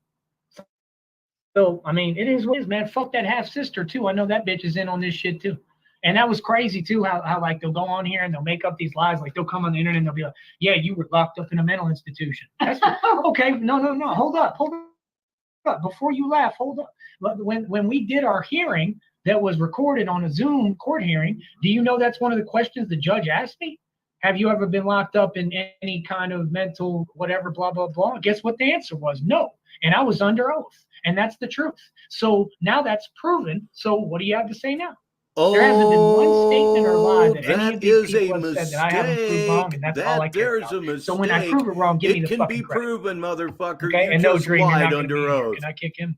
So I mean, it is what it is, man. Fuck that half sister too. I know that bitch is in on this shit too. And that was crazy too, how like they'll go on here and they'll make up these lies. Like they'll come on the internet and they'll be like, yeah, you were locked up in a mental institution. That's okay. No. Hold up. Before you laugh, hold up. When we did our hearing that was recorded on a Zoom court hearing, do you know that's one of the questions the judge asked me? Have you ever been locked up in any kind of mental whatever, blah, blah, blah? Guess what the answer was? No. And I was under oath. And that's the truth. So now that's proven. So what do you have to say now? There hasn't been one statement or lie that any of these people have said that I haven't proved wrong, and that's all I care about. So when I prove it wrong, give me the fucking credit. It can be proven, motherfucker. Okay, You and no, just Dream, you're lied not gonna under be here. oath. Can I kick him?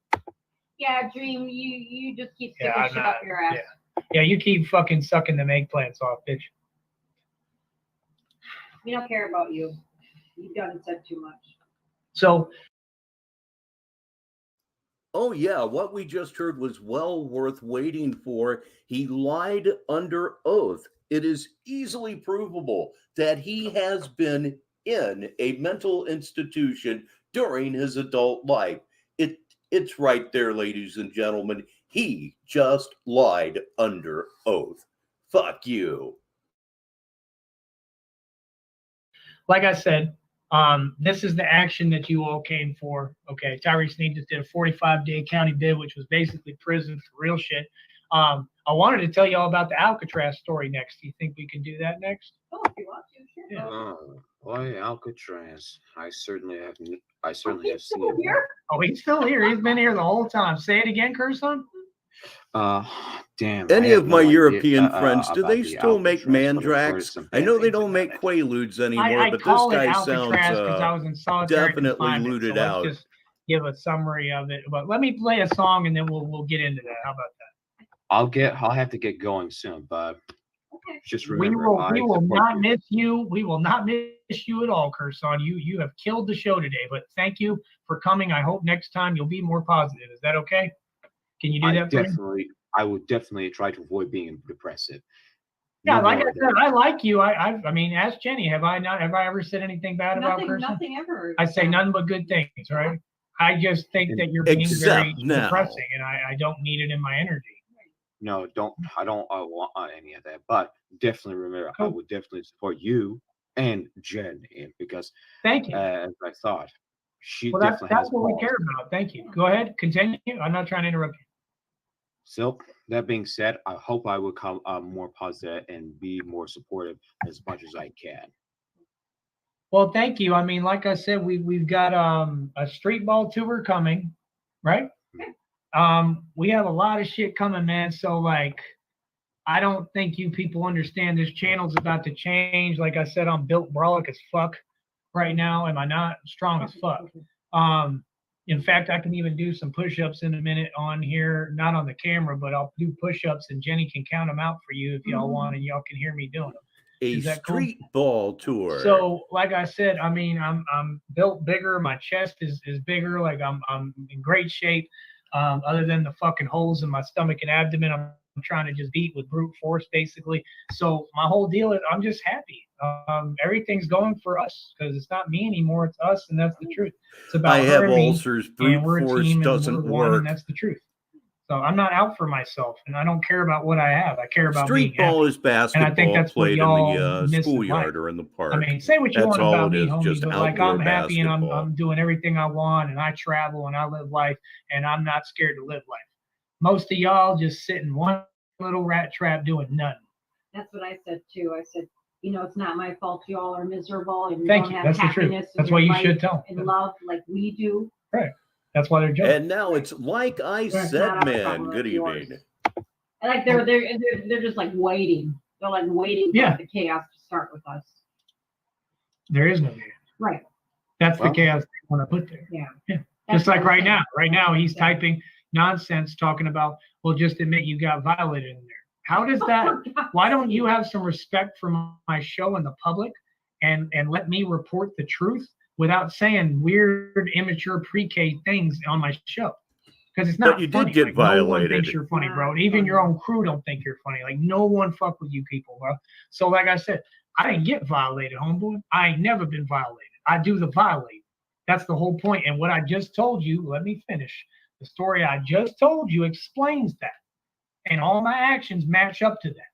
Yeah, Dream, you just keep sticking I'm shit not- up your ass. Yeah, you keep fucking sucking the eggplants off, bitch. We don't care about you. You've done and said too much. So Oh, yeah, what we just heard was well worth waiting for. He lied under oath. It is easily provable that he has been in a mental institution during his adult life. It's right there, ladies and gentlemen. He just lied under oath. Fuck you. like I said, this is the action that you all came for. Okay, Tyree Sneed just did a 45-day county bid, which was basically prison for real shit. I wanted to tell you all about the Alcatraz story next. Do you think we can do that next? Oh, if you want to, sure. Yeah. Oh, why Alcatraz? I certainly have seen He's still it. here? Oh, he's still here. He's been here the whole time. Say it again, Curson. Damn. Any I of have my no European idea, friends, do about they the still make Alcatraz, but I've heard mandrakes? some I bad know they things don't about make it. quaaludes anymore, I but this call it guy Alcatraz sounds because I was in solitary definitely confinement. looted So let's out. just give a summary of it. But let me play a song and then we'll get into that. How about that? I'll have to get going soon, but Okay. just remember, We will support not you. miss you. We will not miss you at all, Curson. You have killed the show today. But thank you for coming. I hope next time you'll be more positive. Is that okay? Can you do that for me? I would definitely try to avoid being depressive. Yeah, No like more I of said, that. I like you. I mean, ask Jenny. Have I ever said anything bad about Curson? Nothing ever. I say nothing but good things, right? I just think that you're being very Except now. depressing, and I don't need it in my energy. No, I don't want any of that. But definitely remember, I Cool. would definitely support you and Jen because, Thank you. as I thought, she Well, definitely that's has what we balls. care about. Thank you. Go ahead, continue. I'm not trying to interrupt you. So that being said, I hope I will come more positive and be more supportive as much as I can. Well, thank you. I mean, like I said, we've got a street ball tour coming, right? We have a lot of shit coming, man. So like, I don't think you people understand this channel's about to change. Like I said, I'm built brolic as fuck right now. Am I not? Strong as fuck. In fact, I can even do some push-ups in a minute on here, not on the camera, but I'll do push-ups and Jenny can count them out for you if y'all want, and y'all can hear me doing them. A Is that cool? street ball tour. So, like I said, I mean, I'm built bigger. My chest is bigger. Like I'm in great shape. Other than the fucking holes in my stomach and abdomen, I'm trying to just beat with brute force, basically. So my whole deal is I'm just happy. Everything's going for us because it's not me anymore. It's us, and that's the truth. It's about I have her and me, ulcers. and Brute we're a force team, and doesn't we're one, work. and that's the truth. So I'm not out for myself, and I don't care about what I have. I care about Street being ball happy. is basketball And I think that's what played in y'all the miss in schoolyard life. or in the park. I mean, say what you That's want all about it me, is, homie, just but like outdoor I'm happy and basketball. I'm doing everything I want, and I travel and I live life, and I'm not scared to live life. Most of y'all just sit in one little rat trap doing nothing. That's what I said too. I said, you know, it's not my fault y'all are miserable and Thank don't you. have That's the truth. happiness. That's what you should tell and them. love like we do. Right. That's why they're joking. And now it's like I That's said, not our man. problem, Good it's yours. evening. And like they're just like waiting. They're like waiting for the chaos to start with us. There is no chaos. Right. That's the chaos they want to put there. Yeah. Just like right now. Right now he's typing nonsense talking about, well, just admit you got violated in there. How does that? Why don't you have some respect for my show and the public and let me report the truth without saying weird, immature pre-K things on my show? Because it's not But you funny. did get like, violated. No one thinks you're funny, bro. Even your own crew don't think you're funny. Like, no one fuck with you people, bro. So, like I said, I didn't get violated, homeboy. I ain't never been violated. I do the violate. That's the whole point. And what I just told you, let me finish. The story I just told you explains that. And all my actions match up to that.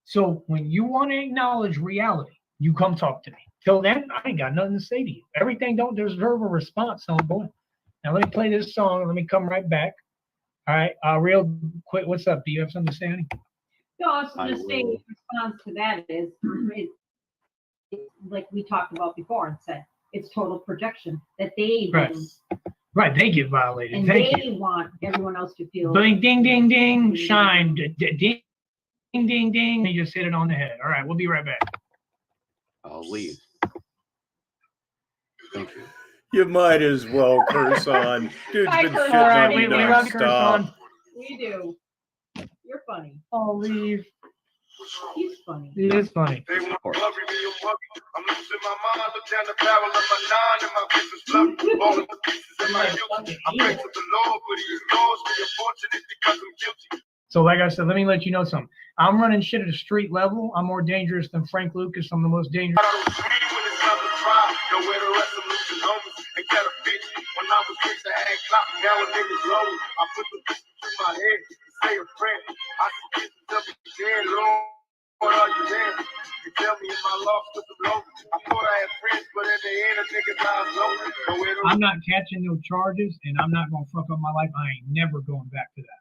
So when you want to acknowledge reality, you come talk to me. Till then, I ain't got nothing to say to you. Everything don't deserve a response, homeboy. Now let me play this song. Let me come right back. All right. Real quick. What's up? Do you have something to say, honey? No, I was going to say in response to that is it's like we talked about before and said it's total projection that they Right, they get violated. And they want everyone else to feel. Ding, ding, ding, ding, shine, ding, ding, ding. You just hit it on the head. All right, we'll be right back. I'll leave. Thank you. You might as well curse on. Dude's been shitting on me nonstop. We do. You're funny. I'll leave. He's funny. He is funny. They want to hurry me, I'm losing my mind. Look down the barrel of my nine and my business fluffy. All of the pieces in my guilty. I pray to the Lord, but he ignores me. Unfortunate because I'm guilty. So like I said, let me let you know something. I'm running shit at a street level. I'm more dangerous than Frank Lucas. I'm the most dangerous. I don't scream when it's time to try. Nowhere to rest, I'm losing homies. And got a bitch. When I was kids, I had clout. Now a nigga's low. I put the bitch through my head. Say a friend. I see kids and tell me dead, Lord. What are you there? You tell me in my loft took them low. I thought I had friends, but in the end, a nigga died low. I'm not catching no charges, and I'm not gonna fuck up my life. I ain't never going back to that.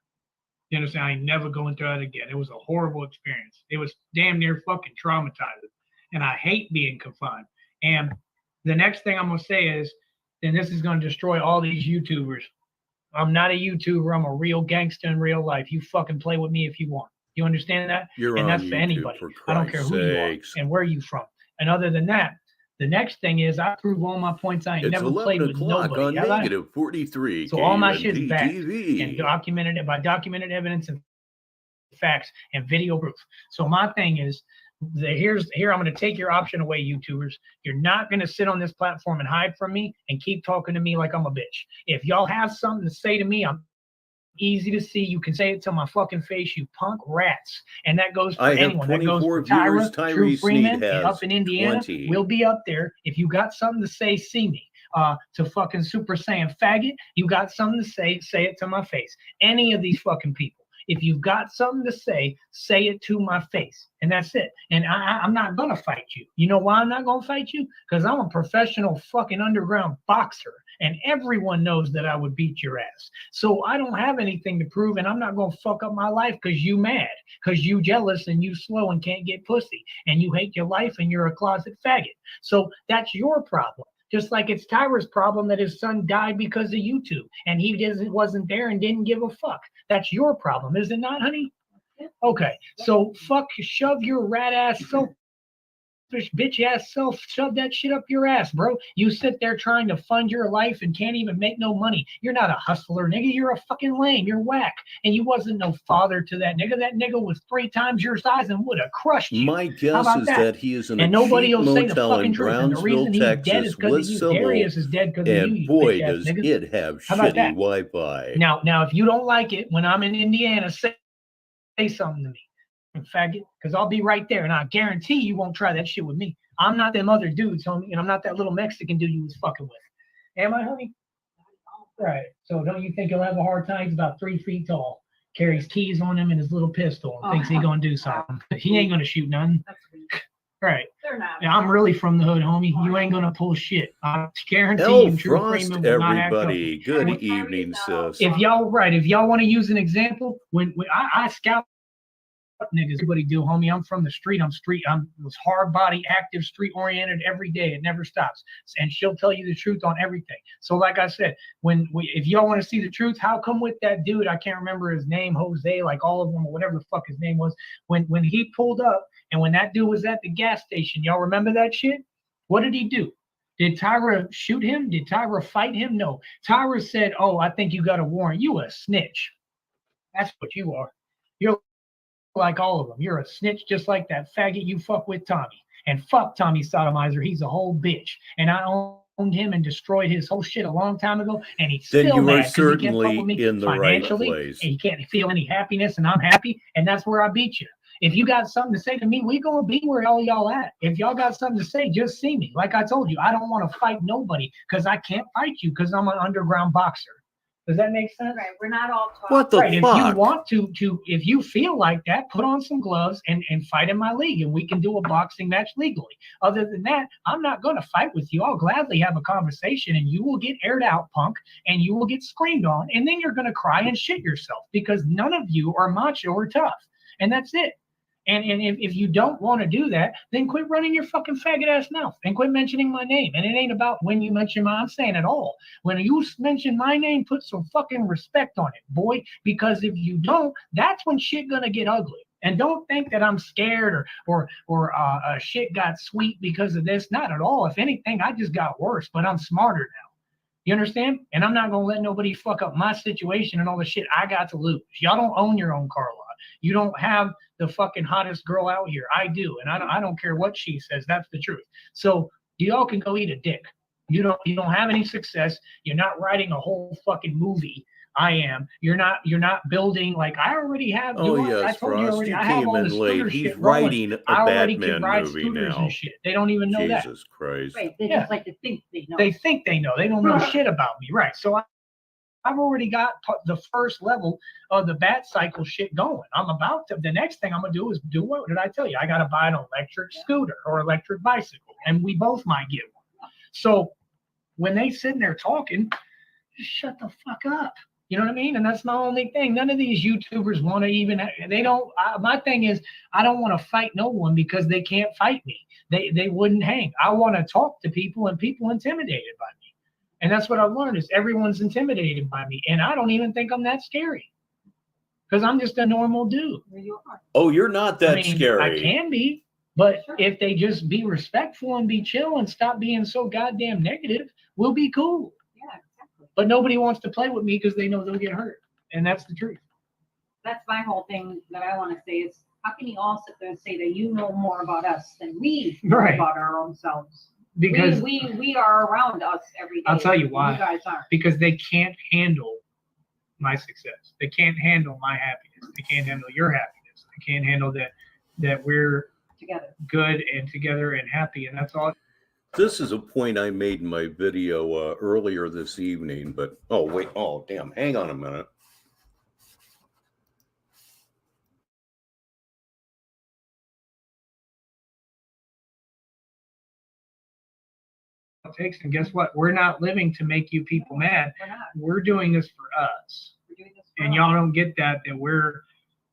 You understand? I ain't never going through that again. It was a horrible experience. It was damn near fucking traumatizing, and I hate being confined. And the next thing I'm gonna say is, and this is gonna destroy all these YouTubers. I'm not a YouTuber. I'm a real gangster in real life. You fucking play with me if you want. You understand that? And that's for anybody. I don't care who you are and where you from. And other than that, the next thing is I prove all my points. I ain't never played with nobody. On negative 43. So all my shit's backed and documented by documented evidence and facts and video proof. So my thing is, here I'm going to take your option away, YouTubers. You're not going to sit on this platform and hide from me and keep talking to me like I'm a bitch. If y'all have something to say to me, I'm easy to see. You can say it to my fucking face, you punk rats. And that goes for anyone. That goes for Tyra, True Freeman, and up in Indiana. 20. We'll be up there. If you got something to say, see me. To fucking Super Saiyan faggot, you got something to say it to my face. Any of these fucking people. If you've got something to say it to my face. And that's it. And I'm not going to fight you. You know why I'm not going to fight you? Because I'm a professional fucking underground boxer. And everyone knows that I would beat your ass. So I don't have anything to prove. And I'm not going to fuck up my life because you mad. Because you jealous and you slow and can't get pussy. And you hate your life and you're a closet faggot. So that's your problem. Just like it's Tyra's problem that his son died because of YouTube. And he wasn't there and didn't give a fuck. That's your problem, is it not, honey? Okay, so shove your rat ass selfish bitch ass self, shove that shit up your ass, bro. You sit there trying to fund your life and can't even make no money. You're not a hustler, nigga. You're a fucking lame. You're whack. And you wasn't no father to that nigga. That nigga was 3 times your size and would have crushed you. My guess is that he is in and a nobody cheap will say the motel fucking in truth. And the reason Brownsville, he's dead is Texas because with of you. SYBIL, Darius is dead because of you. and boy, does it have How about shitty that? Wi-Fi. Now, if you don't like it, when I'm in Indiana, say something to me, faggot, because I'll be right there, and I guarantee you won't try that shit with me. I'm not them other dudes, homie, and I'm not that little Mexican dude you was fucking with. Am I, honey? Right. So don't you think he'll have a hard time? He's about 3 feet tall, carries keys on him and his little pistol, and thinks he's gonna do something. He ain't gonna shoot none. Right. They're not. Yeah, I'm really from the hood, homie. You ain't gonna pull shit. I guarantee you, True Frost, Freeman will not act up. everybody. Good evening, sis. If y'all want to use an example, when I scout niggas, everybody do, homie. I'm from the street. I'm hard body, active, street oriented every day. It never stops. And she'll tell you the truth on everything. So like I said, if y'all want to see the truth, how come with that dude, I can't remember his name, Jose, like all of them or whatever the fuck his name was, when he pulled up and when that dude was at the gas station, y'all remember that shit? What did he do? Did Tyra shoot him? Did Tyra fight him? No. Tyra said, "Oh, I think you got a warrant. You a snitch." That's what you are. You're like all of them. You're a snitch just like that faggot you fuck with Tommy. And fuck Tommy Sodomizer. He's a whole bitch. And I owned him and destroyed his whole shit a long time ago. And he's still then you mad are certainly in the right place. And he can't feel any happiness, and I'm happy. And that's where I beat you. If you got something to say to me, we gonna be where all y'all at. If y'all got something to say, just see me. Like I told you, I don't want to fight nobody because I can't fight you because I'm an underground boxer. Does that make sense? Right. We're not all talking. What the fuck? If you want to, if you feel like that, put on some gloves and fight in my league, and we can do a boxing match legally. Other than that, I'm not going to fight with you. I'll gladly have a conversation, and you will get aired out, punk, and you will get screamed on, and then you're going to cry and shit yourself because none of you are macho or tough, and that's it. And if you don't want to do that, then quit running your fucking faggot ass mouth and quit mentioning my name. And it ain't about when you mention I'm saying it all. When you mention my name, put some fucking respect on it, boy. Because if you don't, that's when shit gonna get ugly. And don't think that I'm scared or shit got sweet because of this. Not at all. If anything, I just got worse, but I'm smarter now. You understand? And I'm not gonna let nobody fuck up my situation and all the shit I got to lose. Y'all don't own your own car lot. You don't have the fucking hottest girl out here. I do, and I don't care what she says. That's the truth. So y'all can go eat a dick. You don't have any success. You're not writing a whole fucking movie. I am. You're not building like I already have. Oh yes, I told Frost, you already. you I have came all in the late. scooter He's shit rolling. writing a I already Batman can ride movie scooters now. and shit. They don't even know that. Jesus Christ. Right. They just like to think they know. They think they know. They don't know shit about me. Right. So I've already got the first level of the bat cycle shit going. I'm about to, the next thing I'm going to do is do what did I tell you? I got to buy an electric scooter or electric bicycle, and we both might get one. So when they sitting there talking, just shut the fuck up. You know what I mean? And that's my only thing. None of these YouTubers want to even, they don't, my thing is, I don't want to fight no one because they can't fight me. They wouldn't hang. I want to talk to people, and people intimidated by me. And that's what I've learned is everyone's intimidated by me. And I don't even think I'm that scary because I'm just a normal dude. Oh, you're not that scary. I can be, but if they just be respectful and be chill and stop being so goddamn negative, we'll be cool. Yeah, exactly. But nobody wants to play with me because they know they'll get hurt. And that's the truth. That's my whole thing that I want to say is how can you all sit there and say that you know more about us than we know about our own selves? Because we are around us every day. I'll tell you why. You guys aren't. Because they can't handle my success. They can't handle my happiness. They can't handle your happiness. They can't handle that we're together, good and together and happy. And that's all. This is a point I made in my video earlier this evening. But damn! Hang on a minute. Takes, and guess what? We're not living to make you people mad. We're doing this for us. And y'all don't get that we're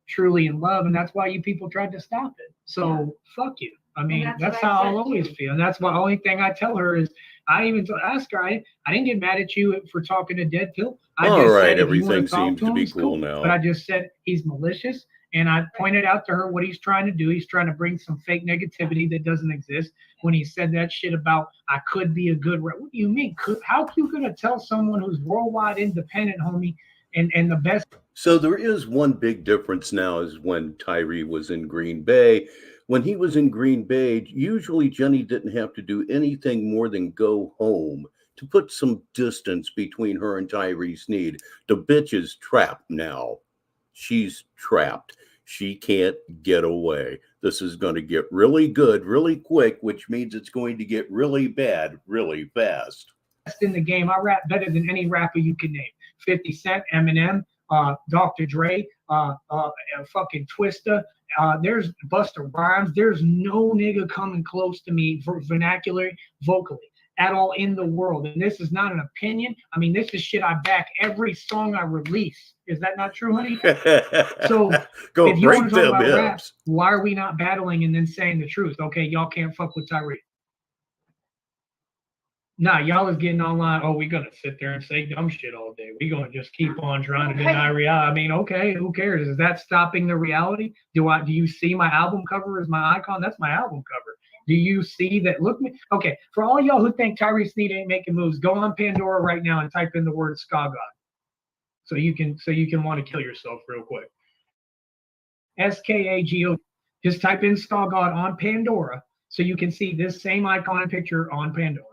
truly in love, and that's why you people tried to stop it. So fuck you. I mean, that's how I'll always feel. And that's the only thing I tell her is I even ask her, I didn't get mad at you for talking to Dead Pill. All right, everything seems to be cool now. But I just said he's malicious. And I pointed out to her what he's trying to do. He's trying to bring some fake negativity that doesn't exist. When he said that shit about I could be a good, what do you mean? How are you gonna tell someone who's worldwide independent, homie, and the best? So there is one big difference now is when Tyree was in Green Bay. When he was in Green Bay, usually Jenny didn't have to do anything more than go home to put some distance between her and Tyree Sneed. The bitch is trapped now. She's trapped. She can't get away. This is going to get really good really quick, which means it's going to get really bad really fast. In the game, I rap better than any rapper you can name. 50 Cent, Eminem, Dr. Dre, fucking Twista. There's Busta Rhymes. There's no nigga coming close to me for vernacular vocally at all in the world. And this is not an opinion. I mean, this is shit I back every song I release. Is that not true, honey? So go if you break want to talk them about rap, hips. why are we not battling and then saying the truth? Okay, y'all can't fuck with Tyree. Nah, y'all is getting online. Oh, we're gonna sit there and say dumb shit all day. We're gonna just keep on trying to deny reality. I mean, okay, who cares? Is that stopping the reality? Do you see my album cover as my icon? That's my album cover. Do you see that? Look me. Okay, for all y'all who think Tyree Sneed ain't making moves, go on Pandora right now and type in the word Skagod. So you can want to kill yourself real quick. SKAGO. Just type in Skagod on Pandora so you can see this same icon and picture on Pandora.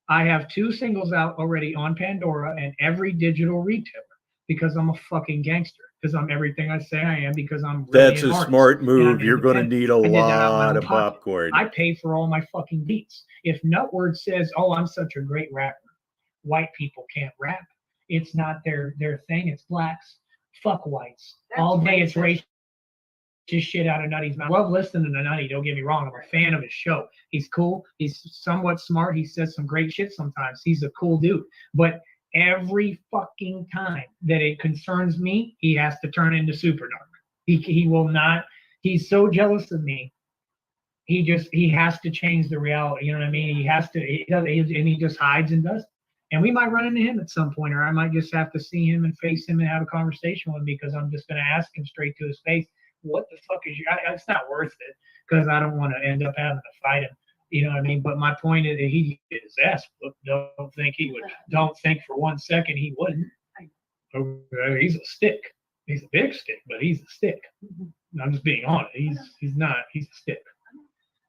I have 2 singles out already on Pandora and every digital retailer because I'm a fucking gangster. Because I'm everything I say I am. Because I'm really that's a smart move. You're going to need a lot of popcorn. I pay for all my fucking beats. If Nutword says, "Oh, I'm such a great rapper," white people can't rap. It's not their thing. It's blacks. Fuck whites. That's all day it's racist shit out of Nutty's mouth. I love listening to Nutty, don't get me wrong. I'm a fan of his show. He's cool. He's somewhat smart. He says some great shit sometimes. He's a cool dude. But every fucking time that it concerns me, he has to turn into super dark. He will not. He's so jealous of me. He has to change the reality. You know what I mean? He has to, and he just hides and does. And we might run into him at some point, or I might just have to see him and face him and have a conversation with him because I'm just going to ask him straight to his face, what the fuck is it's not worth it because I don't want to end up having to fight him. You know what I mean? But my point is that he did his ass. Don't think he would. Don't think for 1 second he wouldn't. He's a stick. He's a big stick, but he's a stick. I'm just being honest. He's not. He's a stick.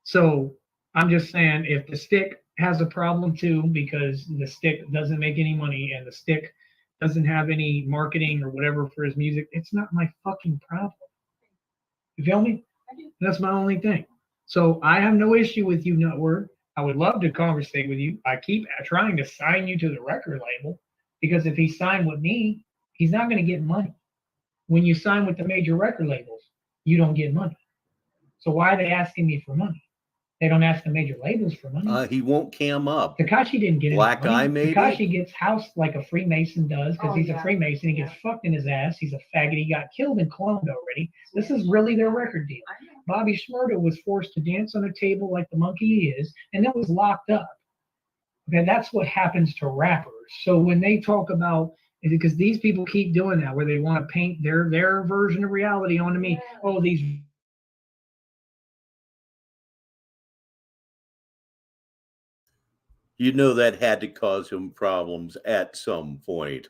So I'm just saying, if the stick has a problem too, because the stick doesn't make any money and the stick doesn't have any marketing or whatever for his music, it's not my fucking problem. You feel me? That's my only thing. So I have no issue with you, Nutword. I would love to conversate with you. I keep trying to sign you to the record label because if he signed with me, he's not going to get money. When you sign with the major record labels, you don't get money. So why are they asking me for money? They don't ask the major labels for money. He won't cam up. Tekashi didn't get Black any money. Eye, maybe? Tekashi gets housed like a Freemason does because he's a Freemason. He gets fucked in his ass. He's a faggot. He got killed and cloned already. This is really their record deal. Bobby Shmurda was forced to dance on a table like the monkey he is, and then was locked up. Okay, that's what happens to rappers. So when they talk about, because these people keep doing that, where they want to paint their version of reality onto me. Oh, these. You know that had to cause him problems at some point.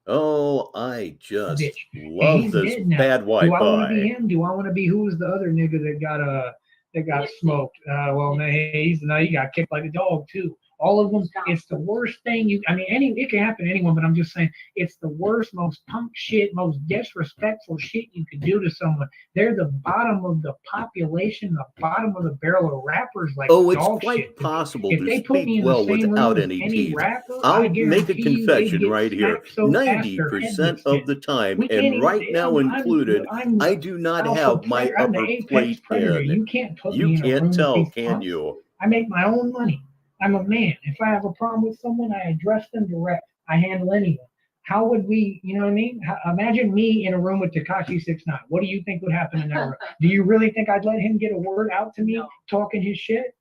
Oh, I just love this bad Wi-Fi. Do I want to be him? Do I want to be who was the other nigga that got smoked? Well, man, he got kicked like a dog too. All of them. It's the worst thing it can happen to anyone, but I'm just saying it's the worst, most punk shit, most disrespectful shit you could do to someone. They're the bottom of the population, the bottom of the barrel of rappers. Like, oh, it's quite possible to speak well without any teeth. I'll make a confession right here. 90% of the time, and right now included, I do not have my upper plate in. You can't put me You in a room can't tell, with these can punks. you? I make my own money. I'm a man. If I have a problem with someone, I address them direct. I handle anyone. How would we, you know what I mean? Imagine me in a room with Tekashi 6ix9ine. What do you think would happen in that room? Do you really think I'd let him get a word out to me talking his shit?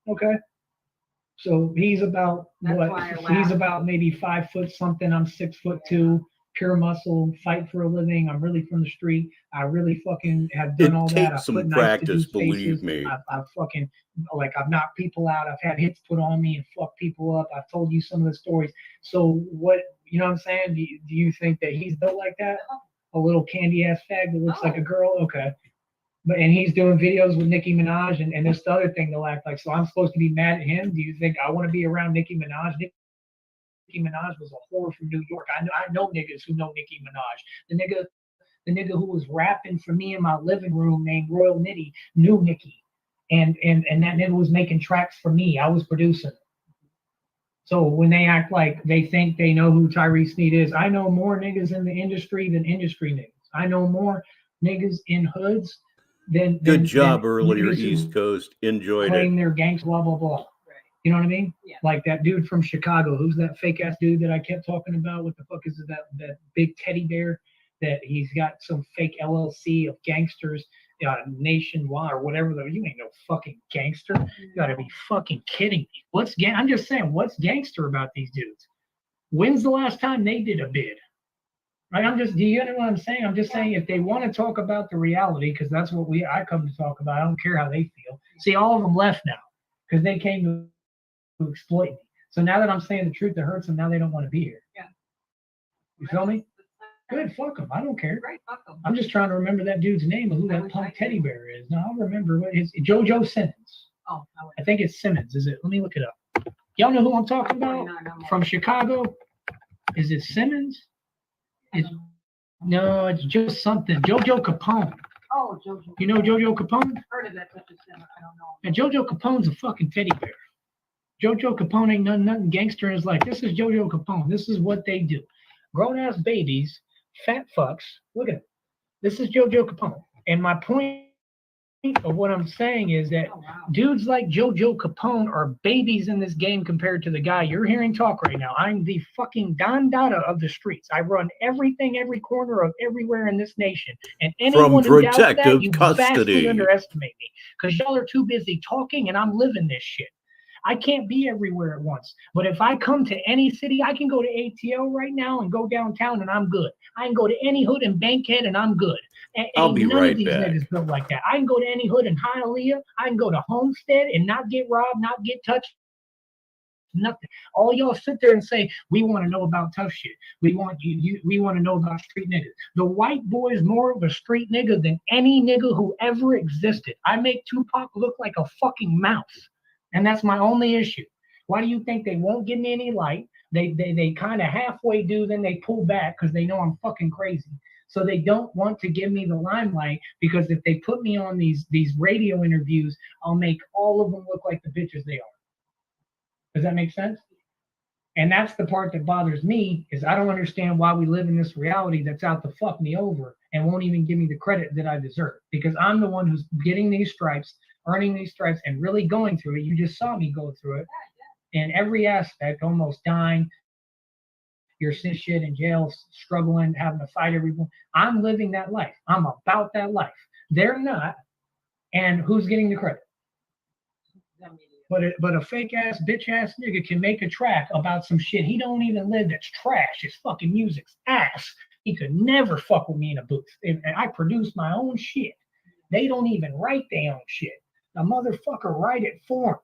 No. Okay. So he's about he's about maybe 5 foot something. I'm 6'2", pure muscle, fight for a living. I'm really from the street. I really fucking have done all that. It takes some practice, believe me. I've fucking, I've knocked people out. I've had hits put on me and fucked people up. I've told you some of the stories. So what, you know what I'm saying? Do you think that he's built like that? A little candy ass fag that looks like a girl? Okay. And he's doing videos with Nicki Minaj and this other thing they'll act like. So I'm supposed to be mad at him? Do you think I want to be around Nicki Minaj? Nicki Minaj was a whore from New York. I know niggas who know Nicki Minaj. The nigga the nigga who was rapping for me in my living room named Royal Nitty knew Nicky. And that nigga was making tracks for me. I was producing. So when they act like they think they know who Tyree Sneed is, I know more niggas in the industry than industry niggas. I know more niggas in hoods than good job than earlier, East Coast. Enjoyed claim it. their gangs, blah blah blah. Right. You know what I mean? Yeah. Like that dude from Chicago. Who's that fake ass dude that I kept talking about? What the fuck is it, that big teddy bear that he's got some fake LLC of gangsters nationwide or whatever. You ain't no fucking gangster. You gotta be fucking kidding me. I'm just saying, what's gangster about these dudes? When's the last time they did a bid? Right? Do you know what I'm saying? I'm just saying if they want to talk about the reality, because that's what I come to talk about. I don't care how they feel. See, all of them left now because they came to exploit me. So now that I'm saying the truth that hurts them, now they don't want to be here. Yeah. You feel me? Good, fuck them. I don't care. Right, fuck them. I'm just trying to remember that dude's name and who that punk teddy bear is. No, I'll remember what it's JoJo Simmons. Oh, I think it's Simmons. Is it? Let me look it up. Y'all know who I'm talking about? From Chicago? Is it Simmons? No, it's just something. JoJo Capone. Oh, JoJo. You know JoJo Capone? Heard of it, but just I don't know. And JoJo Capone's a fucking teddy bear. JoJo Capone ain't nothing gangster in his life. This is JoJo Capone. This is what they do. Grown ass babies, fat fucks. Look at it. This is JoJo Capone. And my point of what I'm saying is that dudes like JoJo Capone are babies in this game compared to the guy you're hearing talk right now. I'm the fucking Don Dada of the streets. I run everything, every corner of everywhere in this nation. And anyone who doubts that, you vastly underestimate me. Because y'all are too busy talking and I'm living this shit. I can't be everywhere at once. But if I come to any city, I can go to ATL right now and go downtown and I'm good. I can go to any hood in Bankhead and I'm good. I'll be none right of these back. Niggas built like that. I can go to any hood in Hialeah. I can go to Homestead and not get robbed, not get touched. Nothing. All y'all sit there and say, we want to know about tough shit. We want we want to know about street niggas. The white boy is more of a street nigga than any nigga who ever existed. I make Tupac look like a fucking mouse. And that's my only issue. Why do you think they won't give me any light? They kind of halfway do, then they pull back because they know I'm fucking crazy. So they don't want to give me the limelight because if they put me on these radio interviews, I'll make all of them look like the bitches they are. Does that make sense? And that's the part that bothers me is I don't understand why we live in this reality that's out to fuck me over and won't even give me the credit that I deserve because I'm the one who's getting these stripes, earning these stripes, and really going through it. You just saw me go through it in every aspect, almost dying. You're seeing shit in jail, struggling, having to fight everyone. I'm living that life. I'm about that life. They're not. And who's getting the credit? But a fake ass, bitch ass nigga can make a track about some shit he don't even live that's trash. His fucking music's ass. He could never fuck with me in a booth. And I produce my own shit. They don't even write their own shit. A motherfucker write it for them.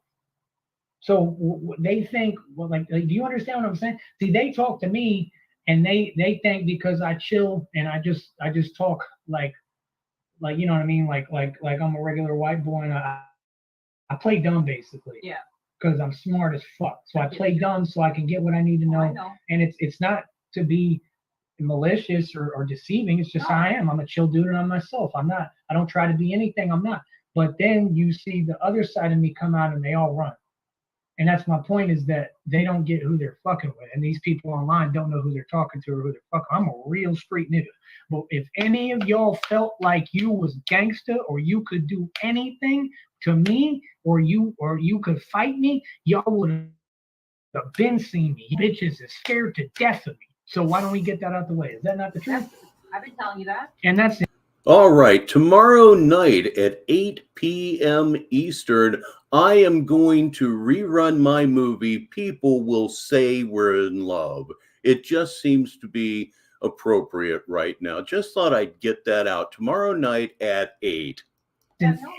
So they think, well, like, do you understand what I'm saying? See, they talk to me and they think because I chill and I just talk like you know what I mean, like I'm a regular white boy and I play dumb basically. Yeah. Because I'm smart as fuck. So I play dumb so I can get what I need to know. I know. And it's not to be malicious or deceiving. It's just I am. I'm a chill dude and I'm myself. I don't try to be anything I'm not. But then you see the other side of me come out and they all run. And that's my point is that they don't get who they're fucking with. And these people online don't know who they're talking to or who they're fucking. I'm a real street nigga. But if any of y'all felt like you was gangster or you could do anything to me or you could fight me, y'all would have been seeing me. Bitches is scared to death of me. So why don't we get that out the way? Is that not the truth? I've been telling you that. And that's it. All right. Tomorrow night at 8 p.m. Eastern, I am going to rerun my movie, People Will Say We're in Love. It just seems to be appropriate right now. Just thought I'd get that out tomorrow night at 8.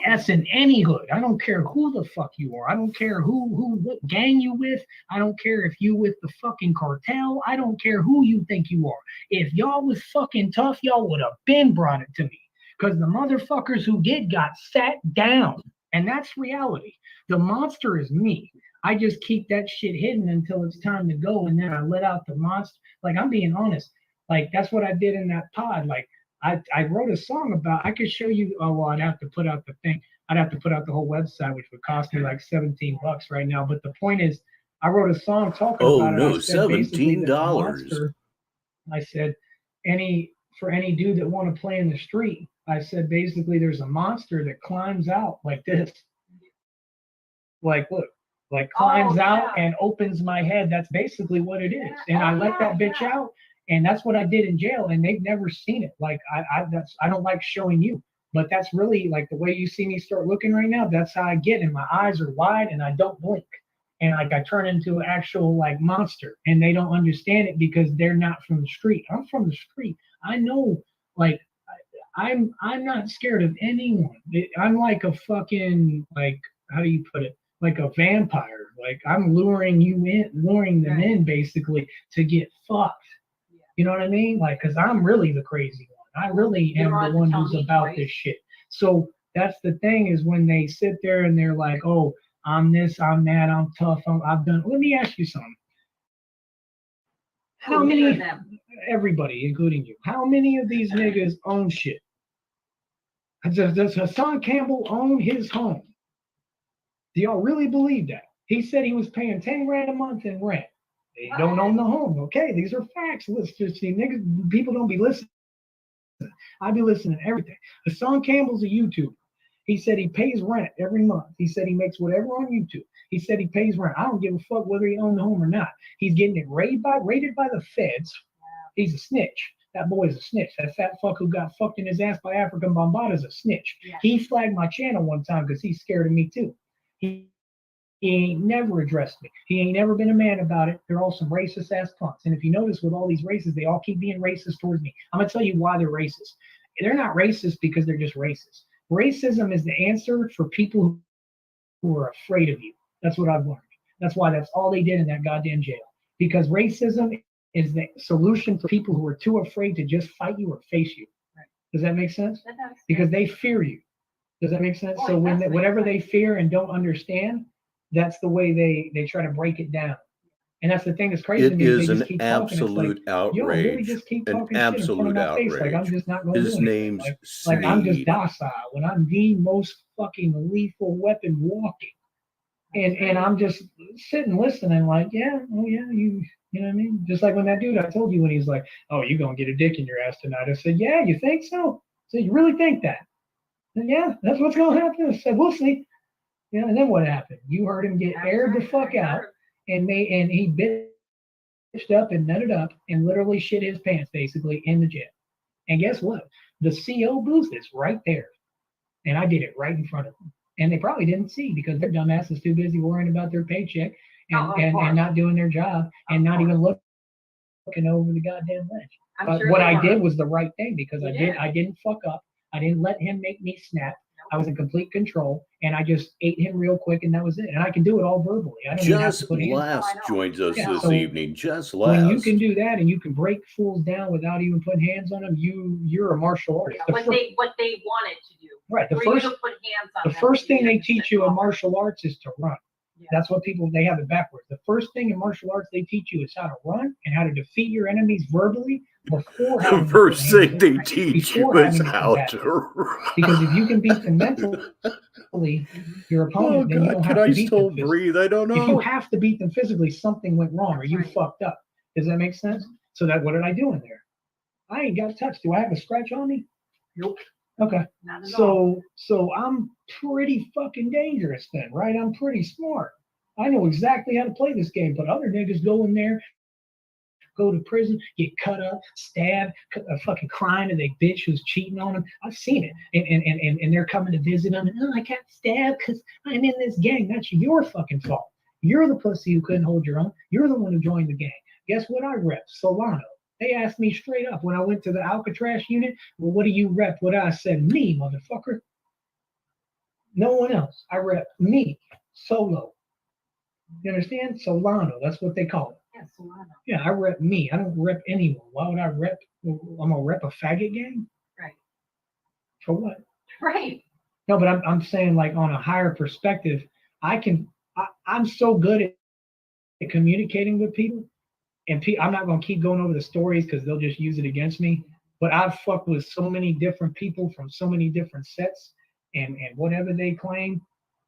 That's in any hood. I don't care who the fuck you are. I don't care what gang you with. I don't care if you with the fucking cartel. I don't care who you think you are. If y'all was fucking tough, y'all would have been brought it to me. Because the motherfuckers who got sat down. And that's reality. The monster is me. I just keep that shit hidden until it's time to go. And then I let out the monster. Like, I'm being honest. Like, that's what I did in that pod. Like, I wrote a song about. I could show you. Oh well, I'd have to put out the thing. I'd have to put out the whole website, which would cost me like $17 right now. But the point is, I wrote a song talking about it. I said basically that the monster. I said for any dude that want to play in the street. I said basically there's a monster that climbs out like this. Like look, like climbs out and opens my head. That's basically what it is. And I let that bitch out, and that's what I did in jail. And they've never seen it. Like I don't like showing you, but that's really like the way you see me start looking right now. That's how I get, and my eyes are wide and I don't blink. And like I turn into an actual like monster, and they don't understand it because they're not from the street. I'm from the street. I know, like I'm not scared of anyone. I'm like a fucking like how do you put it? Like a vampire. Like I'm luring them in basically to get fucked. Yeah. You know what I mean? Like because I'm really the crazy one. I really am the one who's about this shit. So that's the thing is when they sit there and they're like, oh, I'm this, I'm that, I'm tough, I've done. Let me ask you something. How many of them? Everybody, including you. How many of these niggas own shit? Does Hassan Campbell own his home? Do y'all really believe that? He said he was paying 10 grand a month in rent. They don't own the home. Okay, these are facts. Let's just see, niggas, people don't be listening. I be listening to everything. Hassan Campbell's a YouTuber. He said he pays rent every month. He said he makes whatever on YouTube. He said he pays rent. I don't give a fuck whether he owns the home or not. He's getting it raided by the feds. He's a snitch. That boy is a snitch. That fat fuck who got fucked in his ass by African Bombada is a snitch. Yeah. He flagged my channel one time because he's scared of me too. He ain't never addressed me. He ain't never been a man about it. They're all some racist ass punks. And if you notice with all these races, they all keep being racist towards me. I'm gonna tell you why they're racist. They're not racist because they're just racist. Racism is the answer for people who are afraid of you. That's what I've learned. That's why that's all they did in that goddamn jail. Because racism is the solution for people who are too afraid to just fight you or face you. Right. Does that make sense? That does. Because they fear you. Does that make sense? So when whatever they fear and don't understand, that's the way they try to break it down. And that's the thing that's crazy. It is an absolute outrage. Really just keep talking an shit in front of my face. Like I'm just not going to do anything. His name's Sneed. Like I'm just docile when I'm the most fucking lethal weapon walking. And I'm just sitting listening like, yeah, oh yeah, you know what I mean? Just like when that dude I told you when he's like, oh, you gonna get a dick in your ass tonight. I said, yeah, you think so? So you really think that? And yeah, that's what's gonna happen. I said, we'll see. Yeah, and then what happened? You heard him get aired the fuck out. And he bitched up and nutted up and literally shit his pants basically in the jail. And guess what? The CO booth is right there. And I did it right in front of them. And they probably didn't see because their dumb ass is too busy worrying about their paycheck and not doing their job and not even looking over the goddamn ledge. But what I did was the right thing because I didn't fuck up. I didn't let him make me snap. I was in complete control, and I just ate him real quick, and that was it. And I can do it all verbally. I don't Just Les joins us this evening. Just Les. When you can do that, and you can break fools down without even putting hands on them, you're a martial artist. Yeah, what they wanted to do. Right. The first thing they teach you in martial arts is to run. Yeah. That's what they have it backwards. The first thing in martial arts they teach you is how to run and how to defeat your enemies verbally. The first thing they teach you is how to run. Because if you can beat them mentally, your opponent, then you don't have to beat them physically. Breathe? I don't know. If you have to beat them physically, something went wrong or you fucked up. Does that make sense? So what did I do in there? I ain't got touched. Do I have a scratch on me? Nope. Okay. So I'm pretty fucking dangerous then, right? I'm pretty smart. I know exactly how to play this game, but other niggas go in there, go to prison, get cut up, stabbed, fucking crying to their bitch who's cheating on them. I've seen it. And they're coming to visit them. And, I got stabbed because I'm in this gang. That's your fucking fault. You're the pussy who couldn't hold your own. You're the one who joined the gang. Guess what I rep? Solano. They asked me straight up when I went to the Alcatraz unit, well, what do you rep? What I said, me, motherfucker. No one else. I rep me, solo. You understand? Solano. That's what they call it. Yeah, Solano. Yeah, I rep me. I don't rep anyone. Why would I rep? I'm gonna rep a faggot gang? Right. For what? Right. No, but I'm saying like on a higher perspective, I'm so good at communicating with people, and I'm not gonna keep going over the stories because they'll just use it against me. But I've fucked with so many different people from so many different sets and whatever they claim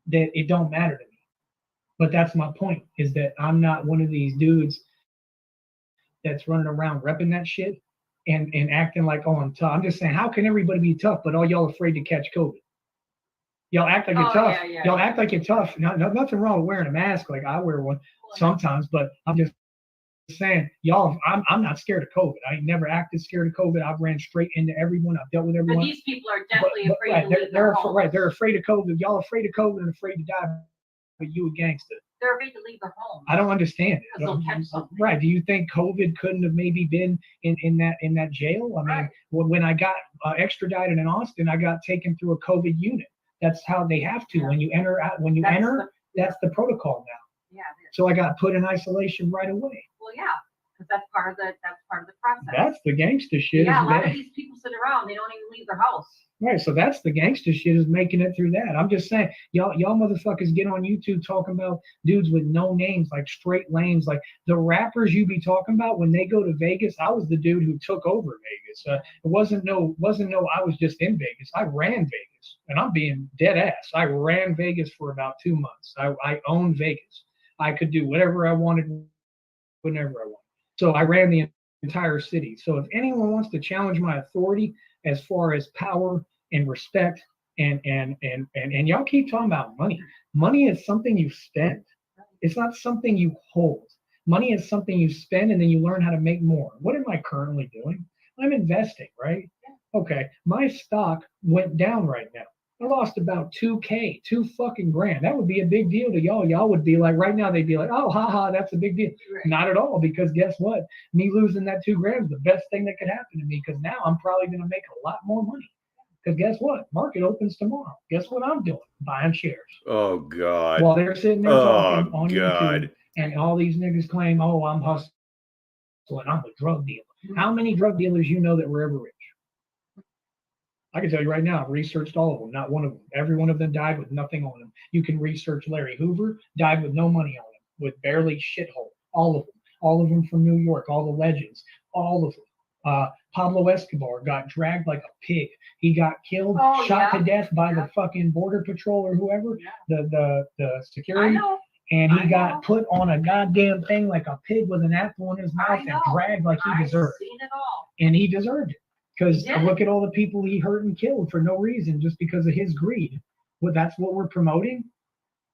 that it don't matter to me. But that's my point, is that I'm not one of these dudes that's running around repping that shit and acting like, oh, I'm tough. I'm just saying, how can everybody be tough, but all y'all afraid to catch COVID? Y'all act like you're tough. Y'all act like you're tough. Nothing wrong with wearing a mask. Like I wear one sometimes, but I'm just saying, y'all, I'm not scared of COVID. I ain't never acted scared of COVID. I've ran straight into everyone. I've dealt with everyone. But these people are definitely afraid right, to leave their homes. Right, they're afraid of COVID. Y'all afraid of COVID and afraid to die, but you a gangster. They're afraid to leave their homes. I don't understand it. They'll catch something. Right. Do you think COVID couldn't have maybe been in that jail? I mean, when I got extradited in Austin, I got taken through a COVID unit. That's how they have to. When you enter, that's the protocol now. Yeah. So I got put in isolation right away. Well, yeah, because that's part of the process. That's the gangster shit. Yeah, a lot of these people sit around, they don't even leave their house. Right, so that's the gangster shit, is making it through that. I'm just saying, y'all motherfuckers get on YouTube talking about dudes with no names, like straight lanes, like the rappers you be talking about when they go to Vegas. I was the dude who took over Vegas. It wasn't no I was just in Vegas. I ran Vegas, and I'm being dead ass. I ran Vegas for about 2 months. I owned Vegas. I could do whatever I wanted, whenever I wanted. So I ran the entire city. So if anyone wants to challenge my authority as far as power and respect, and y'all keep talking about money. Money is something you spend. It's not something you hold. Money is something you spend, and then you learn how to make more. What am I currently doing? I'm investing, right? Okay, my stock went down right now. I lost about $2,000, $2,000. That would be a big deal to y'all. Y'all would be like, right now, they'd be like, oh, haha, that's a big deal. Right. Not at all, because guess what? Me losing that $2,000 is the best thing that could happen to me, because now I'm probably going to make a lot more money. Because guess what? Market opens tomorrow. Guess what I'm doing? Buying shares. Oh, God. While they're sitting there talking on YouTube, and all these niggas claim, oh, I'm hustling, I'm a drug dealer. How many drug dealers you know that were ever rich? I can tell you right now, I've researched all of them, not one of them. Every one of them died with nothing on them. You can research Larry Hoover, died with no money on him, with barely shithole. All of them from New York, all the legends, all of them. Pablo Escobar got dragged like a pig. He got killed, shot to death by the fucking border patrol or whoever, the security. And he got put on a goddamn thing like a pig with an apple in his mouth and dragged like he deserved. Seen it all. And he deserved it. Because look at all the people he hurt and killed for no reason, just because of his greed. Well, that's what we're promoting.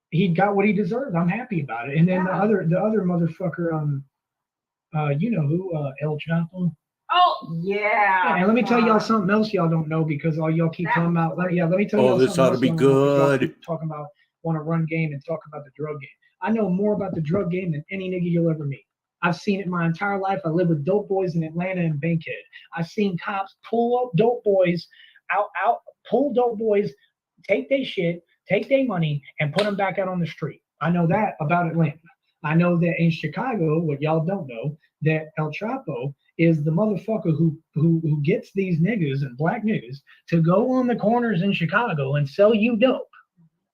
He got what he deserved. I'm happy about it. And then the other motherfucker, you know who, El Chapo. Oh yeah. And let me tell y'all something else y'all don't know, because all y'all keep talking about. Let me tell y'all this ought to be good. Talking about want to run game and talk about the drug game. I know more about the drug game than any nigga you'll ever meet. I've seen it my entire life. I live with dope boys in Atlanta and Bankhead. I've seen cops pull up dope boys pull dope boys, take their shit, take their money, and put them back out on the street. I know that about Atlanta. I know that in Chicago, what y'all don't know, that El Chapo is the motherfucker who gets these niggas and black niggas to go on the corners in Chicago and sell you dope.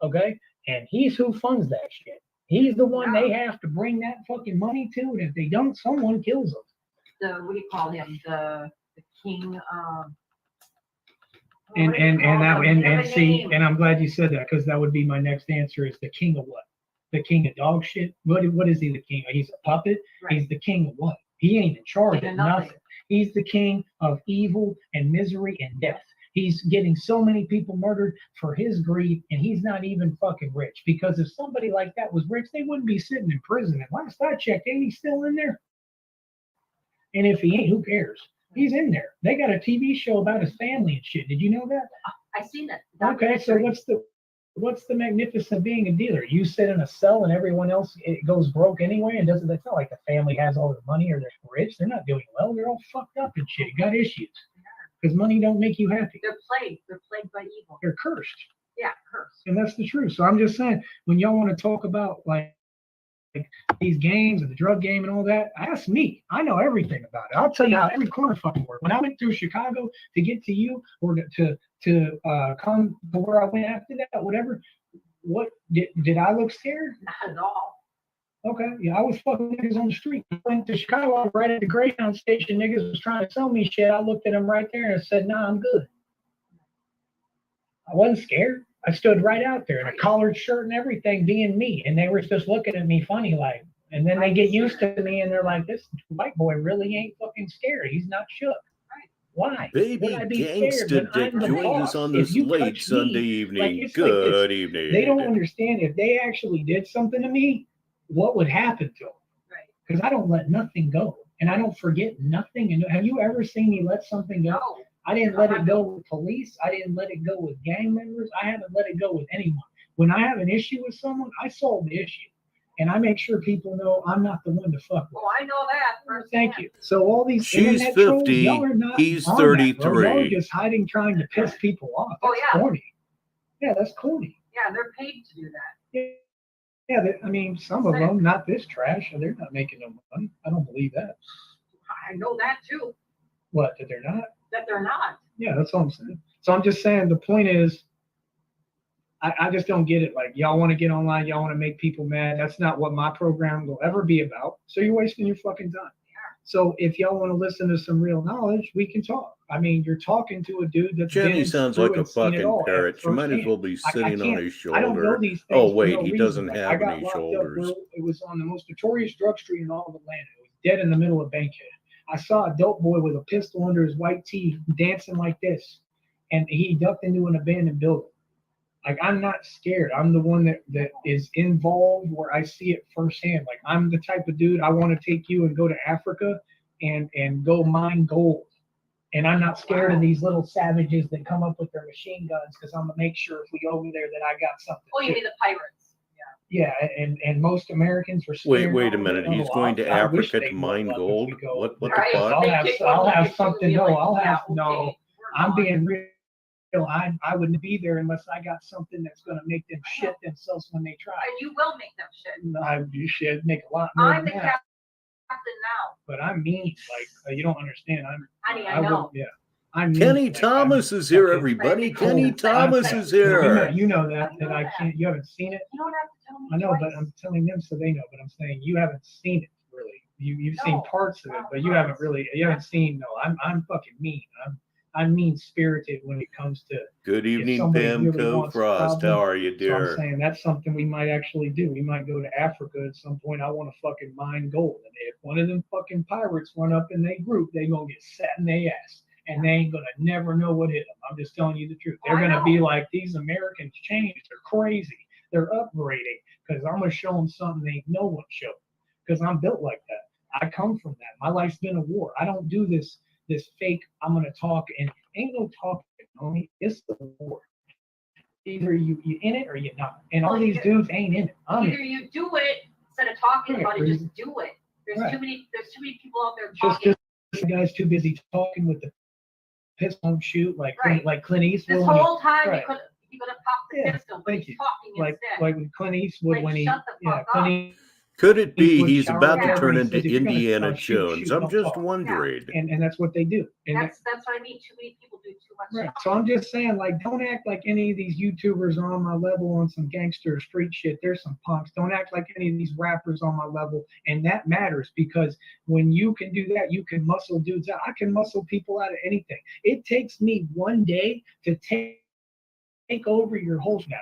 Okay? And he's who funds that shit. He's the one they have to bring that fucking money to, and if they don't, someone kills them. What do you call him? The king. And I'm glad you said that, because that would be my next answer: is the king of what? The king of dog shit. What is he the king of? He's a puppet. Right. He's the king of what? He ain't in charge of nothing. He's the king of evil and misery and death. He's getting so many people murdered for his greed, and he's not even fucking rich. Because if somebody like that was rich, they wouldn't be sitting in prison. And last I checked, ain't he still in there? And if he ain't, who cares? He's in there. They got a TV show about his family and shit. Did you know that? I seen that. Okay, so what's the magnificent of being a dealer? You sit in a cell and everyone else goes broke anyway, and it's not like the family has all the money or they're rich. They're not doing well. They're all fucked up and shit. Got issues. Because money don't make you happy. They're plagued by evil. They're cursed. Yeah, cursed. And that's the truth. So I'm just saying, when y'all want to talk about like these games and the drug game and all that, ask me. I know everything about it. I'll tell you how every corner fucking works. When I went through Chicago to get to you, or to come to where I went after that, whatever, what did I look scared? Not at all. Okay, yeah, I was fucking niggas on the street. I went to Chicago right at the Greyhound station. Niggas was trying to sell me shit. I looked at them right there and said, "Nah, I'm good." I wasn't scared. I stood right out there in a collared shirt and everything, being me, and they were just looking at me funny like. And then they get used to me, and they're like, "This white boy really ain't fucking scared. He's not shook." Why? Baby Gangsta Dick joined us on this late Sunday evening. Good evening. They don't understand if they actually did something to me, what would happen to them? Right. Because I don't let nothing go, and I don't forget nothing. And have you ever seen me let something go? No. I didn't let it go with police. I didn't let it go with gang members. I haven't let it go with anyone. When I have an issue with someone, I solve the issue. And I make sure people know I'm not the one to fuck with. Oh, I know that. Thank you. So all these She's internet 50, trolls, y'all are not he's on 33. That, bro. Y'all are just hiding, trying to piss people off. That's corny. Yeah, that's corny. Yeah, they're paid to do that. Yeah, I mean, some of them, not this trash. They're not making no money. I don't believe that. I know that too. What, that they're not? That they're not. Yeah, that's all I'm saying. So I'm just saying the point is, I just don't get it. Like, y'all want to get online, y'all want to make people mad. That's not what my program will ever be about. So you're wasting your fucking time. So if y'all want to listen to some real knowledge, we can talk. I mean, you're talking to a dude that's Jenny sounds like a fucking parrot. She might as well be sitting on his shoulder. I don't know these things. Oh wait, no he reason. doesn't have any shoulders. It was on the most notorious drug street in all of Atlanta. It was dead in the middle of Bankhead. I saw a dope boy with a pistol under his white tee dancing like this, and he ducked into an abandoned building. Like, I'm not scared. I'm the one that is involved where I see it firsthand. Like, I'm the type of dude, I want to take you and go to Africa and go mine gold. And I'm not scared of these little savages that come up with their machine guns, because I'm going to make sure if we go over there that I got something. Oh, you mean the pirates? Yeah, and most Americans were scared. Wait a minute. He's going to Africa to mine gold? What the fuck? I'll have something. No, I'm being real. I wouldn't be there unless I got something that's going to make them shit themselves when they try. And you will make them shit. You should make a lot more I'm than the that. captain now. But I'm mean. Like, you don't understand. Honey, I know. I'm mean. Kenny Thomas is here, everybody. Kenny Thomas is here. You know that I can't. You haven't seen it. You don't have to tell me. I know, twice. but I'm telling them so they know. But I'm saying you haven't seen it really. You've seen parts of it, but you haven't really. You haven't seen. No, I'm fucking mean. I'm mean spirited when it comes to. Good evening, Pam Frost. How are you, dear? So I'm saying that's something we might actually do. We might go to Africa at some point. I want to fucking mine gold. And if one of them fucking pirates run up in their group, they gonna get sat in their ass. And they ain't gonna never know what hit them. I'm just telling you the truth. They're gonna be like, these Americans changed. They're crazy. They're upgrading, because I'm gonna show them something they no one showed. Because I'm built like that. I come from that. My life's been a war. I don't do this fake, I'm gonna talk, and ain't no talking, homie. It's the war. Either you in it or you're not. And all these dudes ain't in it. Either you do it instead of talking about it, just do it. There's too many people out there talking. Just the guy's too busy talking with the pistol shoot like Clint Eastwood. This whole time he could have popped the pistol, but he's talking instead. Like with Clint Eastwood when he shut the fuck up. Could it be he's about to turn into Indiana Jones? I'm just wondering. And that's what they do. And that's what I mean. Too many people do too much. Right. So I'm just saying, like, don't act like any of these YouTubers are on my level on some gangster street shit. There's some punks. Don't act like any of these rappers on my level. And that matters, because when you can do that, you can muscle dudes out. I can muscle people out of anything. It takes me one day to take over your whole now.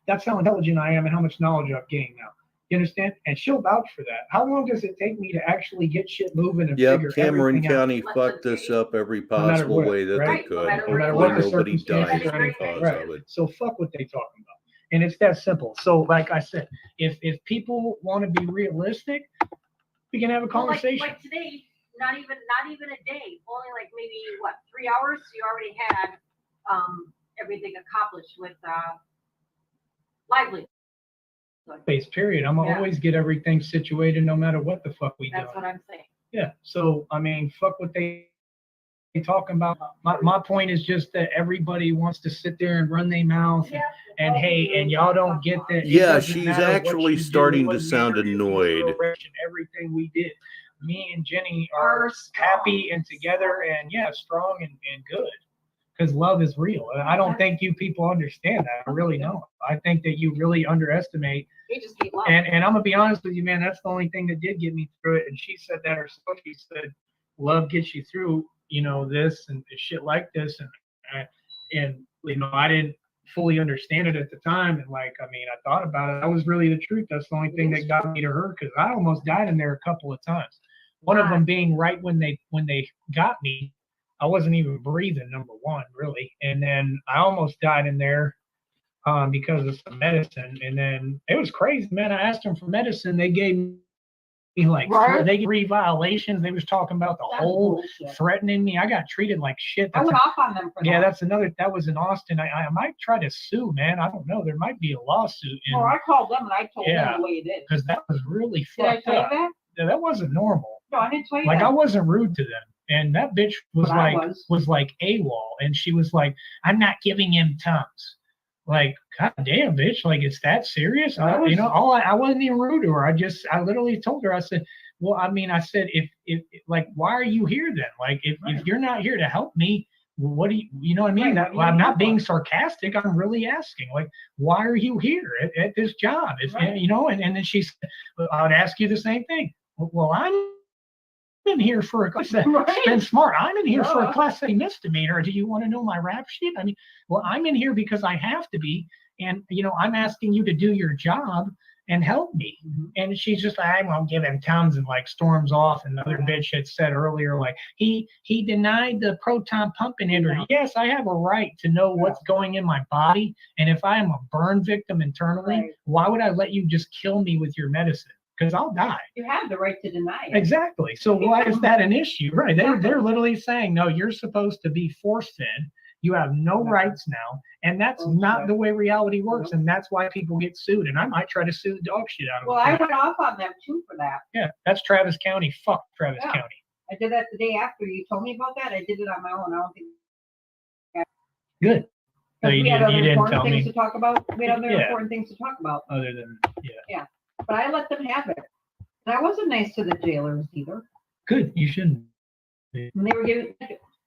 That's how intelligent I am and how much knowledge I've gained now. You understand? And she'll vouch for that. How long does it take me to actually get shit moving and figure Cameron everything County out? fucked this up every possible way that they could. No matter what the Nobody died circumstances because of it. So fuck what they talking about. And it's that simple. So like I said, if people want to be realistic, we can have a conversation. Like today, not even a day, only like maybe 3 hours. So you already had everything accomplished with lively. Base period. I'm gonna always get everything situated no matter what the fuck we do. That's what I'm saying. Yeah. So I mean, fuck what they talking about. My point is just that everybody wants to sit there and run their mouth and hey, and y'all don't get that. Yeah, she's actually starting to sound annoyed. Everything we did. Me and Jenny are happy and together and strong and good. because love is real. I don't think you people understand that. I really don't. I think that you really underestimate. They just need love. And I'm gonna be honest with you, man. That's the only thing that did get me through it. And she said that herself. She said, "Love gets you through, this and shit like this." And I didn't fully understand it at the time. And I thought about it. That was really the truth. That's the only thing that got me to her, because I almost died in there a couple of times. One of them being right when they got me. I wasn't even breathing, number one, really. And then I almost died in there because of some medicine. And then it was crazy, man. I asked them for medicine. They gave me they gave 3 violations. They was talking about the whole threatening me. I got treated like shit. I went off on them for that. Yeah, that was in Austin. I might try to sue, man. I don't know. There might be a lawsuit. I called them and I told them the way it is. Because that was really fucked up. Did I tell you that? Yeah, that wasn't normal. No, I didn't tell you that. I wasn't rude to them. And that bitch was like AWOL. And she was like, "I'm not giving him Tums." God damn, bitch. It's that serious? I wasn't even rude to her. I literally told her, I said, well, I said, if why are you here then? If you're not here to help me, what do you know what I mean? I'm not being sarcastic. I'm really asking, why are you here at this job? And then she said, well, I would ask you the same thing. Well, I'm in here for been smart. I'm in here for a class A misdemeanor. Do you want to know my rap sheet? Well, I'm in here because I have to be, and I'm asking you to do your job and help me. Mm-hmm. And she's just I won't give him Tums, and storms off. And the other bitch had said earlier, he denied the proton pump inhibitor. Yes, I have a right to know what's going in my body, and if I am a burn victim internally, why would I let you just kill me with your medicine? Because I'll die. You have the right to deny it. Exactly. So why is that an issue? Right. They're literally saying, no, you're supposed to be force-fed. You have no rights now. And that's not the way reality works. And that's why people get sued. And I might try to sue the dog shit out of them. Well, I went off on them too for that. Yeah, that's Travis County. Fuck Travis County. I did that the day after you told me about that. I did it on my own. I don't think. Good. So you didn't tell me. To talk about. We had other important things to talk about. Other than, Yeah. But I let them have it. And I wasn't nice to the jailers either. Good. You shouldn't. When they were giving.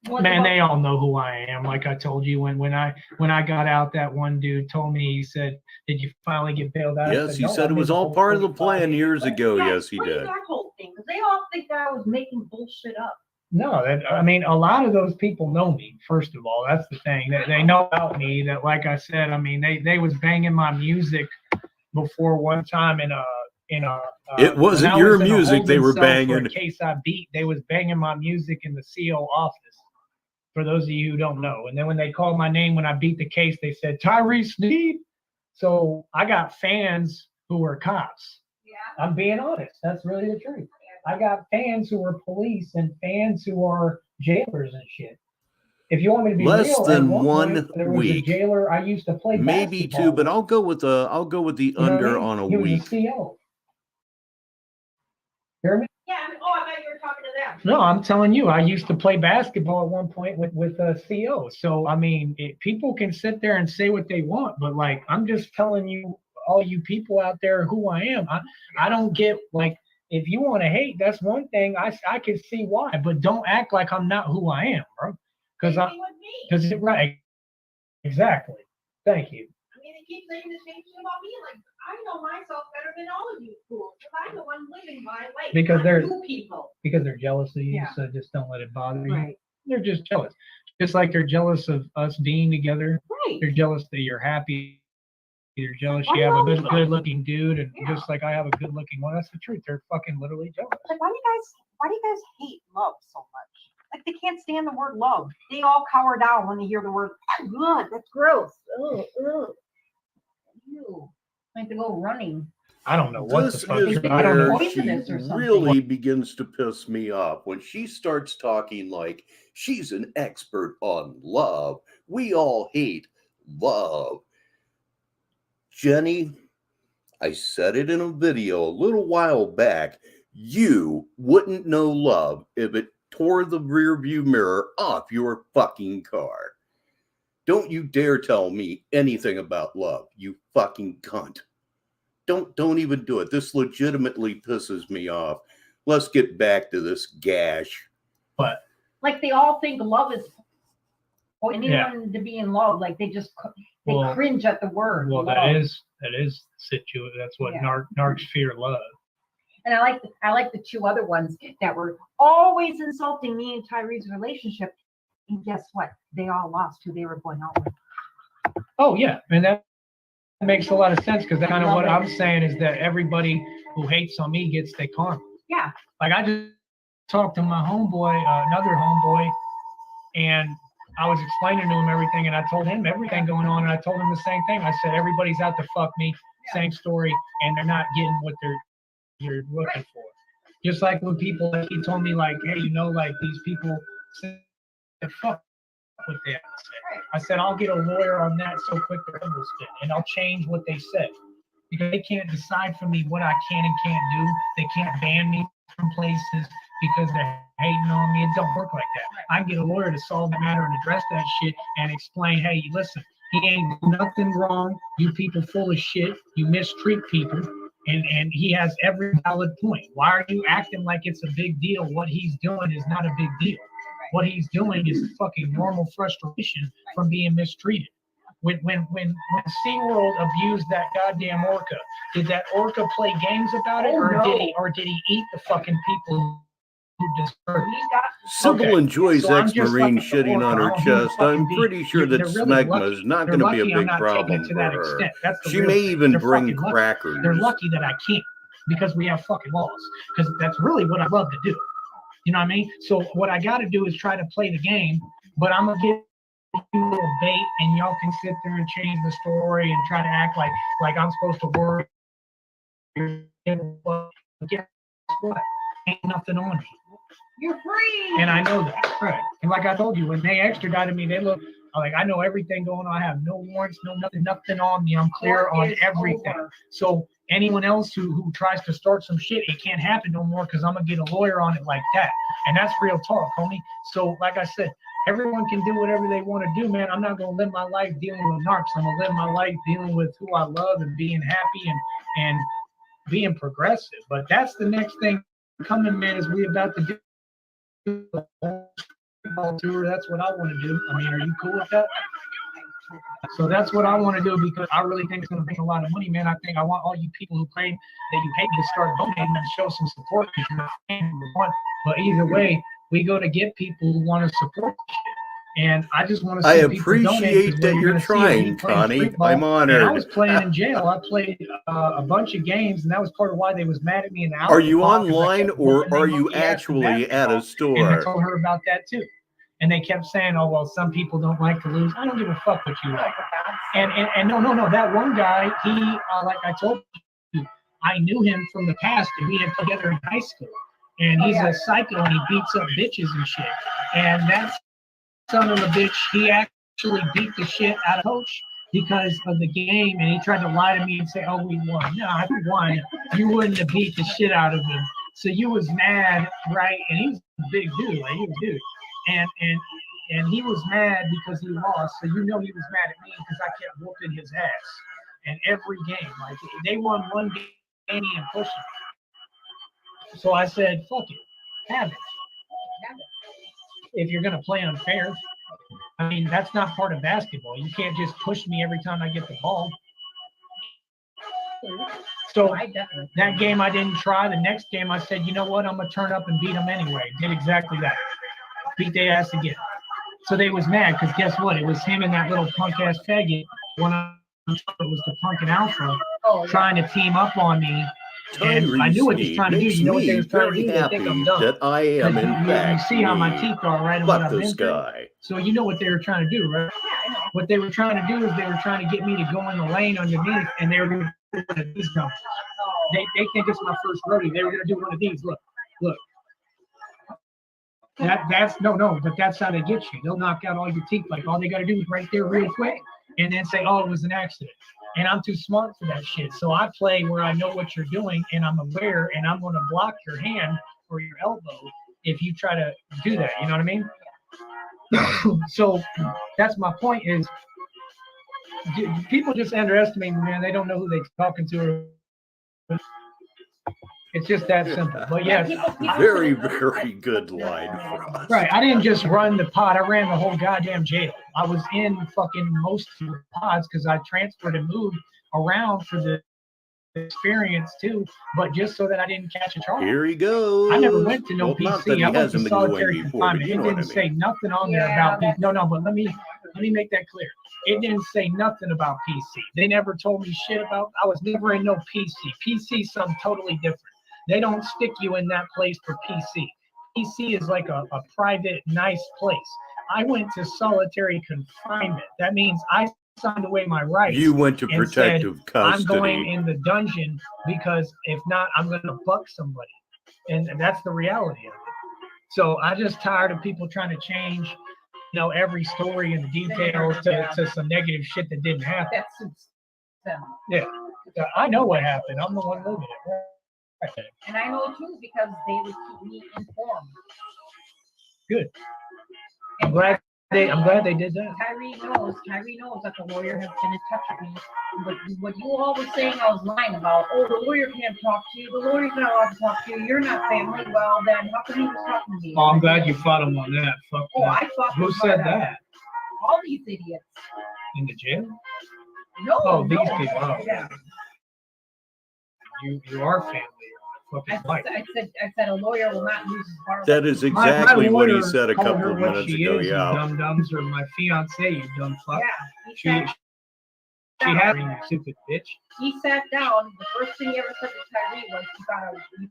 Man, they all know who I am. Like I told you, when I got out, that one dude told me, he said, "Did you finally get bailed out?" Yes, he said it was all part of the plan years ago. Yes, he did. That whole thing, because they all think that I was making bullshit up. No, a lot of those people know me. First of all, that's the thing. They know about me. That, like I said, they was banging my music before one time in a. It wasn't your music they were banging. In case I beat, they was banging my music in the CO office. For those of you who don't know, and then when they called my name when I beat the case, they said Tyree Sneed. So I got fans who were cops. Yeah, I'm being honest. That's really the truth. I got fans who are police and fans who are jailers and shit. If you want me to be less real, than 1 there was week, a jailer I used to play maybe basketball 2, but I'll go with the under on a he week. Was a CO. Hear me? Yeah. I thought you were talking to them. No, I'm telling you, I used to play basketball at one point with a CO. So people can sit there and say what they want, but I'm just telling you, all you people out there, who I am. I don't get if you want to hate, that's one thing. I can see why, but don't act like I'm not who I am, bro. Because right, exactly. Thank you. They keep saying the same thing about me. I know myself better than all of you fools, because I'm the one living my life. Because they're people. Because they're jealous of you, so just don't let it bother you. They're just jealous. Just like they're jealous of us being together. Right. They're jealous that you're happy. They're jealous you have a good-looking dude, and just like I have a good-looking one. That's the truth. They're fucking literally jealous. Why do you guys hate love so much? They can't stand the word love. They all cower down when they hear the word good. That's gross. Ugh. Ew. Like to go running. I don't know what This the fuck. is I don't know. where she really begins to piss me off when she starts talking like she's an expert on love. We all hate love. Jenny, I said it in a video a little while back. You wouldn't know love if it tore the rearview mirror off your fucking car. Don't you dare tell me anything about love, you fucking cunt. Don't even do it. This legitimately pisses me off. Let's get back to this gash. But they all think love is anyone to be in love, like they cringe at the word. Well, love. that is that's what narcs fear love. And I like the two other ones that were always insulting me and Tyree's relationship. And guess what? They all lost who they were going out with. Oh yeah, and that makes a lot of sense because kind of what I'm saying is that everybody who hates on me gets their karma. Yeah. Like I just talked to my homeboy, another homeboy, and I was explaining to him everything, and I told him everything going on, and I told him the same thing. I said everybody's out to fuck me, same story, and they're not getting what you're looking for. Just like when people, like he told me, like, hey, like these people say fuck what they have to say. I said I'll get a lawyer on that so quick the head will spin, and I'll change what they said because they can't decide for me what I can and can't do. They can't ban me from places because they're hating on me. It don't work like that. I can get a lawyer to solve the matter and address that shit and explain, hey, listen, he ain't nothing wrong. You people full of shit. You mistreat people. And he has every valid point. Why are you acting like it's a big deal? What he's doing is not a big deal. What he's doing is fucking normal frustration from being mistreated. When SeaWorld abused that goddamn orca, did that orca play games about it, or did he eat the fucking people who deserve it? SYBIL enjoys ex-Marine shitting on her chest. I'm pretty sure that smegma is not going to be a big problem for her. She may even bring crackers. They're lucky that I can't because we have fucking laws. Because that's really what I love to do. You know what I mean? So what I got to do is try to play the game, but I'm going to get you a little bait and y'all can sit there and change the story and try to act like I'm supposed to worry. Guess what? Ain't nothing on me. You're free. And I know that. Right. And like I told you, when they extradited me, they look like I know everything going on. I have no warrants, nothing on me. I'm clear on everything. Over. So anyone else who tries to start some shit, it can't happen no more because I'm gonna get a lawyer on it like that. And that's real talk, homie. So like I said, everyone can do whatever they want to do, man. I'm not gonna live my life dealing with narcs. I'm gonna live my life dealing with who I love and being happy and being progressive. But that's the next thing coming, man, is we about to do tour. That's what I want to do. I mean, are you cool with that? So that's what I want to do because I really think it's going to bring a lot of money, man. I want all you people who claim that you hate me to start donating and show some support. But either way, we go to get people who want to support this shit. And I just want to see I people donate. I appreciate that you're trying, Connie. I'm honored. And I was playing in jail. I played a bunch of games, and that was part of why they was mad at me in the house. Are you online or are you actually at a store? And I told her about that too. And they kept saying, oh, well, some people don't like to lose. I don't give a fuck what you like. And no, that one guy, he, like I told you, I knew him from the past, and we had together in high school. And he's a psycho, and he beats up bitches and shit. And that's son of a bitch, he actually beat the shit out of Coach because of the game, and he tried to lie to me and say, oh, we won. No, if we won, you wouldn't have beat the shit out of him. So you was mad, right? And he was a big dude, like he was a dude. And he was mad because he lost. So you know he was mad at me because I kept whooping his ass. And every game, like they won one game and pushing me. So I said, fuck it, have it. If you're gonna play unfair, I mean that's not part of basketball. You can't just push me every time I get the ball. So that game I didn't try. The next game I said, you know what? I'm gonna turn up and beat them anyway. Did exactly that. Beat their ass again. So they was mad because guess what? It was him and that little punk ass faggot. One of them was the punk and alpha trying to team up on me. And I knew what he was trying to do. You know what they was trying to do? They think I'm dumb. That I am in fact. You see how my teeth are, right? Fuck this guy. So you know what they were trying to do, right? What they were trying to do is they were trying to get me to go in the lane underneath, and they were going to do one of these guns. They think it's my first rodeo. They were going to do one of these. Look. That's no, but that's how they get you. They'll knock out all your teeth. Like all they got to do is right there real quick, and then say, "Oh, it was an accident." And I'm too smart for that shit. So I play where I know what you're doing, and I'm aware, and I'm going to block your hand or your elbow if you try to do that. You know what I mean? So that's my point. Is people just underestimate me, man. They don't know who they're talking to. It's just that simple. But yes, very, very good line for us. Right. I didn't just run the pod. I ran the whole goddamn jail. I was in fucking most of the pods because I transferred and moved around for the experience too, but just so that I didn't catch a charge. Here he goes. I never went to no PC. Not that he I went hasn't to been going solitary before, confinement. but you know It didn't what I mean. say nothing on there about PC. No, but let me make that clear. It didn't say nothing about PC. They never told me shit about. I was never in no PC. PC is something totally different. They don't stick you in that place for PC. PC is like a private, nice place. I went to solitary confinement. That means I signed away my rights. You went to protective custody. I'm going in the dungeon because if not, I'm going to buck somebody. And that's the reality of it. So I just tired of people trying to change, every story and the details to some negative shit that didn't happen. That suits them. Yeah. I know what happened. I'm the one living it. Right. And I know too because they would keep me informed. Good. I'm glad they did that. Tyree knows that the lawyer has been in touch with me. But what you all were saying I was lying about, the lawyer can't talk to you, the lawyer's not allowed to talk to you, you're not family, well then how come he was talking to me? Oh, I'm glad you fought him on that. Fuck that. I fought him. Who said that? All these idiots. In the jail? No. These people. Oh. Yeah. You are family. I said a lawyer will not lose his bar. That is exactly what he said a called couple her of what minutes she ago. is, Yeah. You dum-dums, or my fiance, you dumb fuck. Yeah. She had me, you stupid bitch. He sat down. The first thing he ever said to Tyree was, "You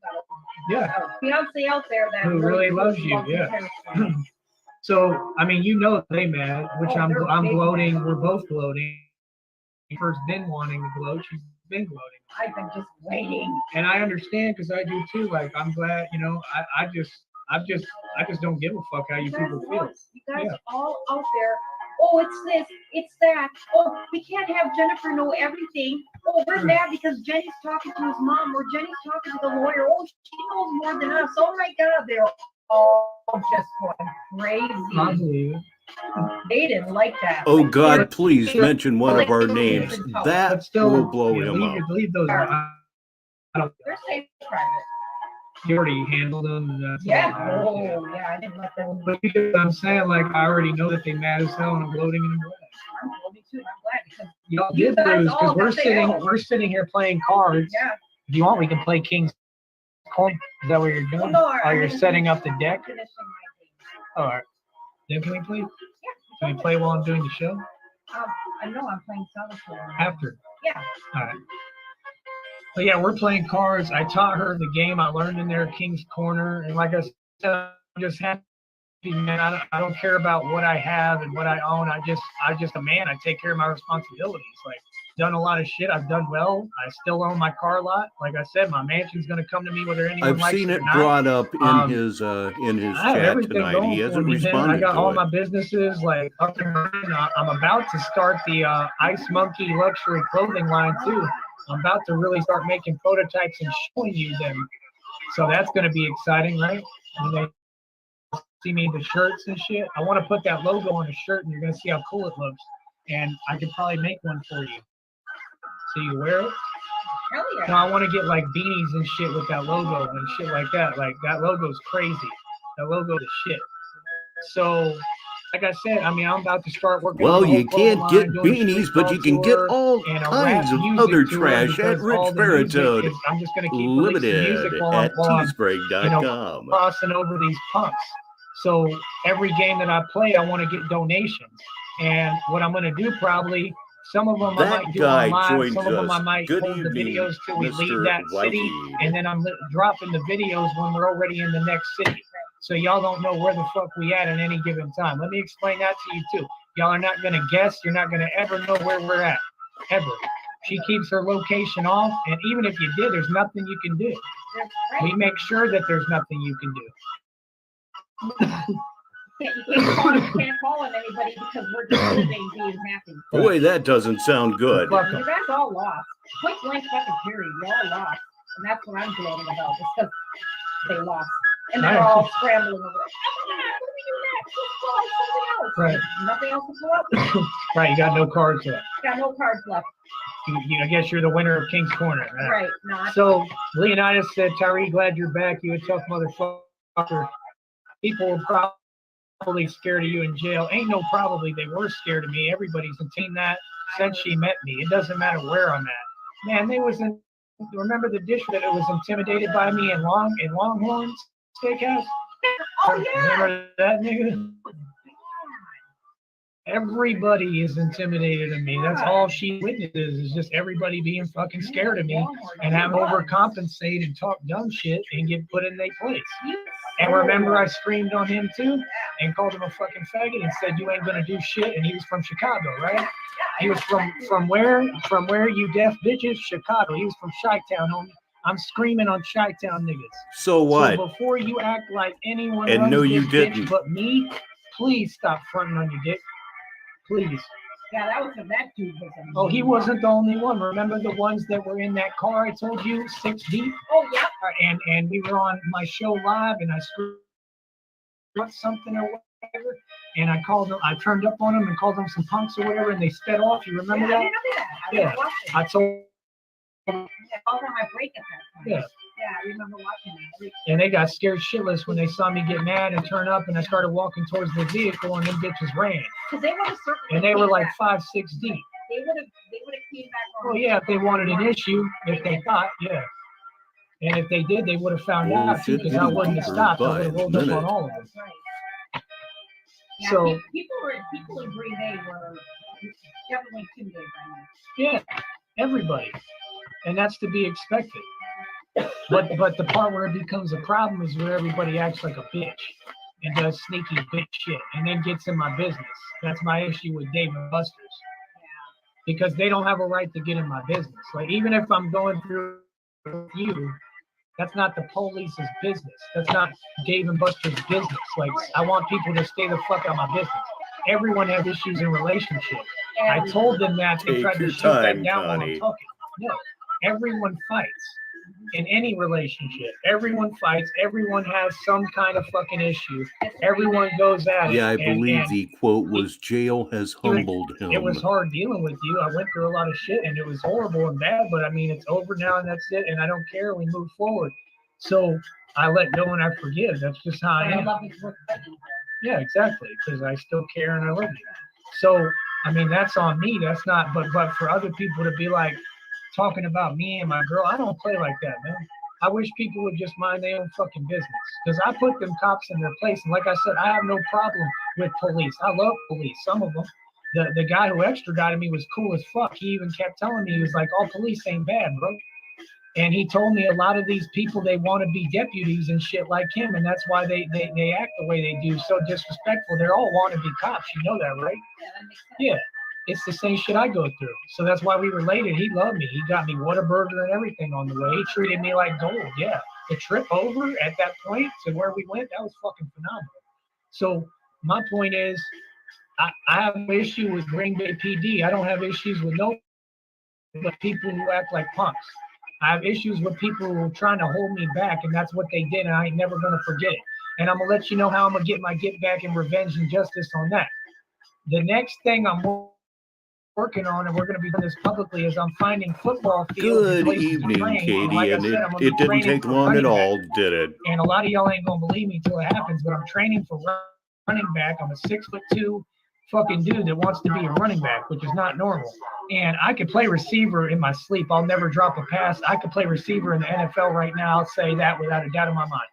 got a fiance out there that who really loves you." Yeah. So I mean, they mad, which I'm gloating. We're both gloating. First been wanting to gloat. She's been gloating. I've been just waiting. And I understand because I do too. Like I'm glad, I just don't give a fuck how you people feel. You guys are all out there. Oh, it's this, it's that. Oh, we can't have Jennifer know everything. Oh, we're mad because Jenny's talking to his mom, or Jenny's talking to the lawyer. Oh, she knows more than us. Oh my God, they're all just going crazy. I believe it. They didn't like that. Oh God, please mention one of our names. That will blow him up. Leave those. They're safe private. You already handled them. Yeah. I didn't let them. But I'm saying, like, I already know that they mad as hell, and I'm gloating and I'm glad. I'm gloating too. I'm glad because y'all did lose because we're sitting here playing cards. Yeah. If you want, we can play King's Coin. Is that what you're doing? You're setting up the deck. All right. Then can we play? Yeah. Can we play while I'm doing the show? I know I'm playing solitaire. After. Yeah. All right. But yeah, we're playing cards. I taught her the game I learned in there, King's Corner, and like I said, I'm just happy, man. I don't care about what I have and what I own. I just a man. I take care of my responsibilities. Like, done a lot of shit. I've done well. I still own my car lot. Like I said, my mansion's gonna come to me whether anyone I've likes seen it or not. brought up in his chat tonight. He hasn't responded. I got to all it. my businesses like up and running. I'm about to start the Ice Monkey luxury clothing line too. I'm about to really start making prototypes and showing you them. So that's going to be exciting, right? When they see me the shirts and shit. I want to put that logo on a shirt, and you're going to see how cool it looks. And I could probably make one for you. So you wear it? Hell yeah. No, I want to get like beanies and shit with that logo and shit like that. Like that logo's crazy. That logo is shit. So, like I said, I mean, I'm about to start working. Well, you can't get beanies, but you can get all kinds of other trash at Rich Baritone I'm just going to keep Limited at teespray.com. Crossing over these punks. So every game that I play, I want to get donations. And what I'm going to do probably, some of them I might do online, some of them I might hold the videos till we leave that city, and then I'm dropping the videos when we're already in the next city. So y'all don't know where the fuck we at any given time. Let me explain that to you too. Y'all are not going to guess. You're not going to ever know where we're at, ever. She keeps her location off, and even if you did, there's nothing you can do. We make sure that there's nothing you can do. You can't call on anybody because we're just living, being happy. Boy, that doesn't sound good. You guys all lost. Point blank fucking period. You all lost. And that's what I'm gloating about. It's because they lost. And they're all scrambling over there. What do we do next? Let's pull out something else. Right. Nothing else to pull out. Right, you got no cards left. Got no cards left. I guess you're the winner of King's Corner. Right. Not. So Leonidas said, Tyree, glad you're back. You a tough motherfucker. People were probably scared of you in jail. Ain't no probably. They were scared of me. Everybody's seen that since she met me. It doesn't matter where I'm at. Man, they was in. Remember the dish that was intimidated by me in Longhorn Steakhouse? Oh yeah. Remember that nigga? Everybody is intimidated of me. That's all she witnesses is just everybody being fucking scared of me and having overcompensate and talk dumb shit and get put in their place. And remember I screamed on him too and called him a fucking faggot and said you ain't gonna do shit, and he was from Chicago, right? He was from where? From where, you deaf bitches? Chicago. He was from Chi-Town, homie. I'm screaming on Chi-Town niggas. So what? So before you act like anyone and runs no, this you bitch didn't. but me, please stop fronting on your dick. Please. Yeah, that was that dude. Oh, he wasn't the only one. Remember the ones that were in that car I told you, 6 deep? Oh, yeah. And we were on my show live, and I screwed something or whatever, and I called them. I turned up on them and called them some punks or whatever, and they sped off. You remember Yeah, I that? remember that. Yeah. I told. I called on my break at that time. Yeah. Yeah, I remember watching that. And they got scared shitless when they saw me get mad and turn up, and I started walking towards the vehicle, and them bitches ran. Because they would have certainly. And they were like back. 5, 6 deep. They would have came back. Oh yeah, if they wanted an issue, if they thought, yeah. And if they did, they would have found Well, out too, because I wouldn't have stopped. I would have rolled up on all of them. Right. Yeah, So people in Green Bay were definitely intimidated by me. yeah, everybody, and that's to be expected. But the part where it becomes a problem is where everybody acts like a bitch and does sneaky bitch shit, and then gets in my business. That's my issue with Dave and Buster's, because they don't have a right to get in my business. Like even if I'm going through you, that's not the police's business. That's not Dave and Buster's business. Like I want people to stay the fuck out of my business. Everyone has issues in relationships. I told them that they Take tried to your shut that time, down while I'm Connie. talking. No, everyone fights in any relationship. Everyone fights. Everyone has some kind of fucking issue. Everyone goes at it. Yeah, I and believe the quote was jail has humbled him. it was hard dealing with you. I went through a lot of shit and it was horrible and bad, but I mean, it's over now and that's it. And I don't care. We move forward. So I let go and I forgive. That's just how I am. Yeah, exactly. Because I still care and I love you. So, I mean, that's on me. That's not, but for other people to be like talking about me and my girl, I don't play like that, man. I wish people would just mind their own fucking business, because I put them cops in their place. And like I said, I have no problem with police. I love police. Some of them. The guy who extradited me was cool as fuck. He even kept telling me, he was like, all police ain't bad, bro. And he told me a lot of these people, they want to be deputies and shit like him. And that's why they act the way they do. So disrespectful. They're all want to be cops. You know that, right? Yeah. It's the same shit I go through. So that's why we related. He loved me. He got me Whataburger and everything on the way. He treated me like gold. Yeah. The trip over at that point to where we went, that was fucking phenomenal. So my point is, I have an issue with Green Bay PD. I don't have issues with but people who act like punks. I have issues with people who are trying to hold me back, and that's what they did, and I ain't never going to forget it. And I'm going to let you know how I'm going to get my get back and revenge and justice on that. The next thing I'm working on, and we're going to be doing this publicly, is I'm finding football fields. Good evening, Katie. Like and said, it didn't take long at all, did it? And a lot of y'all ain't going to believe me until it happens, but I'm training for running back. I'm a 6'2" fucking dude that wants to be a running back, which is not normal. And I could play receiver in my sleep. I'll never drop a pass. I could play receiver in the NFL right now. I'll say that without a doubt in my mind.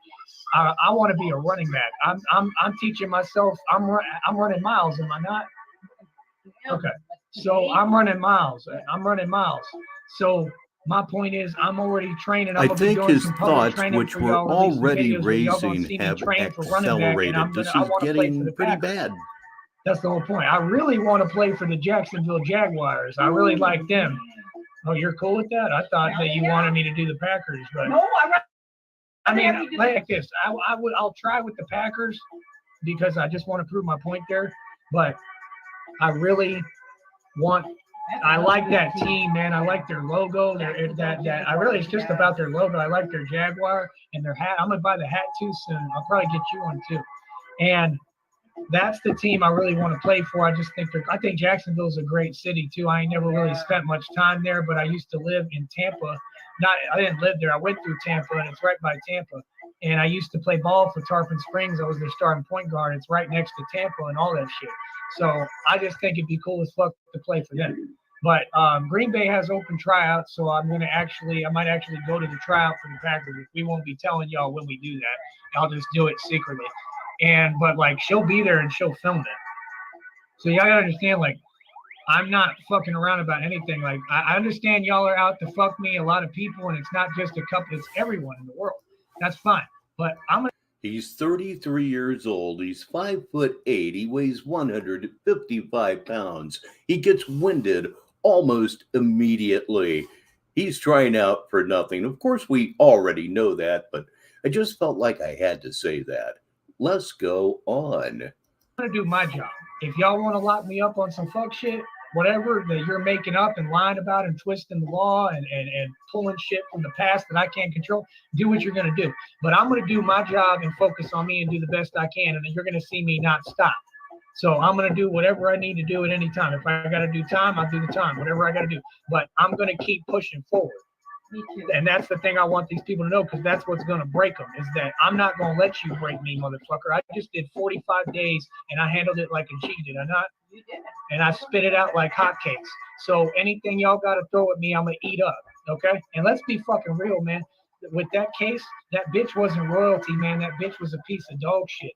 I want to be a running back. I'm teaching myself. I'm running miles. Am I not? Okay. So I'm running miles. So my point is, I'm already training. I think his thoughts, which were already raising, have accelerated. This is getting pretty bad. That's the whole point. I really want to play for the Jacksonville Jaguars. I really like them. Oh, you're cool with that? I thought that you wanted me to do the Packers, but no, I mean, like this. I'll try with the Packers because I just want to prove my point there. But I really want. I like that team, man. I like their logo. It's just about their logo. I like their Jaguar and their hat. I'm gonna buy the hat too soon. I'll probably get you one too. And that's the team I really want to play for. I think Jacksonville's a great city too. I ain't never really spent much time there, but I used to live in Tampa. I didn't live there. I went through Tampa, and it's right by Tampa. And I used to play ball for Tarpon Springs. I was their starting point guard. It's right next to Tampa and all that shit. So I just think it'd be cool as fuck to play for them. But Green Bay has open tryouts, so I might actually go to the tryout for the Packers. We won't be telling y'all when we do that. I'll just do it secretly. But like she'll be there and she'll film it. So y'all gotta understand, like, I'm not fucking around about anything. Like, I understand y'all are out to fuck me, a lot of people, and it's not just a couple, it's everyone in the world. That's fine. But He's 33 years old. He's 5'8". He weighs 155 pounds. He gets winded almost immediately. He's trying out for nothing. Of course, we already know that, but I just felt like I had to say that. Let's go on. I'm gonna do my job. If y'all want to lock me up on some fuck shit, whatever that you're making up and lying about and twisting the law and pulling shit from the past that I can't control, do what you're gonna do. But I'm gonna do my job and focus on me and do the best I can, and then you're gonna see me not stop. So I'm gonna do whatever I need to do at any time. If I gotta do time, I'll do the time, whatever I gotta do. But I'm gonna keep pushing forward. Me too. And that's the thing I want these people to know, because that's what's going to break them, is that I'm not going to let you break me, motherfucker. I just did 45 days, and I handled it like a G, did I not? You did. And I spit it out like hotcakes. So anything y'all got to throw at me, I'm going to eat up, okay? And let's be fucking real, man. With that case, that bitch wasn't royalty, man. That bitch was a piece of dog shit.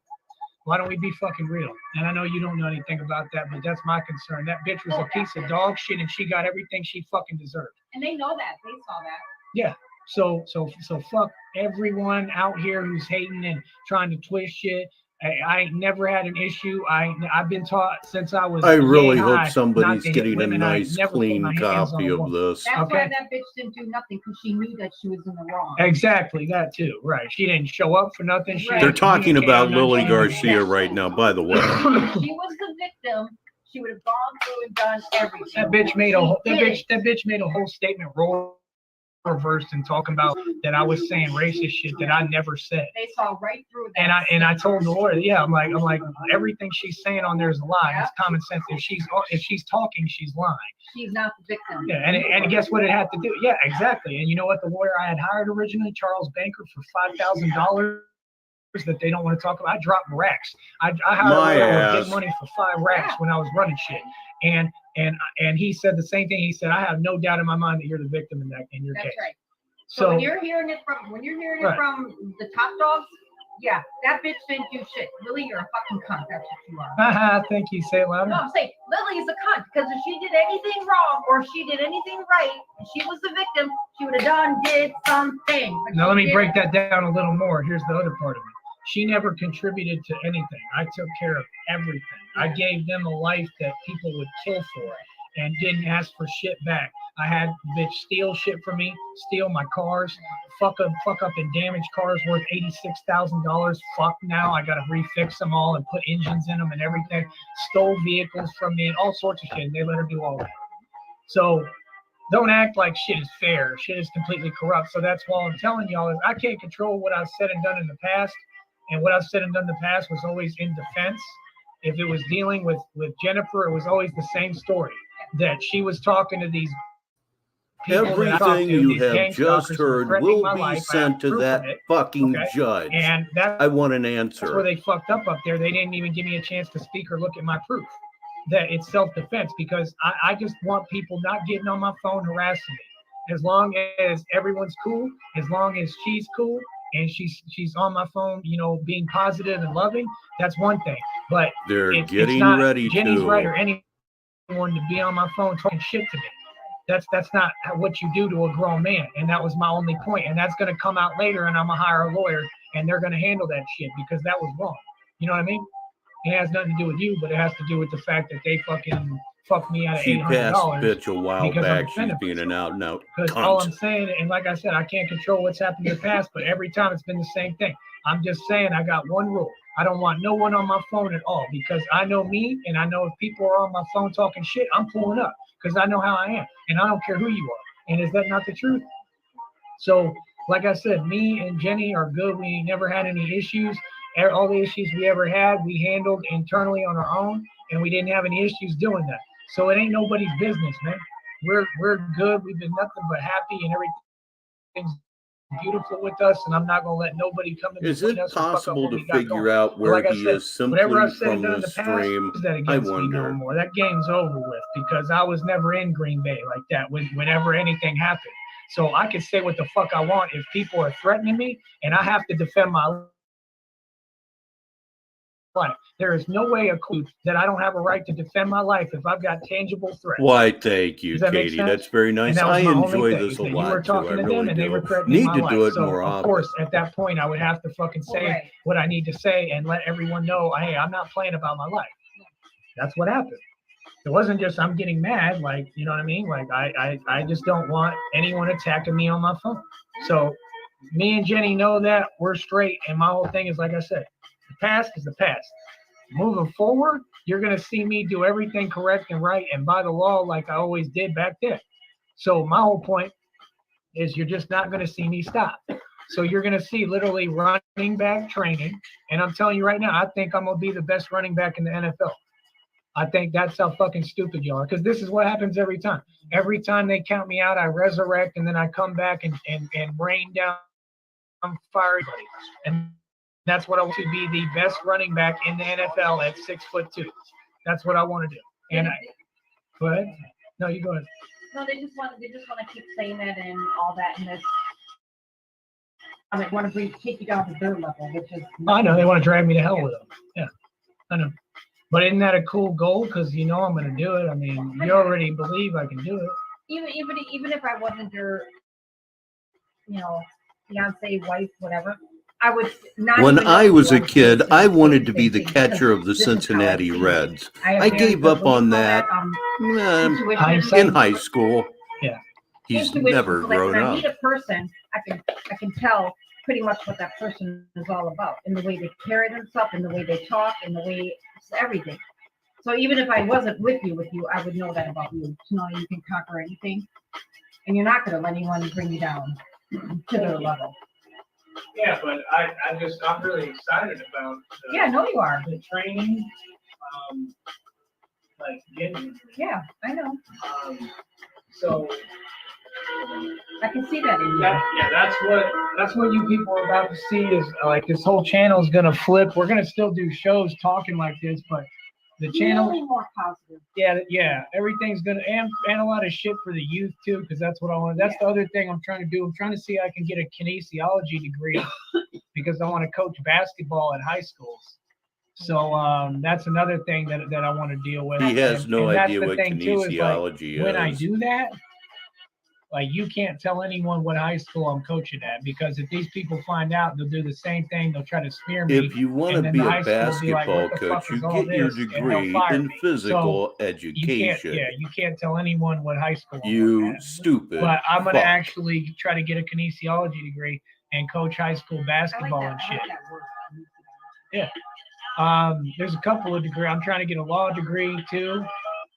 Why don't we be fucking real? And I know you don't know anything about that, but that's my concern. That bitch was a piece of dog shit, and she got everything she fucking deserved. And they know that. They saw that. Yeah. So fuck everyone out here who's hating and trying to twist shit. I ain't never had an issue. I've been taught since I was. I really hope somebody's getting a nice, clean copy of this. That's why that bitch didn't do nothing, because she knew that she was in the wrong. Exactly, that too. Right. She didn't show up for nothing. They're talking about Lily Garcia right now, by the way. She was the victim. She would have gone through and done everything. That bitch made a whole statement reversed and talking about that I was saying racist shit that I never said. They saw right through that. And I told the lawyer, yeah, I'm like everything she's saying on there is a lie. Yep. It's common sense. If she's talking, she's lying. She's not the victim. Yeah, and guess what it had to do? Yeah, exactly. And you know what? The lawyer I had hired originally, Charles Banker, for $5,000 that they don't want to talk about. I dropped racks. I hired a lawyer with big money for 5 racks when I was running shit. And he said the same thing. He said, I have no doubt in my mind that you're the victim in your case. That's right. So when you're hearing it from the top dogs, yeah, that bitch didn't do shit. Lily, you're a fucking cunt. That's what you are. Thank you. Say it louder. No, I'm saying Lily's a cunt, because if she did anything wrong or she did anything right, and she was the victim, she would have did something. Now let me break that down a little more. Here's the other part of it. She never contributed to anything. I took care of everything. I gave them a life that people would kill for and didn't ask for shit back. I had bitch steal shit from me, steal my cars, fuck up and damage cars worth $86,000. Fuck now, I gotta refix them all and put engines in them and everything. Stole vehicles from me and all sorts of shit. And they let her do all that. So don't act like shit is fair. Shit is completely corrupt. So that's why I'm telling y'all is I can't control what I've said and done in the past. And what I've said and done in the past was always in defense. If it was dealing with Jennifer, it was always the same story, that she was talking to these people. Everything you have just heard will be sent to that fucking judge. And I want an answer. That's where they fucked up there. They didn't even give me a chance to speak or look at my proof that it's self-defense, because I just want people not getting on my phone harassing me. As long as everyone's cool, as long as she's cool, and she's on my phone, being positive and loving, that's one thing. But they're getting it's not ready Jenny's to right or anyone to be on my phone talking shit to me. That's not what you do to a grown man. And that was my only point. And that's going to come out later, and I'm going to hire a lawyer, and they're going to handle that shit, because that was wrong. You know what I mean? It has nothing to do with you, but it has to do with the fact that they fucking fucked me out of $800. She passed bitch a while back. She's being an out and out cunt. All I'm saying, and like I said, I can't control what's happened in the past, but every time it's been the same thing. I'm just saying I got one rule. I don't want no one on my phone at all, because I know me, and I know if people are on my phone talking shit, I'm pulling up, because I know how I am, and I don't care who you are. And is that not the truth? So, like I said, me and Jenny are good. We ain't never had any issues. all the issues we ever had, we handled internally on our own, and we didn't have any issues doing that. So it ain't nobody's business, man. We're good. We've been nothing but happy, and everything's beautiful with us, and I'm not gonna let nobody come in between us. Is it possible to figure going. out where like he is simply from the stream? That I against me no wonder. more. That game's over with because I was never in Green Bay like that whenever anything happened. So I can say what the fuck I want if people are threatening me, and I have to defend my life. There is no way that I don't have a right to defend my life if I've got tangible threats. Why, thank you, Does that make Katie. sense? That's very nice. And that was I my only enjoy thing, this is a that you were lot too. talking I to them really and they were do. threatening Need my to life. do it So more of often. course, at that point, I would have to fucking say what I need to say and let everyone know, hey, I'm not playing about my life. That's what happened. It wasn't just I'm getting mad, like, you know what I mean? Like I just don't want anyone attacking me on my phone. So me and Jenny know that we're straight, and my whole thing is, like I said, the past is the past. Moving forward, you're gonna see me do everything correct and right and by the law like I always did back then. So my whole point is you're just not gonna see me stop. So you're gonna see literally running back training, and I'm telling you right now, I think I'm gonna be the best running back in the NFL. I think that's how fucking stupid you are, because this is what happens every time. Every time they count me out, I resurrect, and then I come back and rain down fire. And that's what I want to be, the best running back in the NFL at 6'2". That's what I want to do. And go ahead. No, you go ahead. No, they just want to keep saying that and all that, and this. I mean, want to take you down to their level, which is. I know they want to drag me to hell with them. Yeah, I know. But isn't that a cool goal? Because you know I'm going to do it. I mean, you already believe I can do it. Even if I wasn't your, fiance, wife, whatever, I would not. When I was a kid, I wanted to be the catcher of the Cincinnati Reds. I gave up on that in high school. Yeah. He's never grown when up. I meet a person, I can tell pretty much what that person is all about, in the way they carry themselves, in the way they talk, in the way everything. So even if I wasn't with you, I would know that about you. To know you can conquer anything, and you're not going to let anyone bring you down to their level. Yeah, but I'm really excited about. Yeah, I know you are. The training, like getting. Yeah, I know. So. I can see that in you. That's what you people are about to see is like this whole channel is gonna flip. We're gonna still do shows talking like this, but the channel really more positive. Yeah, everything's gonna and a lot of shit for the youth too, because that's what I want. That's the other thing I'm trying to do. I'm trying to see if I can get a kinesiology degree because I want to coach basketball at high schools. So that's another thing that I want to deal with. He has no idea what kinesiology is. When I do that, like, you can't tell anyone what high school I'm coaching at, because if these people find out, they'll do the same thing. They'll try to smear me. If you want to be a basketball coach, you get your degree in physical education. You can't tell anyone what high school I'm You at. stupid. But I'm going to actually try to get a kinesiology degree and coach high school basketball and shit. Yeah. There's a couple of degrees. I'm trying to get a law degree too.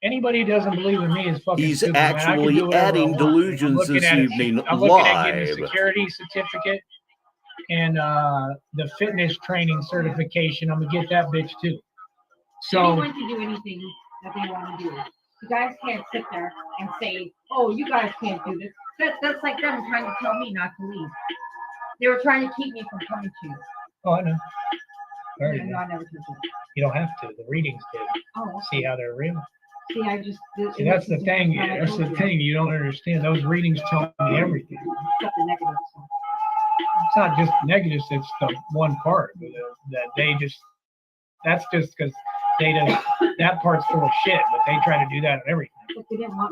Anybody who doesn't believe in me is fucking He's stupid, actually adding delusions this evening I'm looking at getting a live. security certificate and the fitness training certification. I'm gonna get that bitch too. So anyone can do anything that they want to do. You guys can't sit there and say, "Oh, you guys can't do this." That's like them trying to tell me not to leave. They were trying to keep me from coming to you. Oh, I know. No, I never told you. You don't have to. The readings did. Oh, okay. See how they're real. See, I just. See, that's the thing. That's the thing you don't understand. Those readings tell me everything. Except the negative stuff. It's not just negatives. It's the one part that they just. That's just because they just that part's full of shit, but they try to do that on everything.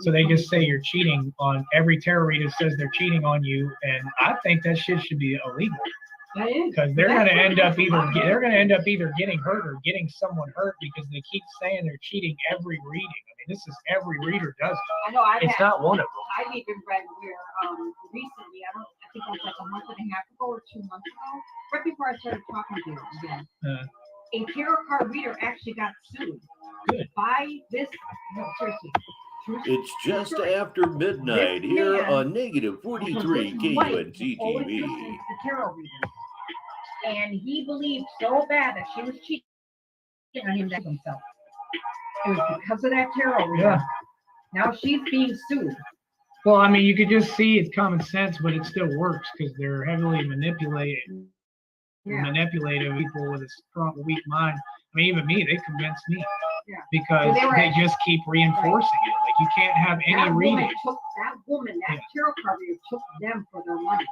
So they just say you're cheating on every tarot reader says they're cheating on you, and I think that shit should be illegal. Because they're going to end up either getting hurt or getting someone hurt because they keep saying they're cheating every reading. I mean, this is every reader does it. I know. It's not one of them. I've even read where recently, I think it was like a month and a half ago or 2 months ago, right before I started talking to you again. A tarot card reader actually got sued by this. No, seriously. It's just after midnight here on negative 43 KUNT TV. And he believed so bad that she was cheating on him that himself. It was because of that tarot reading. Yeah. Now she's being sued. Well, I mean, you could just see it's common sense, but it still works because they're heavily manipulated. Yeah. Manipulative people with a strong, weak mind. I mean, even me, they convinced me. Yeah. Because they just keep reinforcing it. Like you can't have any That reading. woman, that tarot card reader took them for their money.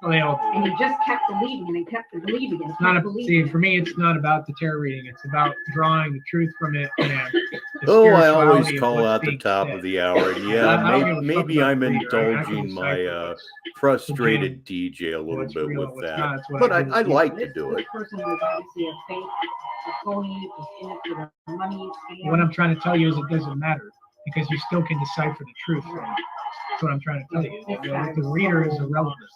Well, they all do. And he just kept believing and kept believing and It's not see, for me, it's not about the tarot reading. It's about drawing the truth from it. And I always call out the top of the hour. Yeah, maybe I'm indulging my frustrated DJ a little bit with that. But I like to do it. This person was obviously a fake, a phony, was in it for the money. What I'm trying to tell you is it doesn't matter because you still can decipher the truth from it. That's what I'm trying to tell you. The reader is irrelevant.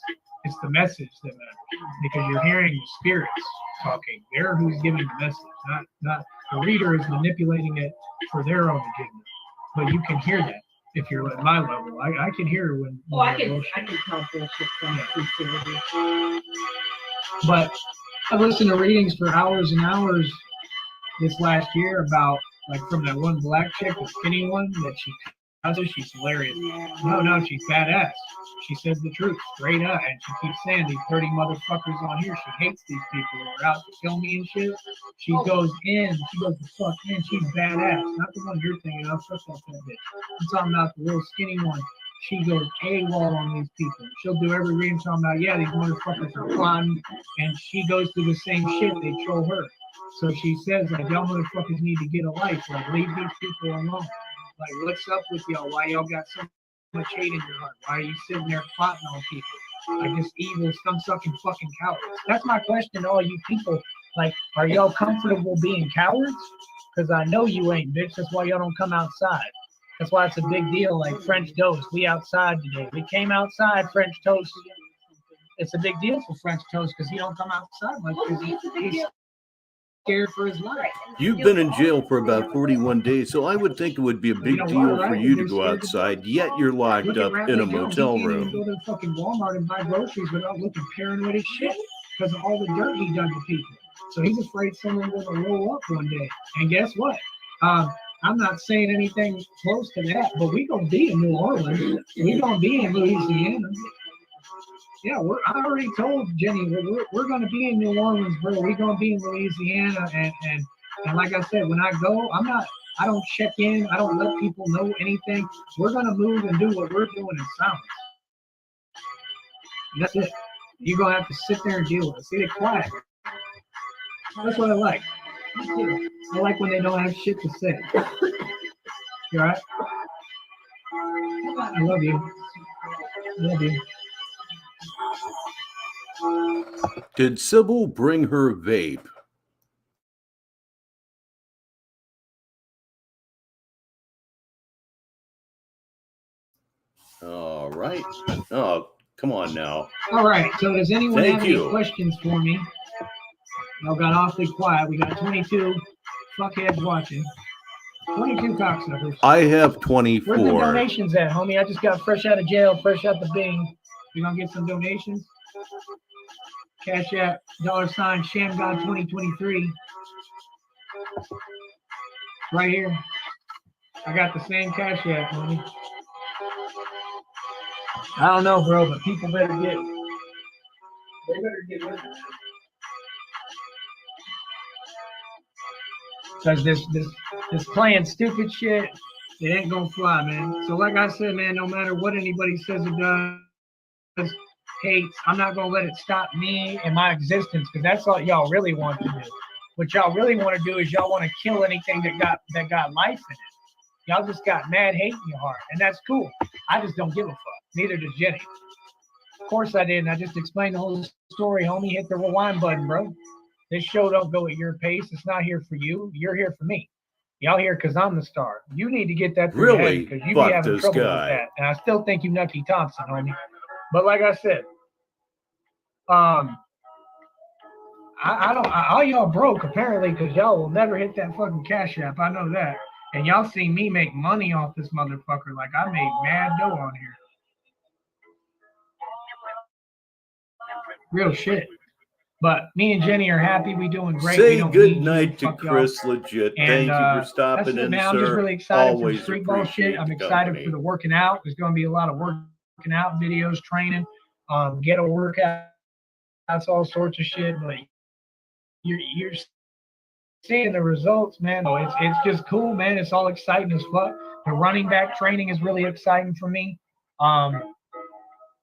It's the message that matters because you're hearing the spirits talking. They're who's giving the message, not the reader is manipulating it for their own agenda. But you can hear that if you're at my level. I can hear when. Oh, I can tell bullshit from sincerity. But I listened to readings for hours and hours this last year about like from that one black chick, the skinny one that she's hilarious. No, she's badass. She says the truth straight up, and she keeps saying these dirty motherfuckers on here. She hates these people who are out to kill me and shit. She goes the fuck in. She's badass. Not the one you're thinking of. Fuck that bitch. I'm talking about the little skinny one. She goes AWOL on these people. She'll do every reading talking about, yeah, these motherfuckers are plotting, and she goes through the same shit they troll her. So she says, like, y'all motherfuckers need to get a life. Like, leave these people alone. Like, what's up with y'all? Why y'all got so much hate in your heart? Why are you sitting there plotting on people? Like this evil, scum-sucking fucking cowards. That's my question to all you people. Like, are y'all comfortable being cowards? Because I know you ain't, bitch. That's why y'all don't come outside. That's why it's a big deal. Like French toast. We outside today. We came outside, French toast. It's a big deal for French toast because he don't come outside much because he's scared for his life. You've been in jail for about 41 days, so I would think it would be a big deal for you to go outside, yet you're locked up in a motel room. He can't even go to fucking Walmart and buy groceries without looking paranoid as shit because of all the dirt he done to people. So he's afraid someone's going to roll up one day. And guess what? I'm not saying anything close to that, but we're going to be in New Orleans. We're going to be in Louisiana. Yeah, I already told Jenny we're going to be in New Orleans, bro. We're going to be in Louisiana, and like I said, when I go, I don't check in. I don't let people know anything. We're going to move and do what we're doing in silence. And that's it. You're going to have to sit there and deal with it. See, they're quiet. That's what I like. I like when they don't have shit to say. You all right? I love you. I love you. Did SYBIL bring her vape? All right. Oh, come on now. All right. So does anyone have any questions for me? Y'all got awfully quiet. We got 22 fuckheads watching. 22 cocksuckers. I have 24. Where's the donations at, homie? I just got fresh out of jail, fresh out the Bing. You gonna get some donations? Cash App, $, Sham God 2023. Right here. I got the same Cash App, homie. I don't know, bro, but people better get with it. Because this playing stupid shit, it ain't gonna fly, man. So like I said, man, no matter what anybody says or does, hates, I'm not gonna let it stop me and my existence, because that's all y'all really want to do. What y'all really want to do is y'all want to kill anything that got life in it. Y'all just got mad hate in your heart, and that's cool. I just don't give a fuck. Neither does Jenny. Of course I didn't. I just explained the whole story, homie. Hit the rewind button, bro. This show don't go at your pace. It's not here for you. You're here for me. Y'all here because I'm the star. You need to get that through your head because you be having trouble with that. And I still think you Nucky Thompson, homie. But like I said, I don't. All y'all broke apparently because y'all will never hit that fucking Cash App. I know that. And y'all see me make money off this motherfucker. Like I made mad dough on here. Real shit. But me and Jenny are happy. We doing great. Say we don't good need night you. to Chris Legit. And, Thank you for stopping in, man, sir. I'm just really excited Always for the street ball shit. I'm excited for the working out. There's going to be a lot of working out videos, training, get a workout. That's all sorts of shit. But you're seeing the results, man. It's just cool, man. It's all exciting as fuck. The running back training is really exciting for me.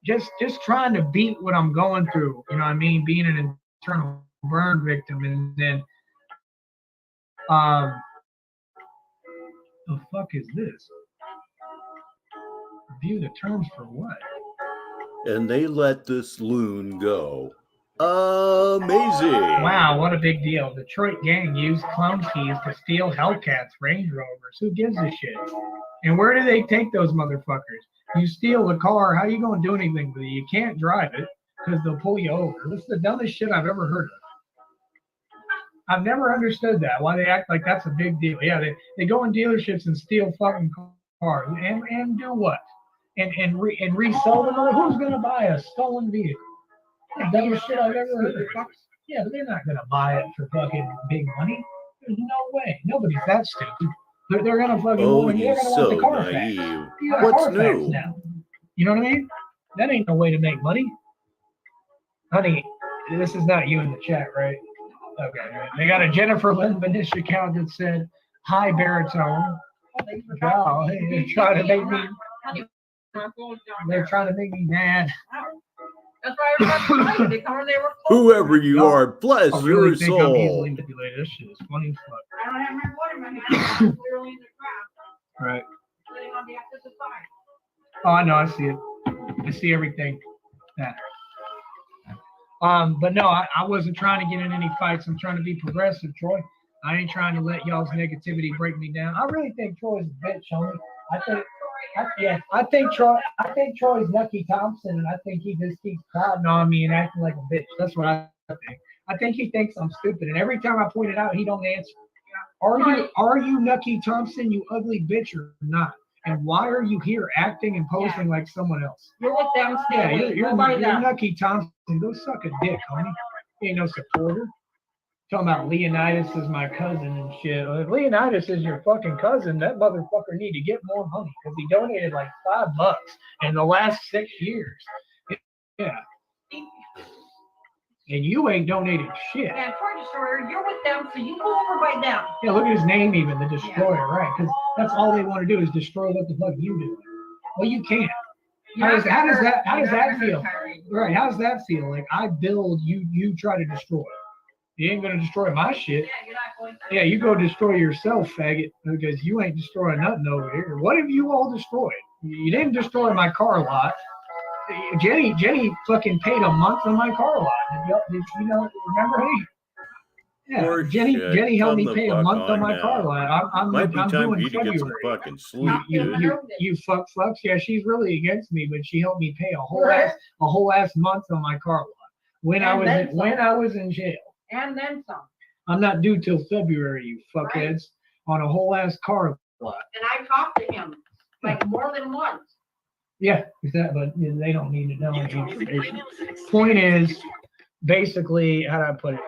Just trying to beat what I'm going through. You know what I mean? Being an internal burn victim, and then the fuck is this? Review the terms for what? And they let this loon go. Amazing. Wow, what a big deal. Detroit gang used clone keys to steal Hellcats, Range Rovers. Who gives a shit? And where do they take those motherfuckers? You steal the car, how are you going to do anything with it? You can't drive it because they'll pull you over. This is the dumbest shit I've ever heard of. I've never understood that, why they act like that's a big deal. Yeah, they go in dealerships and steal fucking cars and do what? And resell them? Who's going to buy a stolen vehicle? The dumbest shit I've ever heard of. Yeah, but they're not going to buy it for fucking big money. There's no way. Nobody's that stupid. They're going to fucking oh, they're you're gonna so want the car naive. What's new? Now. You know what I mean? That ain't no way to make money. Honey, this is not you in the chat, right? Okay. They got a Jennifer Lynn Vanish account that said, "Hi, Baritone." Wow, they're trying to make me. They're trying to make me mad. That's why everybody they come in there. Whoever you are, bless I really your think I'm soul. easily manipulated. This shit is funny as fuck. I don't have my water in my hand. Literally in the ground. Right. Sitting on the opposite side. Oh, I know. I see it. I see everything. Yeah. But no, I wasn't trying to get in any fights. I'm trying to be progressive, Troy. I ain't trying to let y'all's negativity break me down. I really think Troy's a bitch, homie. I think Troy's Nucky Thompson, and I think he just keeps crowding on me and acting like a bitch. That's what I think. I think he thinks I'm stupid, and every time I point it out, he don't answer. Are you Nucky Thompson, you ugly bitch, or not? And why are you here acting and posting like someone else? You're with them. Yeah, you're Nucky Thompson. Go suck a dick, homie. You ain't no supporter. Talking about Leonidas is my cousin and shit. If Leonidas is your fucking cousin, that motherfucker need to get more money because he donated like $5 in the last 6 years. Yeah. And you ain't donated shit. Yeah, Troy Destroyer, you're with them, so you go over by them. Yeah, look at his name even, the Destroyer, right? Because that's all they want to do is destroy what the fuck you do. Well, you can't. How does that feel? Right, how does that feel? Like I build, you try to destroy. You ain't gonna destroy my shit. Yeah, you're not going to. Yeah, you go destroy yourself, faggot, because you ain't destroying nothing over here. What have you all destroyed? You didn't destroy my car lot. Jenny fucking paid a month on my car lot. Did you know? Remember me? Yeah, Jenny helped me pay a month on my car lot. I'm doing February. Get some fucking sleep, you fucks. Yeah, she's really against me, but she helped me pay a whole ass month on my car lot when I was in jail. And then some. I'm not due till February, you fuckheads, on a whole ass car lot. And I talked to him like more than once. Yeah, but they don't need to know any information. Point is, basically, how do I put it?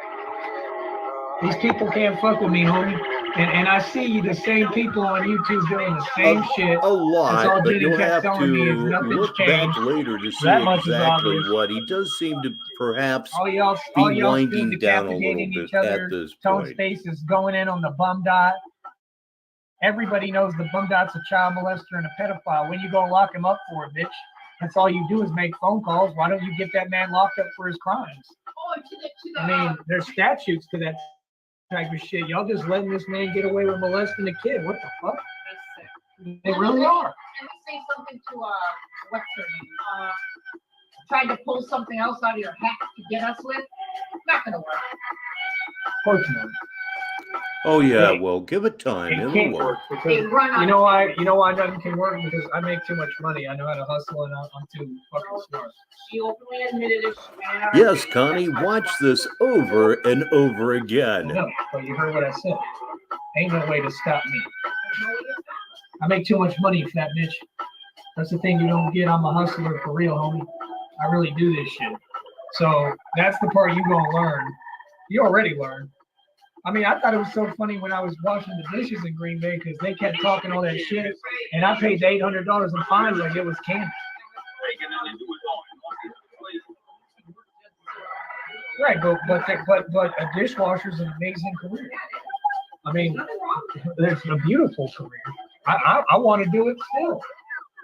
These people can't fuck with me, homie. And I see the same people on YouTube doing the same shit. A lot, but you'll have to look back later to see exactly what. He does seem to perhaps be winding down a little bit at this Tone point. Space is going in on the bum dot. Everybody knows the bum dot's a child molester and a pedophile. When you go lock him up for it, bitch, that's all you do is make phone calls. Why don't you get that man locked up for his crimes? I mean, there's statutes to that type of shit. Y'all just letting this man get away with molesting a kid. What the fuck? They really are. Can we say something to what's her name? Trying to pull something else out of your hat to get us with? Not gonna work. Fortunately. Oh yeah, well, give it time. It It'll can't work. work because you know why nothing can work? Because I make too much money. I know how to hustle and I'm too fucking smart. She openly admitted it. Yes, Connie, watch this over and over again. No, but you heard what I said. Ain't no way to stop me. I make too much money for that bitch. That's the thing you don't get. I'm a hustler for real, homie. I really do this shit. So that's the part you're gonna learn. You already learned. I mean, I thought it was so funny when I was washing the dishes in Green Bay because they kept talking all that shit, and I paid the $800 in fines like it was candy. Right, but a dishwasher's an amazing career. I mean, it's a beautiful career. I want to do it still.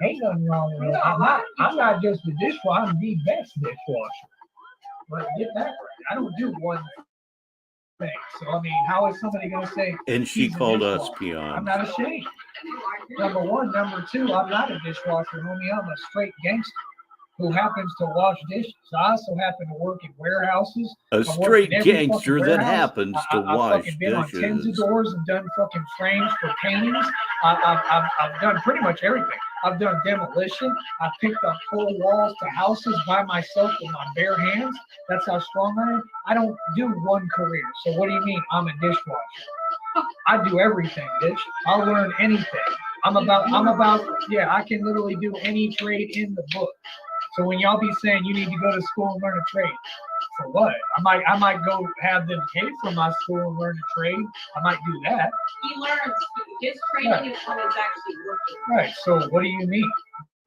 Ain't nothing wrong with it. I'm not just a dishwasher. I'm the best dishwasher. But get that right. I don't do one thing. So I mean, how is somebody going to say? And she called us I'm peons. not ashamed. Number one, number two, I'm not a dishwasher, homie. I'm a straight gangster who happens to wash dishes. I also happen to work in warehouses. A straight gangster that happens to wash dishes. I've been on tens of doors and done fucking frames for paintings. I've done pretty much everything. I've done demolition. I've picked up whole walls to houses by myself with my bare hands. That's how strong I am. I don't do one career. So what do you mean I'm a dishwasher? I do everything, bitch. I'll learn anything. I'm about, yeah, I can literally do any trade in the book. So when y'all be saying you need to go to school and learn a trade, for what? I might go have them pay for my school and learn a trade. I might do that. He learns. His training is actually working. Right. So what do you mean?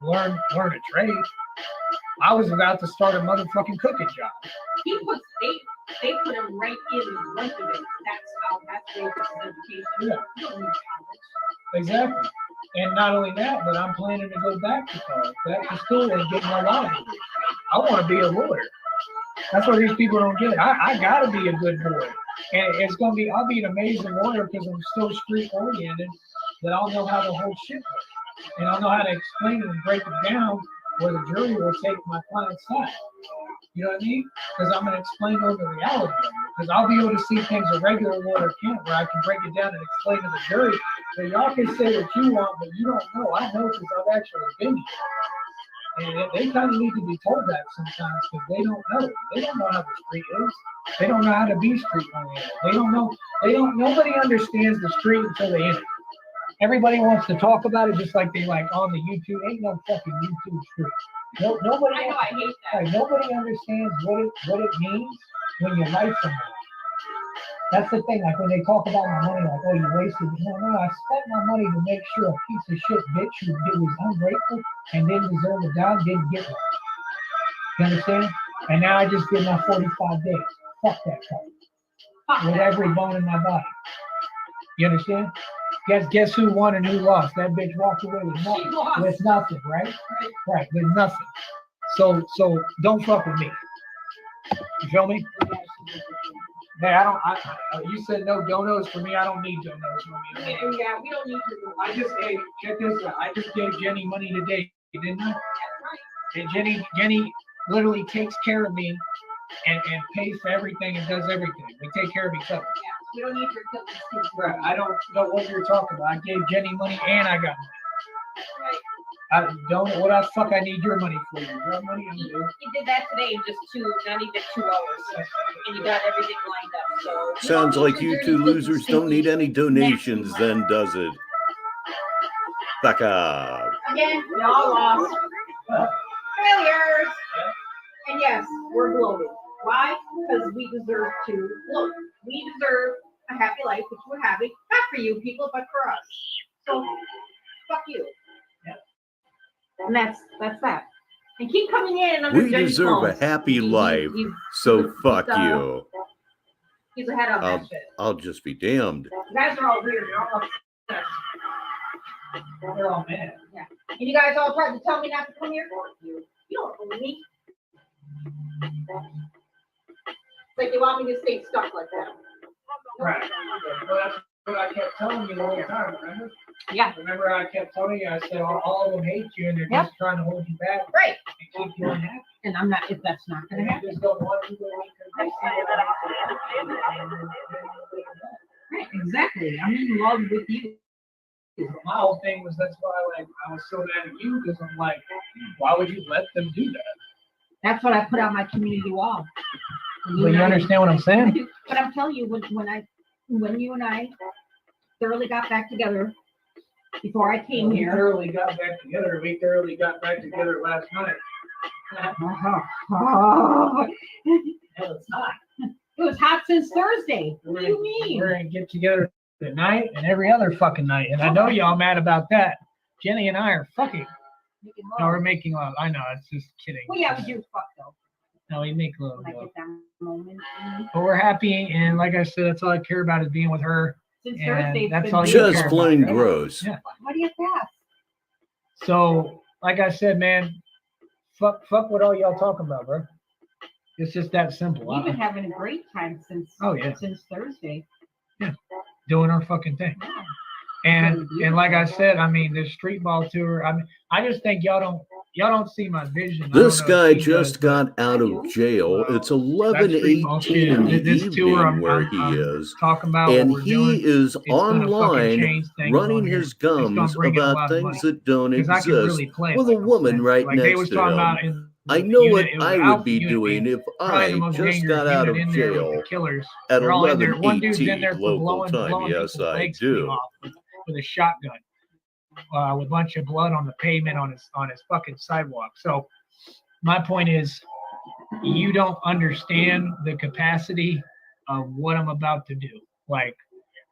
Learn a trade? I was about to start a motherfucking cooking job. He puts they put him right in the length of it. That's where his education. Yeah. You don't need college. Exactly. And not only that, but I'm planning to go back to college, back to school and get my law degree. I want to be a lawyer. That's what these people don't get. I gotta be a good boy. And I'll be an amazing lawyer because I'm so street oriented that I'll know how the whole shit works. And I'll know how to explain it and break it down where the jury will take my client's side. You know what I mean? Because I'm going to explain over the reality of it. Because I'll be able to see things a regular lawyer can't, where I can break it down and explain to the jury that y'all can say what you want, but you don't know. I know because I've actually been here. And they kind of need to be told that sometimes because they don't know. They don't know how the street is. They don't know how to be street oriented. They don't know. Nobody understands the street until they in it. Everybody wants to talk about it just like they like on the YouTube. Ain't no fucking YouTube street. Nobody. I know, I hate that. Like, nobody understands what it means when you like someone. That's the thing. Like when they talk about my money, like, oh, you wasted it. No, I spent my money to make sure a piece of shit bitch who was ungrateful and didn't deserve a dime didn't get one. You understand? And now I just did my 45 days. Fuck that fuck. With every bone in my body. You understand? Guess who won and who lost? That bitch walked away with nothing. With nothing, right? Right, with nothing. So don't fuck with me. You feel me? Hey, you said no donos for me. I don't need donos. Yeah, we don't need to. Hey, check this out. I just gave Jenny money today, didn't I? And Jenny literally takes care of me and pays for everything and does everything. We take care of each other. Yeah, we don't need your feelings. Right. I don't know what you're talking about. I gave Jenny money and I got money. Right. I don't know what the fuck I need your money for. Your money I'm doing. He did that today in just not even 2 hours. And you got everything lined up. So sounds like you two losers don't need any donations then, does it? Fuck up. Again, y'all lost. Failures. And yes, we're gloating. Why? Because we deserve to gloat. We deserve a happy life, which we're having. Not for you people, but for us. So, fuck you. And that's that. And keep coming in. We deserve a happy life, so fuck you. He's ahead of that shit. I'll just be damned. You guys are all weird. You're all upset. They're all mad. Yeah. And you guys all tried to tell me not to come here? You don't believe me. Like you want me to stay stuck like that. Right. Well, that's what I kept telling you the whole time, remember? Yeah. Remember I kept telling you, I said all of them hate you and they're Yep. just trying to hold you back. Right. And keep you unhappy. And I'm not, if that's not And gonna happen. they just don't want you to leave because they see Right, exactly. I'm in love with you. my whole thing was that's why like I was so mad at you because I'm like, why would you let them do that? That's what I put on my community wall. But you understand what I'm saying? But I'm telling you, when you and I thoroughly got back together before I came We here. thoroughly got back together. We thoroughly got back together last night. It's hot. It was hot since Thursday. What do you mean? We're gonna get together at night and every other fucking night. And I know y'all mad about that. Jenny and I are fucking. No, we're making love. I know, it's just kidding. Well, yeah, we do fuck though. No, we make love. When I get that moment. But we're happy, and like I said, that's all I care about is being with her. Since And Thursday, that's it's all been you Just care plain about, right? gross. Yeah. How do you pass? So, like I said, man, fuck what all y'all talking about, bro. It's just that simple. We've been having a great time since Thursday. Doing our fucking thing. And like I said, I mean, this street ball tour. I mean, I just think y'all don't see my vision. This guy just got out of jail. It's 11:18 in the evening where he is, talking about and what we're he doing. is It's gonna fucking online change things running on here. his It's gonna gums bring in a lot about of things money. that don't 'Cause I can exist really play it, with like a I'm woman saying. right Like they next was to talking him. about in I the know unit, what it was I would Alpha be unit doing if probably the I most just dangerous got out unit of in there with jail the killers. at They're all in there. One dude's in 11:18 there for local time. blowing Yes, people's I legs clean do. off with a shotgun, with a bunch of blood on the pavement on his fucking sidewalk. So my point is, you don't understand the capacity of what I'm about to do. Like,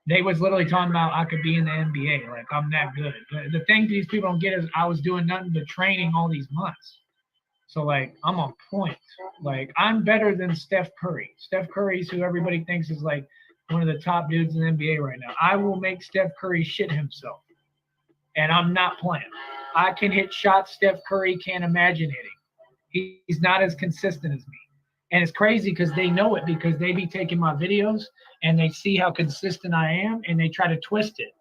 they was literally talking about I could be in the NBA. Like, I'm that good. The thing these people don't get is I was doing nothing but training all these months. So, like, I'm on point. Like, I'm better than Steph Curry. Steph Curry's who everybody thinks is, like, one of the top dudes in the NBA right now. I will make Steph Curry shit himself. And I'm not playing. I can hit shots Steph Curry can't imagine hitting. He's not as consistent as me. And it's crazy because they know it, because they be taking my videos and they see how consistent I am and they try to twist it.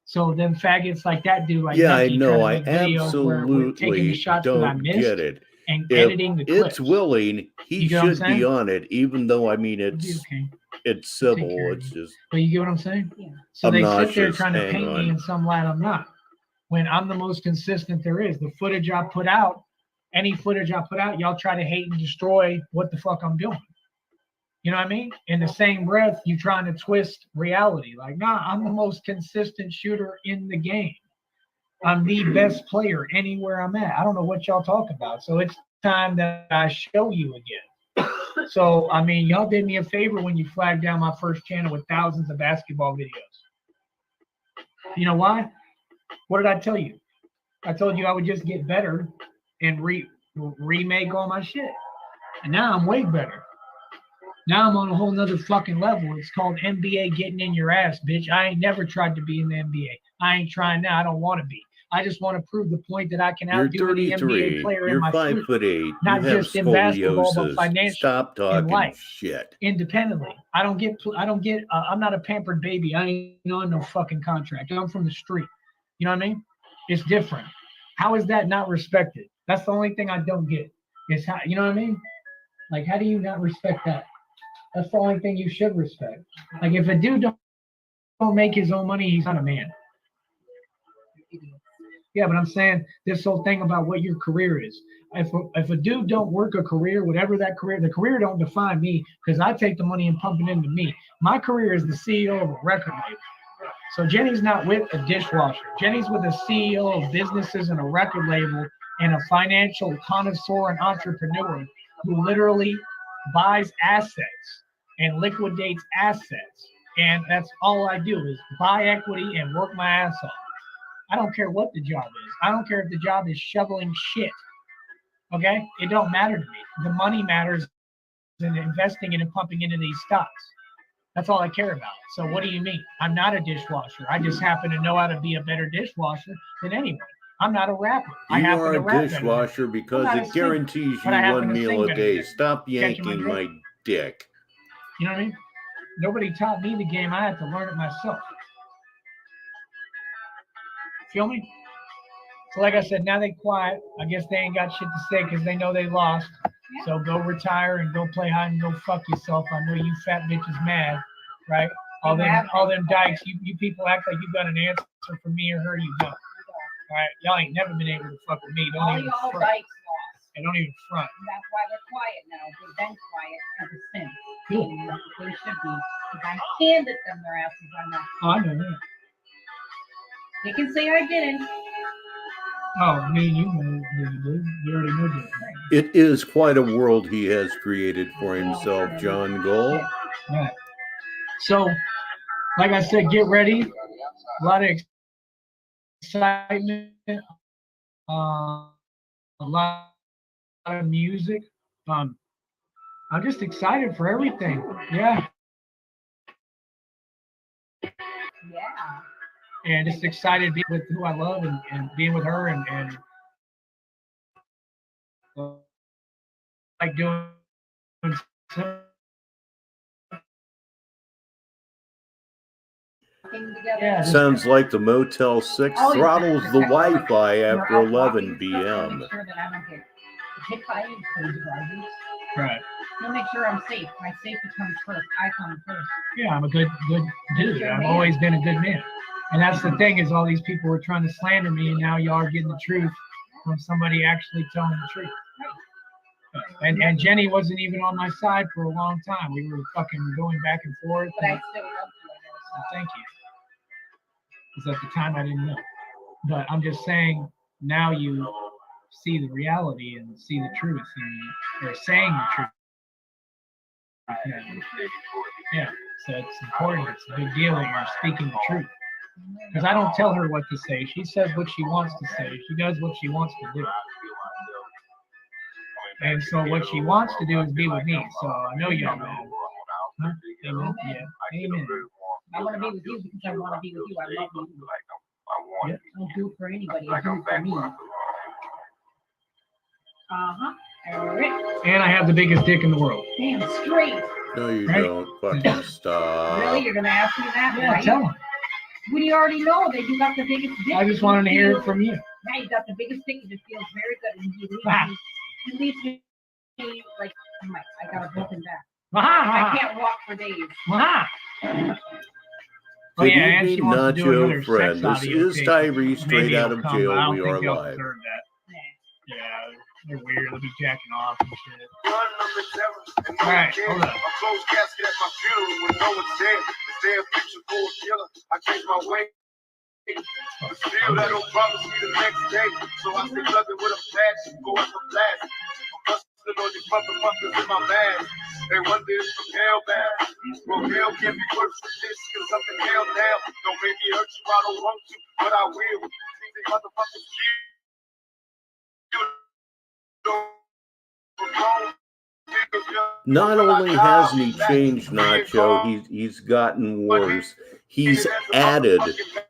So then faggots like that do, like, Yeah, I Nucky, know. try I to make videos where we're taking the absolutely shots that I don't missed get it. and If editing the clips. it's willing, he You get what I'm should be saying? on it, even though, I mean, It'll be it's okay. it's I'll take civil. care of It's you. just But you get what I'm saying? Yeah. So they sit there obnoxious. trying to Hang paint me on. in some light I'm not. When I'm the most consistent there is. The footage I put out, any footage I put out, y'all try to hate and destroy what the fuck I'm doing. You know what I mean? In the same breath, you trying to twist reality. Like, nah, I'm the most consistent shooter in the game. I'm the best player anywhere I'm at. I don't know what y'all talk about. So it's time that I show you again. So, I mean, y'all did me a favor when you flagged down my first channel with thousands of basketball videos. You know why? What did I tell you? I told you I would just get better and remake all my shit. And now I'm way better. Now I'm on a whole nother fucking level. It's called NBA getting in your ass, bitch. I ain't never tried to be in the NBA. I ain't trying now. I don't want to be. I just want to prove the point that I can You're outdo any NBA 33. player in You're my 5'8". sleep. Not You have just in basketball, but scoliosis. financially. Stop in talking life, shit. independently. I'm not a pampered baby. I ain't on no fucking contract. I'm from the street. You know what I mean? It's different. How is that not respected? That's the only thing I don't get. Is how, you know what I mean? Like, how do you not respect that? That's the only thing you should respect. Like, if a dude don't make his own money, he's not a man. Yeah, but I'm saying this whole thing about what your career is. If a dude don't work a career, whatever that career, the career don't define me, because I take the money and pump it into me. My career is the CEO of a record label. So Jenny's not with a dishwasher. Jenny's with a CEO of businesses and a record label and a financial connoisseur and entrepreneur who literally buys assets and liquidates assets. And that's all I do is buy equity and work my ass off. I don't care what the job is. I don't care if the job is shoveling shit. Okay? It don't matter to me. The money matters in investing it and pumping into these stocks. That's all I care about. So what do you mean? I'm not a dishwasher. I just happen to know how to be a better dishwasher than anyone. I'm not a rapper. You are a dishwasher because it guarantees you one meal a day. Stop yanking my dick. You know what I mean? Nobody taught me the game. I had to learn it myself. Feel me? So like I said, now they quiet. I guess they ain't got shit to say because they know they lost. Yeah. So go retire and go play hide and go fuck yourself. I know you fat bitches mad, right? All them dykes, you people act like you got an answer for me or her, you don't. All right, y'all ain't never been able to fuck with me. Don't even front. Dykes lost. And don't even front. And that's why they're quiet now. They've been quiet ever since. Cool. They should be. Because I handed them their asses on that. Oh, I know that. They can say I didn't. Oh, me and you already knew that. It is quite a world he has created for himself, John Gull. Right. So, like I said, get ready. A lot of excitement. A lot of music. I'm just excited for everything. Yeah. Yeah. And just excited to be with who I love and being with her and like doing Yeah, Sounds like the Motel 6 throttles the Wi-Fi after 11 p.m. Make sure that I don't get hit by any crazy drivers. Right. You'll make sure I'm safe. My safety comes first. I come first. Yeah, I'm a good dude. I've always been a good man. And that's the thing is all these people were trying to slander me, and now y'all are getting the truth from somebody actually telling the truth. And Jenny wasn't even on my side for a long time. We were fucking going back and forth. But I still love you. Thank you. Because at the time I didn't know. But I'm just saying now you see the reality and see the truth and or saying the truth. Yeah. So it's important. It's a big deal that you're speaking the truth. Because I don't tell her what to say. She says what she wants to say. She does what she wants to do. And so what she wants to do is be with me. So I know y'all know. Huh? Amen. Yeah. Amen. I want to be with you because I want to be with you. I love you. Yeah. I'll do it for anybody. I'll do it for me. All right. And I have the biggest dick in the world. Damn straight. No, you don't. Fucking stop. Really? You're going to ask me that? Yeah, right? tell him. Well, you already know that you got the biggest dick. I just wanted to hear it from you. Yeah, you got the biggest dick. It just feels very good. And you leave me like, I got a broken back. I can't walk for days. Good evening, Nacho friend. This is Tyree, straight out of jail. We are live. Yeah, they're weird. They'll be jacking off and shit. All right, hold up. A closed casket at my funeral when no one's dead. This damn picture for a killer. I changed my way. But still, that don't promise me the next day. So I still love it with a patch, go up a blast. I'm busting on these motherfuckers in my mask. They wonder if from hell bound. Well, hell can't be worse than this, cause I'm in hell now. Don't make me hurt you, I don't want to, but I will. These motherfuckers Not only hasn't he changed, Nacho, he's gotten worse. He's added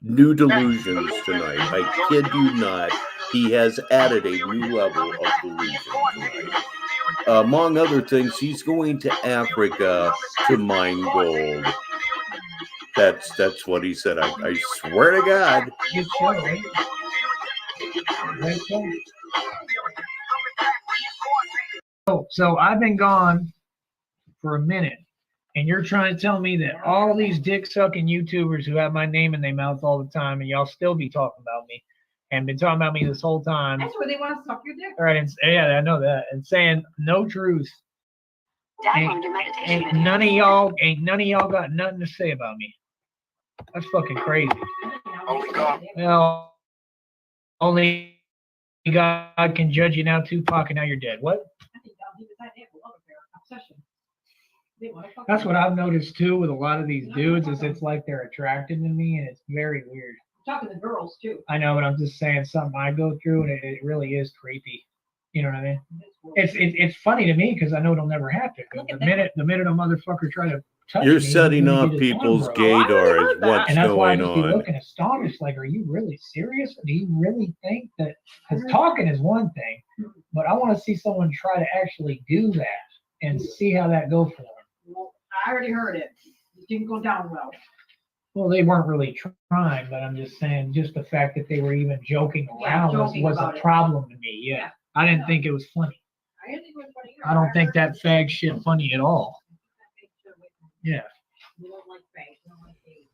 new delusions tonight. I kid you not. He has added a new level of delusion tonight. Among other things, he's going to Africa to mine gold. That's what he said. I swear to God. So I've been gone for a minute, and you're trying to tell me that all these dick-sucking YouTubers who have my name in their mouth all the time, and y'all still be talking about me, and been talking about me this whole time. That's where they want to suck your dick. All right, and, yeah, I know that, and saying no truth. Ain't none of y'all got nothing to say about me. That's fucking crazy. Well, only God can judge you now, Tupac, and now you're dead. What? That's what I've noticed too with a lot of these dudes is it's like they're attracted to me and it's very weird. I'm talking to girls too. I know, but I'm just saying something I go through and it really is creepy. You know what I mean? It's funny to me because I know it'll never happen. The minute a motherfucker try to touch You're me, setting off people's gaydar is what's and that's why I going just be on. looking astonished, like, are you really serious? Do you really think that? Because talking is one thing, but I want to see someone try to actually do that and see how that goes for them. Well, I already heard it. It didn't go down well. Well, they weren't really trying, but I'm just saying, just the fact that they were even joking around was a problem to me. Yeah. I didn't think it was funny. I didn't think it was funny. I don't think that fag shit funny at all. Yeah.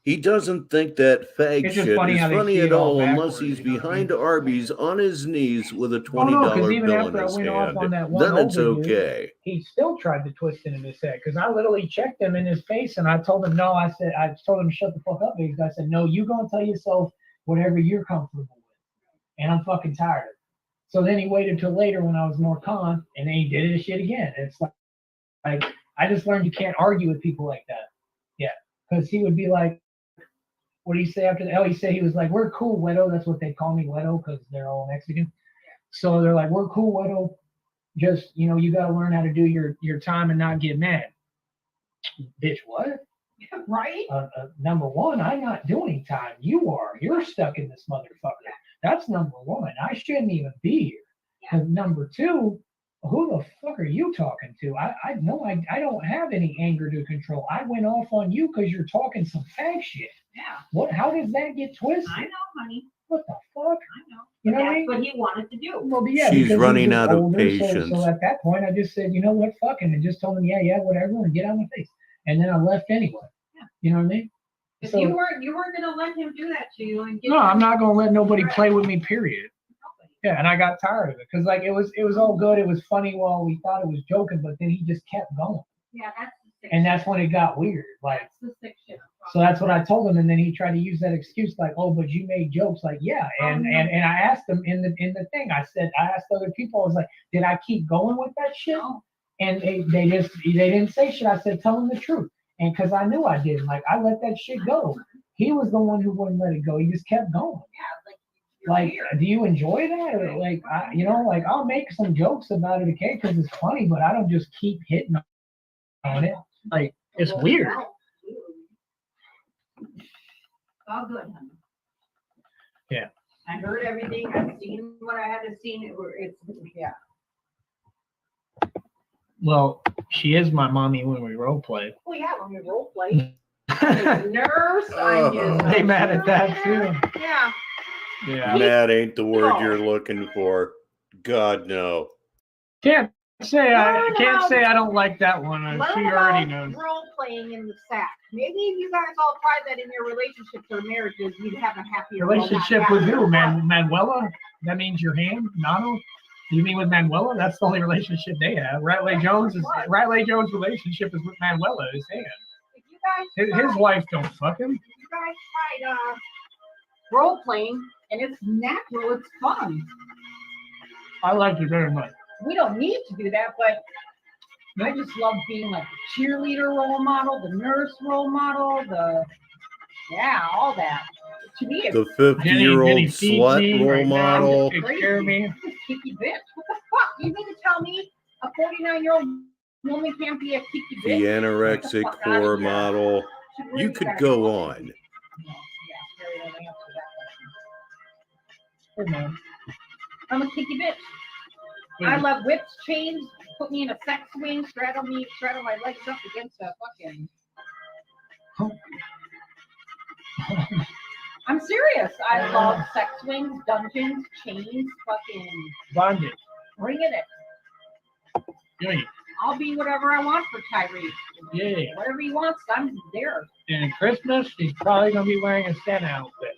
He doesn't think that fag It's shit just funny is how they funny see at it all all unless backwards, he's you know what I behind mean? Arby's on his knees with a Oh, $20 no, because even bill in after I his went off hand. on that one Then it's older dude, okay. he still tried to twist it in his head because I literally checked him in his face and I told him no. I told him to shut the fuck up because I said no. You gonna tell yourself whatever you're comfortable with, and I'm fucking tired of it. So then he waited till later when I was more calm, and then he did his shit again. And it's like I just learned you can't argue with people like that. Yeah, because he would be like, what do you say after that? Oh, he said he was like, we're cool, Wedo. That's what they call me, Wedo, because they're all Mexican. So they're like, we're cool, Wedo. Just, you got to learn how to do your time and not get mad. Bitch, what? Right? Number one, I'm not doing time. You are. You're stuck in this motherfucker. That's number one. I shouldn't even be here. And number two, who the fuck are you talking to? I don't have any anger to control. I went off on you because you're talking some fag shit. Yeah. What? How does that get twisted? I know, honey. What the fuck? I know. You know That's what I mean? what he wanted to do. Well, yeah, She's because running he's out of older, patience. So at that point, I just said, you know what, fuck him, and just told him, yeah, whatever, and get out of my face. And then I left anyway. Yeah. You know what I mean? If So, you weren't gonna let him do that to you and get no, I'm not gonna let nobody play with me. Period. Yeah, and I got tired of it because like it was all good. It was funny while we thought it was joking, but then he just kept going. Yeah, that's the sick And shit. that's when it got weird. Like, That's the sick shit. so that's what I told him, and then he tried to use that excuse, like, oh, but you made jokes, like, yeah, and I asked him in the thing, I asked other people, I was like, did I keep going with that shit? No. And they didn't say shit. I said, tell them the truth, and because I knew I didn't, like, I let that shit go. He was the one who wouldn't let it go. He just kept going. Yeah, Like, do you enjoy that? Or like, like I'll make some jokes about it, okay, because it's funny, but I don't just keep hitting on it. Like, it's weird. All good, honey. Yeah. I heard everything. I've seen what I had to see. Yeah. Well, she is my mommy when we role play. Oh yeah, when we role play. Nurse. They mad at that too. Yeah. Yeah. Mad ain't the word you're looking for. God, no. Can't say I don't like that one. She already knows. Role playing in the sack. Maybe if you guys all tried that in your relationships or marriages, you'd have a happier Relationship with who, Manuela? That means your hand, Nano? You mean with Manuela? That's the only relationship they have. Riley Jones' relationship is with Manuela, his hand. If you guys His wife don't fuck him. If you guys tried role playing and it's natural, it's fun. I liked it very much. We don't need to do that, but I just love being like the cheerleader role model, the nurse role model, all that. To me, it's The 50-year-old slut role model. Take care of me. Kicky bitch. What the fuck? You mean to tell me a 49-year-old woman can't be a kicky bitch? The anorexic whore model. You could go on. I'm a kicky bitch. I love whips, chains, put me in a sex swing, straddle my legs up against a fucking. I'm serious. I love sex swings, dungeons, chains, fucking. Bondage. Bring it in. Yeah. I'll be whatever I want for Tyree. Yeah. Whatever he wants, I'm there. And Christmas, he's probably gonna be wearing a Santa outfit.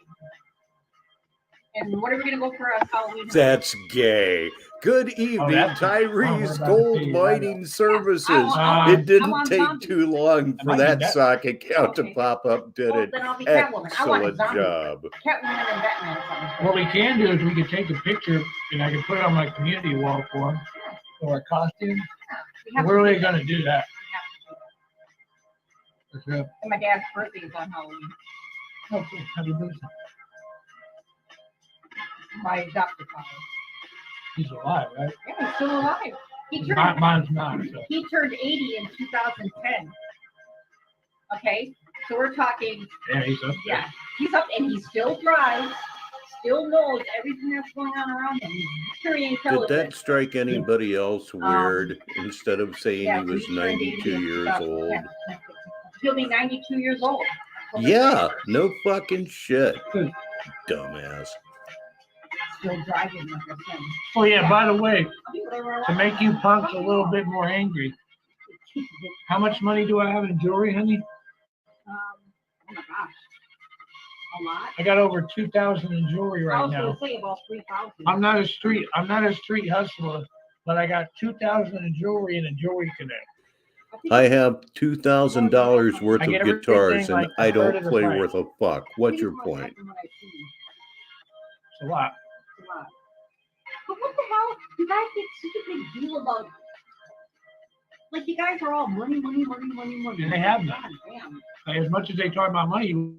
And what are we gonna go for a Halloween? That's gay. Good evening, Tyree's Gold Mining Services. It didn't take too long for that sock account to pop up, did it? Excellent job. Catwoman and Batman. What we can do is we can take a picture and I can put it on my community wall for him, or a costume. We're really gonna do that. For sure. And my dad's birthday is on Halloween. Oh, cool. Happy birthday. My adopted father. He's alive, right? Yeah, he's still alive. Mine's not. So. He turned 80 in 2010. Okay, so we're talking. Yeah, he's up. Yeah, he's up and he still drives, still knows everything that's going on around him. He's very intelligent. Did that strike anybody else weird? Instead of saying he was 92 years old. He'll be 92 years old. Yeah, no fucking shit. Dumbass. Still driving like a son. Oh yeah, by the way, to make you punks a little bit more angry, how much money do I have in jewelry, honey? Oh my gosh. A lot. I got over 2,000 in jewelry right now. I was gonna say about 3,000. I'm not a street hustler, but I got 2,000 in jewelry and a jewelry connect. I have $2,000 worth of guitars and I don't play worth a fuck. What's your point? It's a lot. a lot. But what the hell? You guys make such a big deal about like you guys are all money. And they have none. Damn. As much as they talk about money, you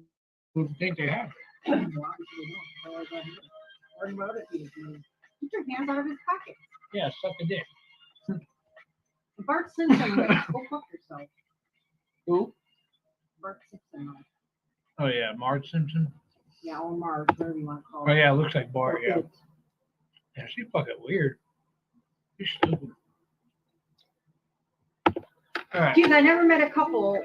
would think they have. Well, obviously they don't. Worry about other people's money. Get your hands out of his pocket. Yeah, suck a dick. Bart Simpson, go fuck yourself. Who? Bart Simpson. Oh yeah, Marge Simpson. Yeah, or Marge, whatever you want to call Oh it. yeah, it looks like Bart. Yeah. It. Yeah, she's fucking weird. She's stupid. All right. Geez, I never met a couple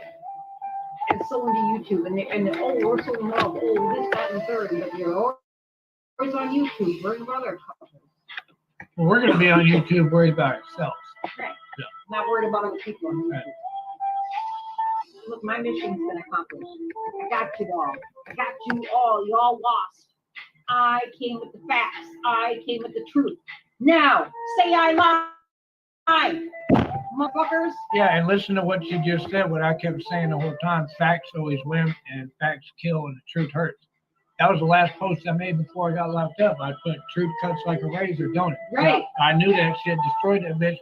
and so into YouTube and oh, we're so in love. Oh, this, that, and the third. But you're always on YouTube. Where's the other couples? Well, we're going to be on YouTube worried about ourselves. Right. Yeah. Not worried about other people on YouTube. Right. Look, my mission's been accomplished. I got you all. I got you all. You all lost. I came with the facts. I came with the truth. Now, say I lied. Motherfuckers. Yeah, and listen to what you just said, what I kept saying the whole time. Facts always win, and facts kill, and the truth hurts. That was the last post I made before I got locked up. I put truth cuts like a razor, don't it? Right. I knew that shit destroyed that bitch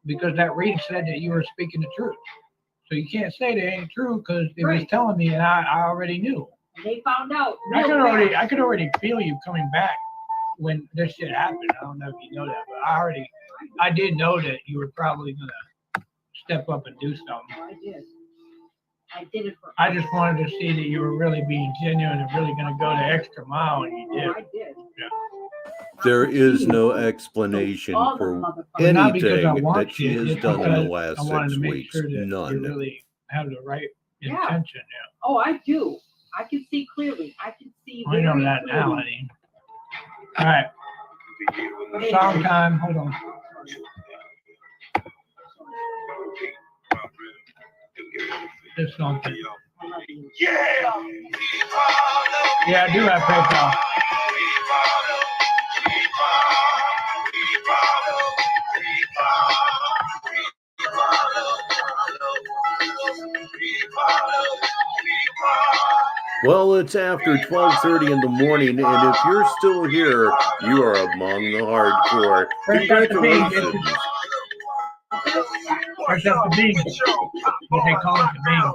because that reading said that you were speaking the truth. So you can't say that ain't true because it was telling me, and I already knew. They found out. I could already feel you coming back when this shit happened. I don't know if you know that, but I did know that you were probably gonna step up and do something. I did. I did it for. I just wanted to see that you were really being genuine and really gonna go the extra mile, and you did. I did. Yeah. There is no explanation for anything that she has done in the last 6 weeks. None. You really have the right intention. Yeah. Oh, I do. I can see clearly. I can see. I know that now, honey. All right. Song time. Hold on. This song. Yeah, I do have PayPal. Well, it's after 12:30 in the morning, and if you're still here, you are among the hardcore. Congratulations. Fresh up the bean. What they call it, the bean.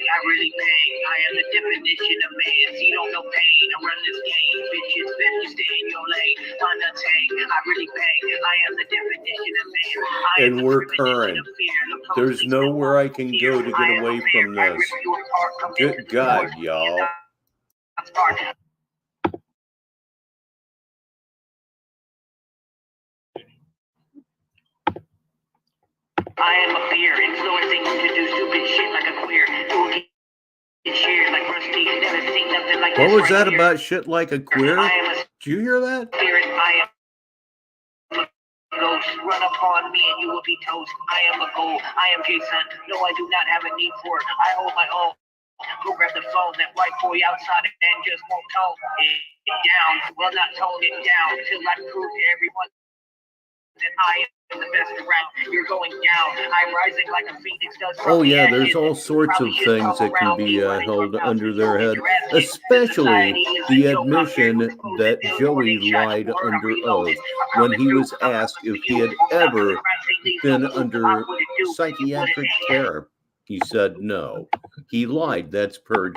I really bang. I am the definition of man. See, you don't know pain. I run this game. Bitches, best you stay in your lane. Untamed. I really bang. I am the definition of man. And we're current. There's nowhere I can go to get away from this. Good God, y'all. I am a fear, influencing you to do stupid shit like a queer. What was that about shit like a queer? Did you hear that? Ghost, run upon me and you will be toast. I am a goal. I am Jason. No, I do not have a need for it. I hold my own. Go grab the phone, that white boy outside and just won't tone it down. Well, not tone it down till I prove to everyone that I am the best around. You're going down. I'm rising like a phoenix does. Oh yeah, there's all sorts of things that can be held under their head, especially the admission that Joey lied under oath when he was asked if he had ever been under psychiatric care. He said no. He lied. That's perjury.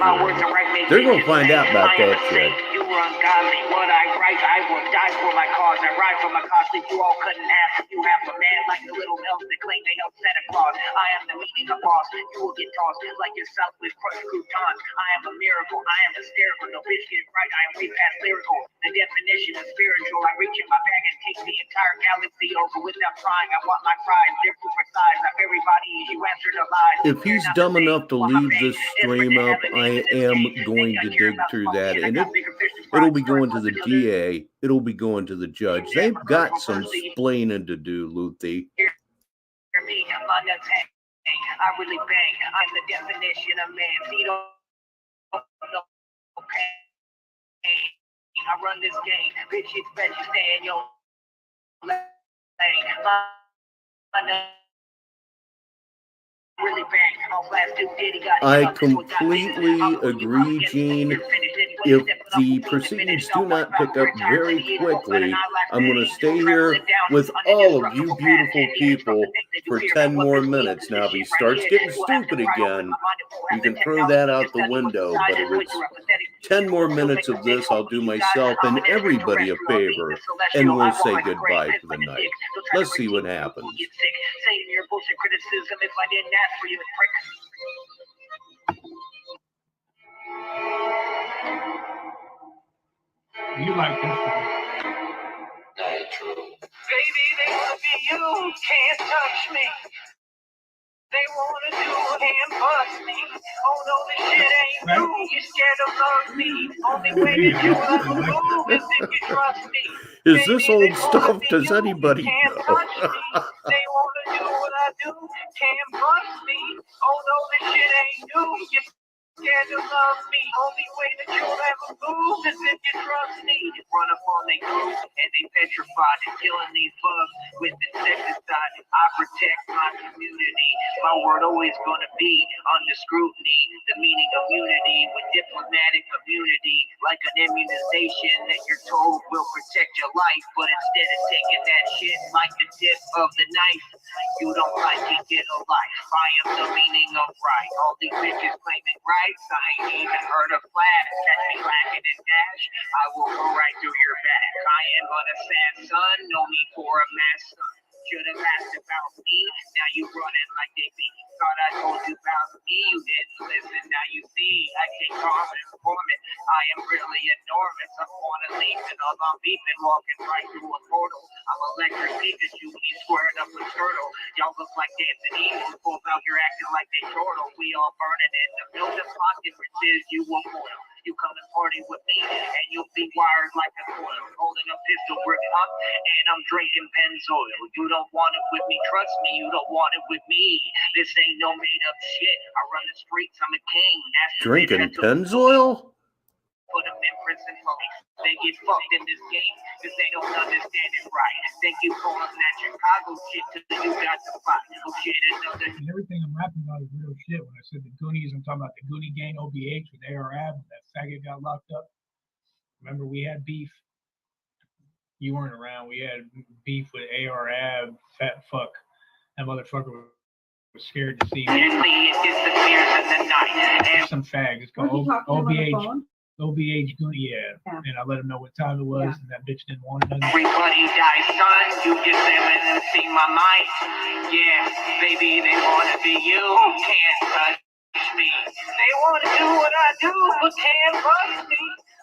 They're going to find out about that shit. You were ungodly. What I write, I will die for my cause. I ride for my cause that you all couldn't have. You have a man like the little elves that claim they help Santa Claus. I am the meaning of boss. You will get tossed like yourself with crushed croutons. I am a miracle. I am hysterical. No bitch get it right. I am way past lyrical. The definition of spiritual. I reach in my bag and take the entire galaxy over without trying. I want my prize. They're super size. I'm everybody. You answer the lies. If he's dumb enough to leave this stream up, I am going to dig through that, and it'll be going to the DA, it'll be going to the judge. They've got some splaining to do, Luthi. I really bang. I'm the definition of man. See, don't know I run this game. Bitches bet you stay in your lane. I completely agree, Gene. If the proceedings do not pick up very quickly, I'm going to stay here with all of you beautiful people for 10 more minutes. Now, if he starts getting stupid again, you can throw that out the window. But if it's 10 more minutes of this, I'll do myself and everybody a favor, and we'll say goodbye for the night. Let's see what happens. Saying your bullshit criticism if I didn't ask for you, prick. You like this one. Baby, they wanna be you, can't touch me. They wanna do and bust me. Oh no, this shit ain't new. You scared of love me. Only way that you ever move is if you trust me. Is this old stuff? Does anybody can't know? touch me. They wanna do what I do, can't bust me. Oh no, this shit ain't new. You scared to love me. Only way that you'll ever move is if you trust me. Run up on they group and they petrified, killing these bugs with insecticide. I protect my community. My word always gonna be under scrutiny. The meaning of unity with diplomatic immunity, like an immunization that you're told will protect your life, but instead of taking that shit like the tip of the knife, you don't like it, get a life. I am the meaning of right. All these bitches claiming rights, I ain't even heard of flash. Catch me lacking in dash, I will go right through your back. I am but a sad son, no need for a mass son. Should've asked about me, now you running like they be. Thought I told you about me, you didn't listen, now you see. I take calm and perform it, I am really enormous. I'm on a leaf and all I'm beeping, walking right through a portal. I'm electric Pikachu, he's squaring up with Turtle. Y'all look like dancing evils, both out here acting like they turtle. We all burning in the building, plot differences, you will foil. You come and party with me, and you'll be wired like a coil. Holding a pistol grip up, and I'm drinking Pennzoil. You don't want it with me, trust me, you don't want it with me. This ain't no made up shit. I run the streets, I'm a king. Drinking Pennzoil? Put them in prison for me. They get fucked in this game because they don't understand it right. Think you calling that Chicago shit till you got to fight. Oh shit, another. And everything I'm rapping about is real shit. When I said the Goonies, I'm talking about the Goonie gang, OBH with ARAB. That faggot got locked up. Remember, we had beef. You weren't around. We had beef with ARAB, fat fuck. That motherfucker was scared to see me. Some fags. It's called OBH. OBH Goonie, yeah. And I let him know what time it was, and that bitch didn't want it. Everybody dies, son. You just haven't seen my mind. Yeah, baby, they wanna be you. Can't touch me. They wanna do what I do, but can't bust me.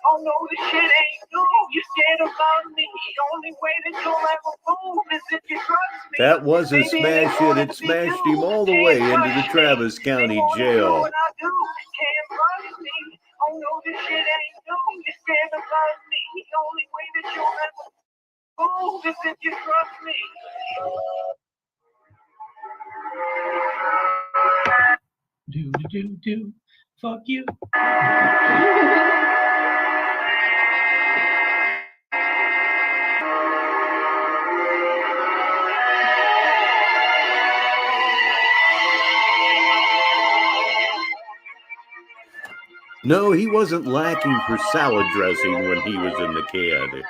Oh no, this shit ain't new. You scared of me. The only way that you'll ever move is if you trust me. That was a smash hit. It smashed him all the way into the Travis County jail. Oh no, this shit ain't new. You scared of me. The only way that you'll ever move is if you trust me. Do. Fuck you. No, he wasn't lacking for salad dressing when he was in the can.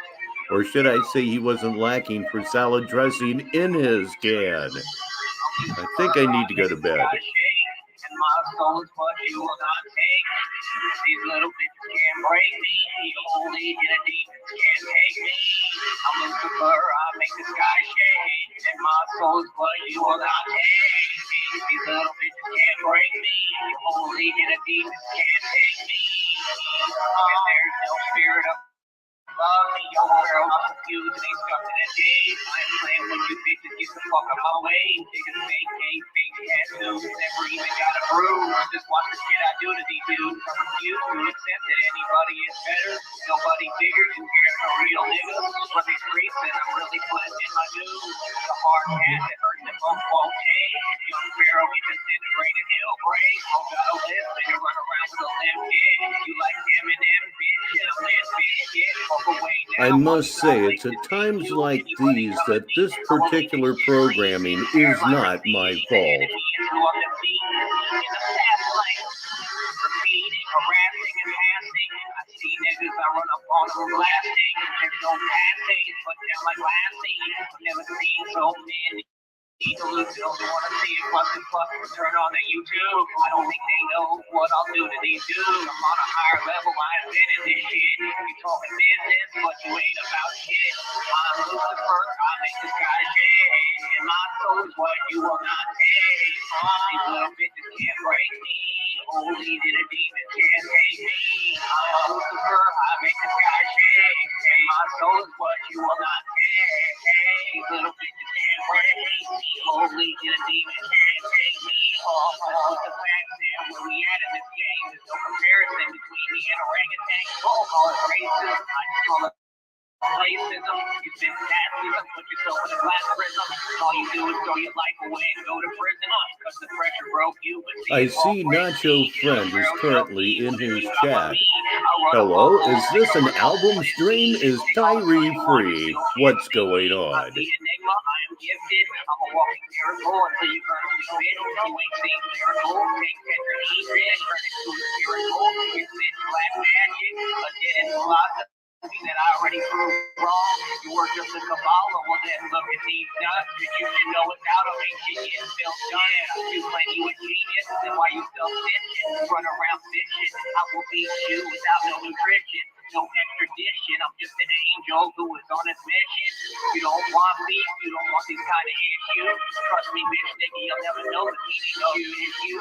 Or should I say he wasn't lacking for salad dressing in his can. I think I need to go to bed. My soul is what you will not take. These little bitches can't break me. Only in a demons can't take me. I'm Lucifer, I make the sky shake. And my soul is what you will not take. These little bitches can't break me. Only in a demons can't take me. And there's no spirit of love me, your world, I'm confused and ain't stuck in a daze. I'm playing with you bitches, get the fuck out my way. Niggas fake hate, fake tattoos, never even got a bruise. Just watch the shit I do to these dudes. I refuse to accept that anybody is better. Nobody bigger, you hear a real nigga. Run these streets and I'm really putting in my dues. The hard hat that hurts them both won't take. Young Pharaoh, we disintegrated, hell break. Oh, got a list, nigga run around with a limp kid. You like Eminem, bitch, and a limp bitch, yeah. I must say, it's at times like these that this particular programming is not my fault. Repeating, harassing, and passing. I see niggas, I run up on them blasting. There's no passing, put down like lasting. I've never seen so many. Don't wanna see it fuck, turn on the YouTube. I don't think they know what I'll do to these dudes. I'm on a higher level, I invented this shit. You talking business, but you ain't about shit. I'm Lucifer, I make the sky shade. And my soul is what you will not take. These little bitches can't break me. Only the demons can't take me. I'm Lucifer, I make the sky shade. And my soul is what you will not take. These little bitches can't break me. Only the demons can't take me. All the facts and where we at in this game. There's no comparison between me and orangutan. Don't call it racist, I just call it racism. You've been fascism, put yourself in a glass prism. All you do is throw your life away and go to prison. Because the pressure broke you. But I see Nacho Friend is currently in his chat. Hello, is this an album stream? Is Tyree free? What's going on? Gifted. I'm a walking miracle until you burn me spit. You ain't seen miracle. Take tetrahedron, turn it to a spherical. You spit black magic, a dead philosophy that I already proved wrong. You were just a Kabbalah. Well, then look at these nuts. You should know without them ain't shit getting built done. You claim you a genius, then why you still bitching? Run around bitching. I will beat you without no nutrition. No extradition, I'm just an angel who is on his mission. You don't want beef, you don't want these kind of issues. Trust me, bitch, nigga, you'll never know the meaning of you. You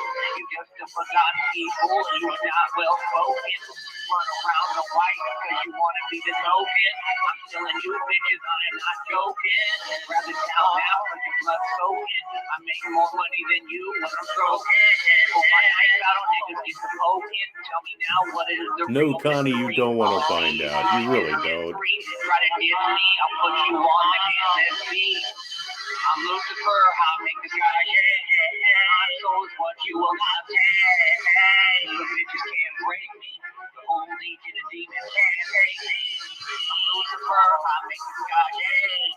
just a forgotten people, and you are not well spoken. Run around the white because you want to be the token. I'm killing you bitches, I am not joking. Rather down now because you're blood soaking. I make more money than you when I'm stroking. Pull my knife out on niggas, get the poking. Tell me now what it is. No, Connie, you don't want to find out. You really don't. Try to diss me, I'll put you on like NSC. I'm Lucifer, I'll make the sky shade. My soul is what you will not take. The bitches can't break me. Only to the demons can't take me. I'm Lucifer, I'll make the sky shade.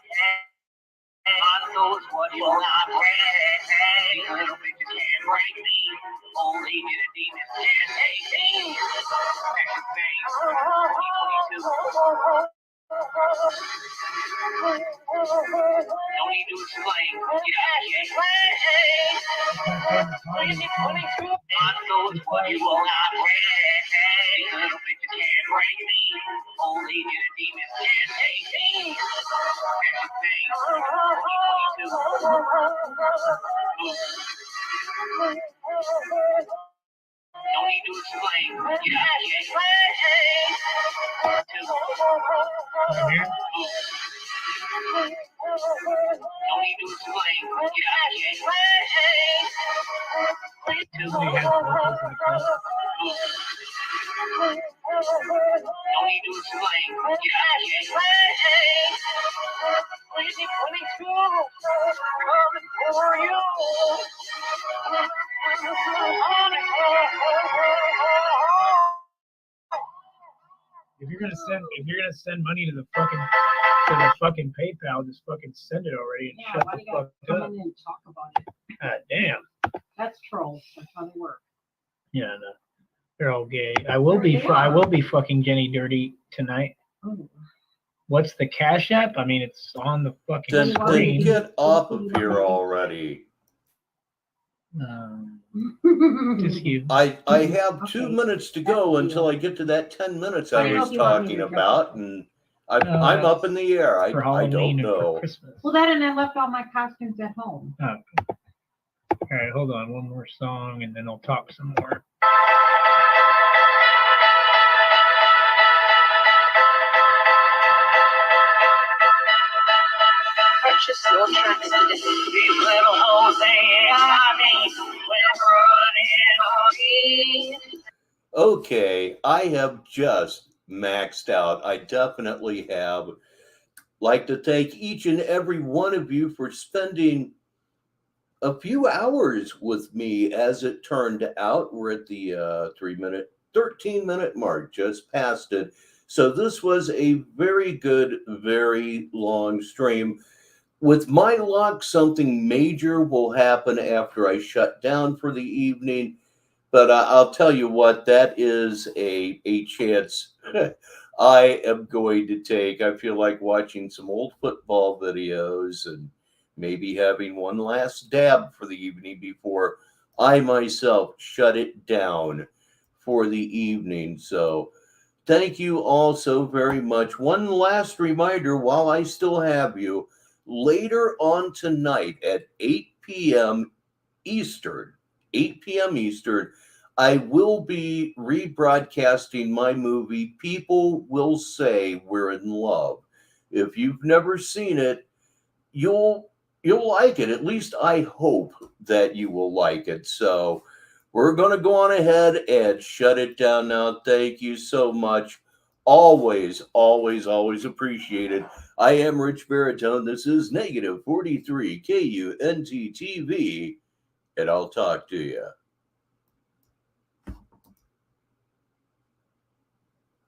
My soul is what you will not take. These little bitches can't break me. Only to the demons can't take me. Action Fame, 2022. No need to explain. Get out of here. My soul is what you will not break. These little bitches can't break me. Only the demons can't take me. Action Fame, 2022. No need to explain. Get out of here. No need to explain. Get out of here. No need to explain. Get out of here. 2022 coming for you. If you're gonna send money to the fucking PayPal, just fucking send it already and shut why the you gotta fuck come up. in and talk about it? God damn. That's trolls. That's how they work. Yeah, no. They're all gay. I will be fucking Jenny dirty tonight. Oh. What's the Cash App? I mean, it's on the fucking Then screen. get off of here already. Just you. I have 2 minutes to go until I get to that 10 minutes I was talking about, and I'm up in the air. I don't know. Well, that and I left all my costumes at home. Oh. All right, hold on. One more song, and then I'll talk some more. Purchase your tracks today. These little hoes ain't got me. When running on me. Okay, I have just maxed out. I definitely have. Like to thank each and every one of you for spending a few hours with me. As it turned out, we're at the 13-minute mark, just past it. So this was a very good, very long stream. With my luck, something major will happen after I shut down for the evening. But I'll tell you what, that is a chance I am going to take. I feel like watching some old football videos and maybe having one last dab for the evening before I myself shut it down for the evening. So thank you all so very much. One last reminder while I still have you, later on tonight at 8 p.m. Eastern, 8 p.m. Eastern, I will be rebroadcasting my movie, People Will Say We're in Love. If you've never seen it, you'll like it. At least I hope that you will like it. So we're going to go on ahead and shut it down now. Thank you so much. Always, always, always appreciated. I am Rich Baritone. This is Negative 43 KUNT TV, and I'll talk to you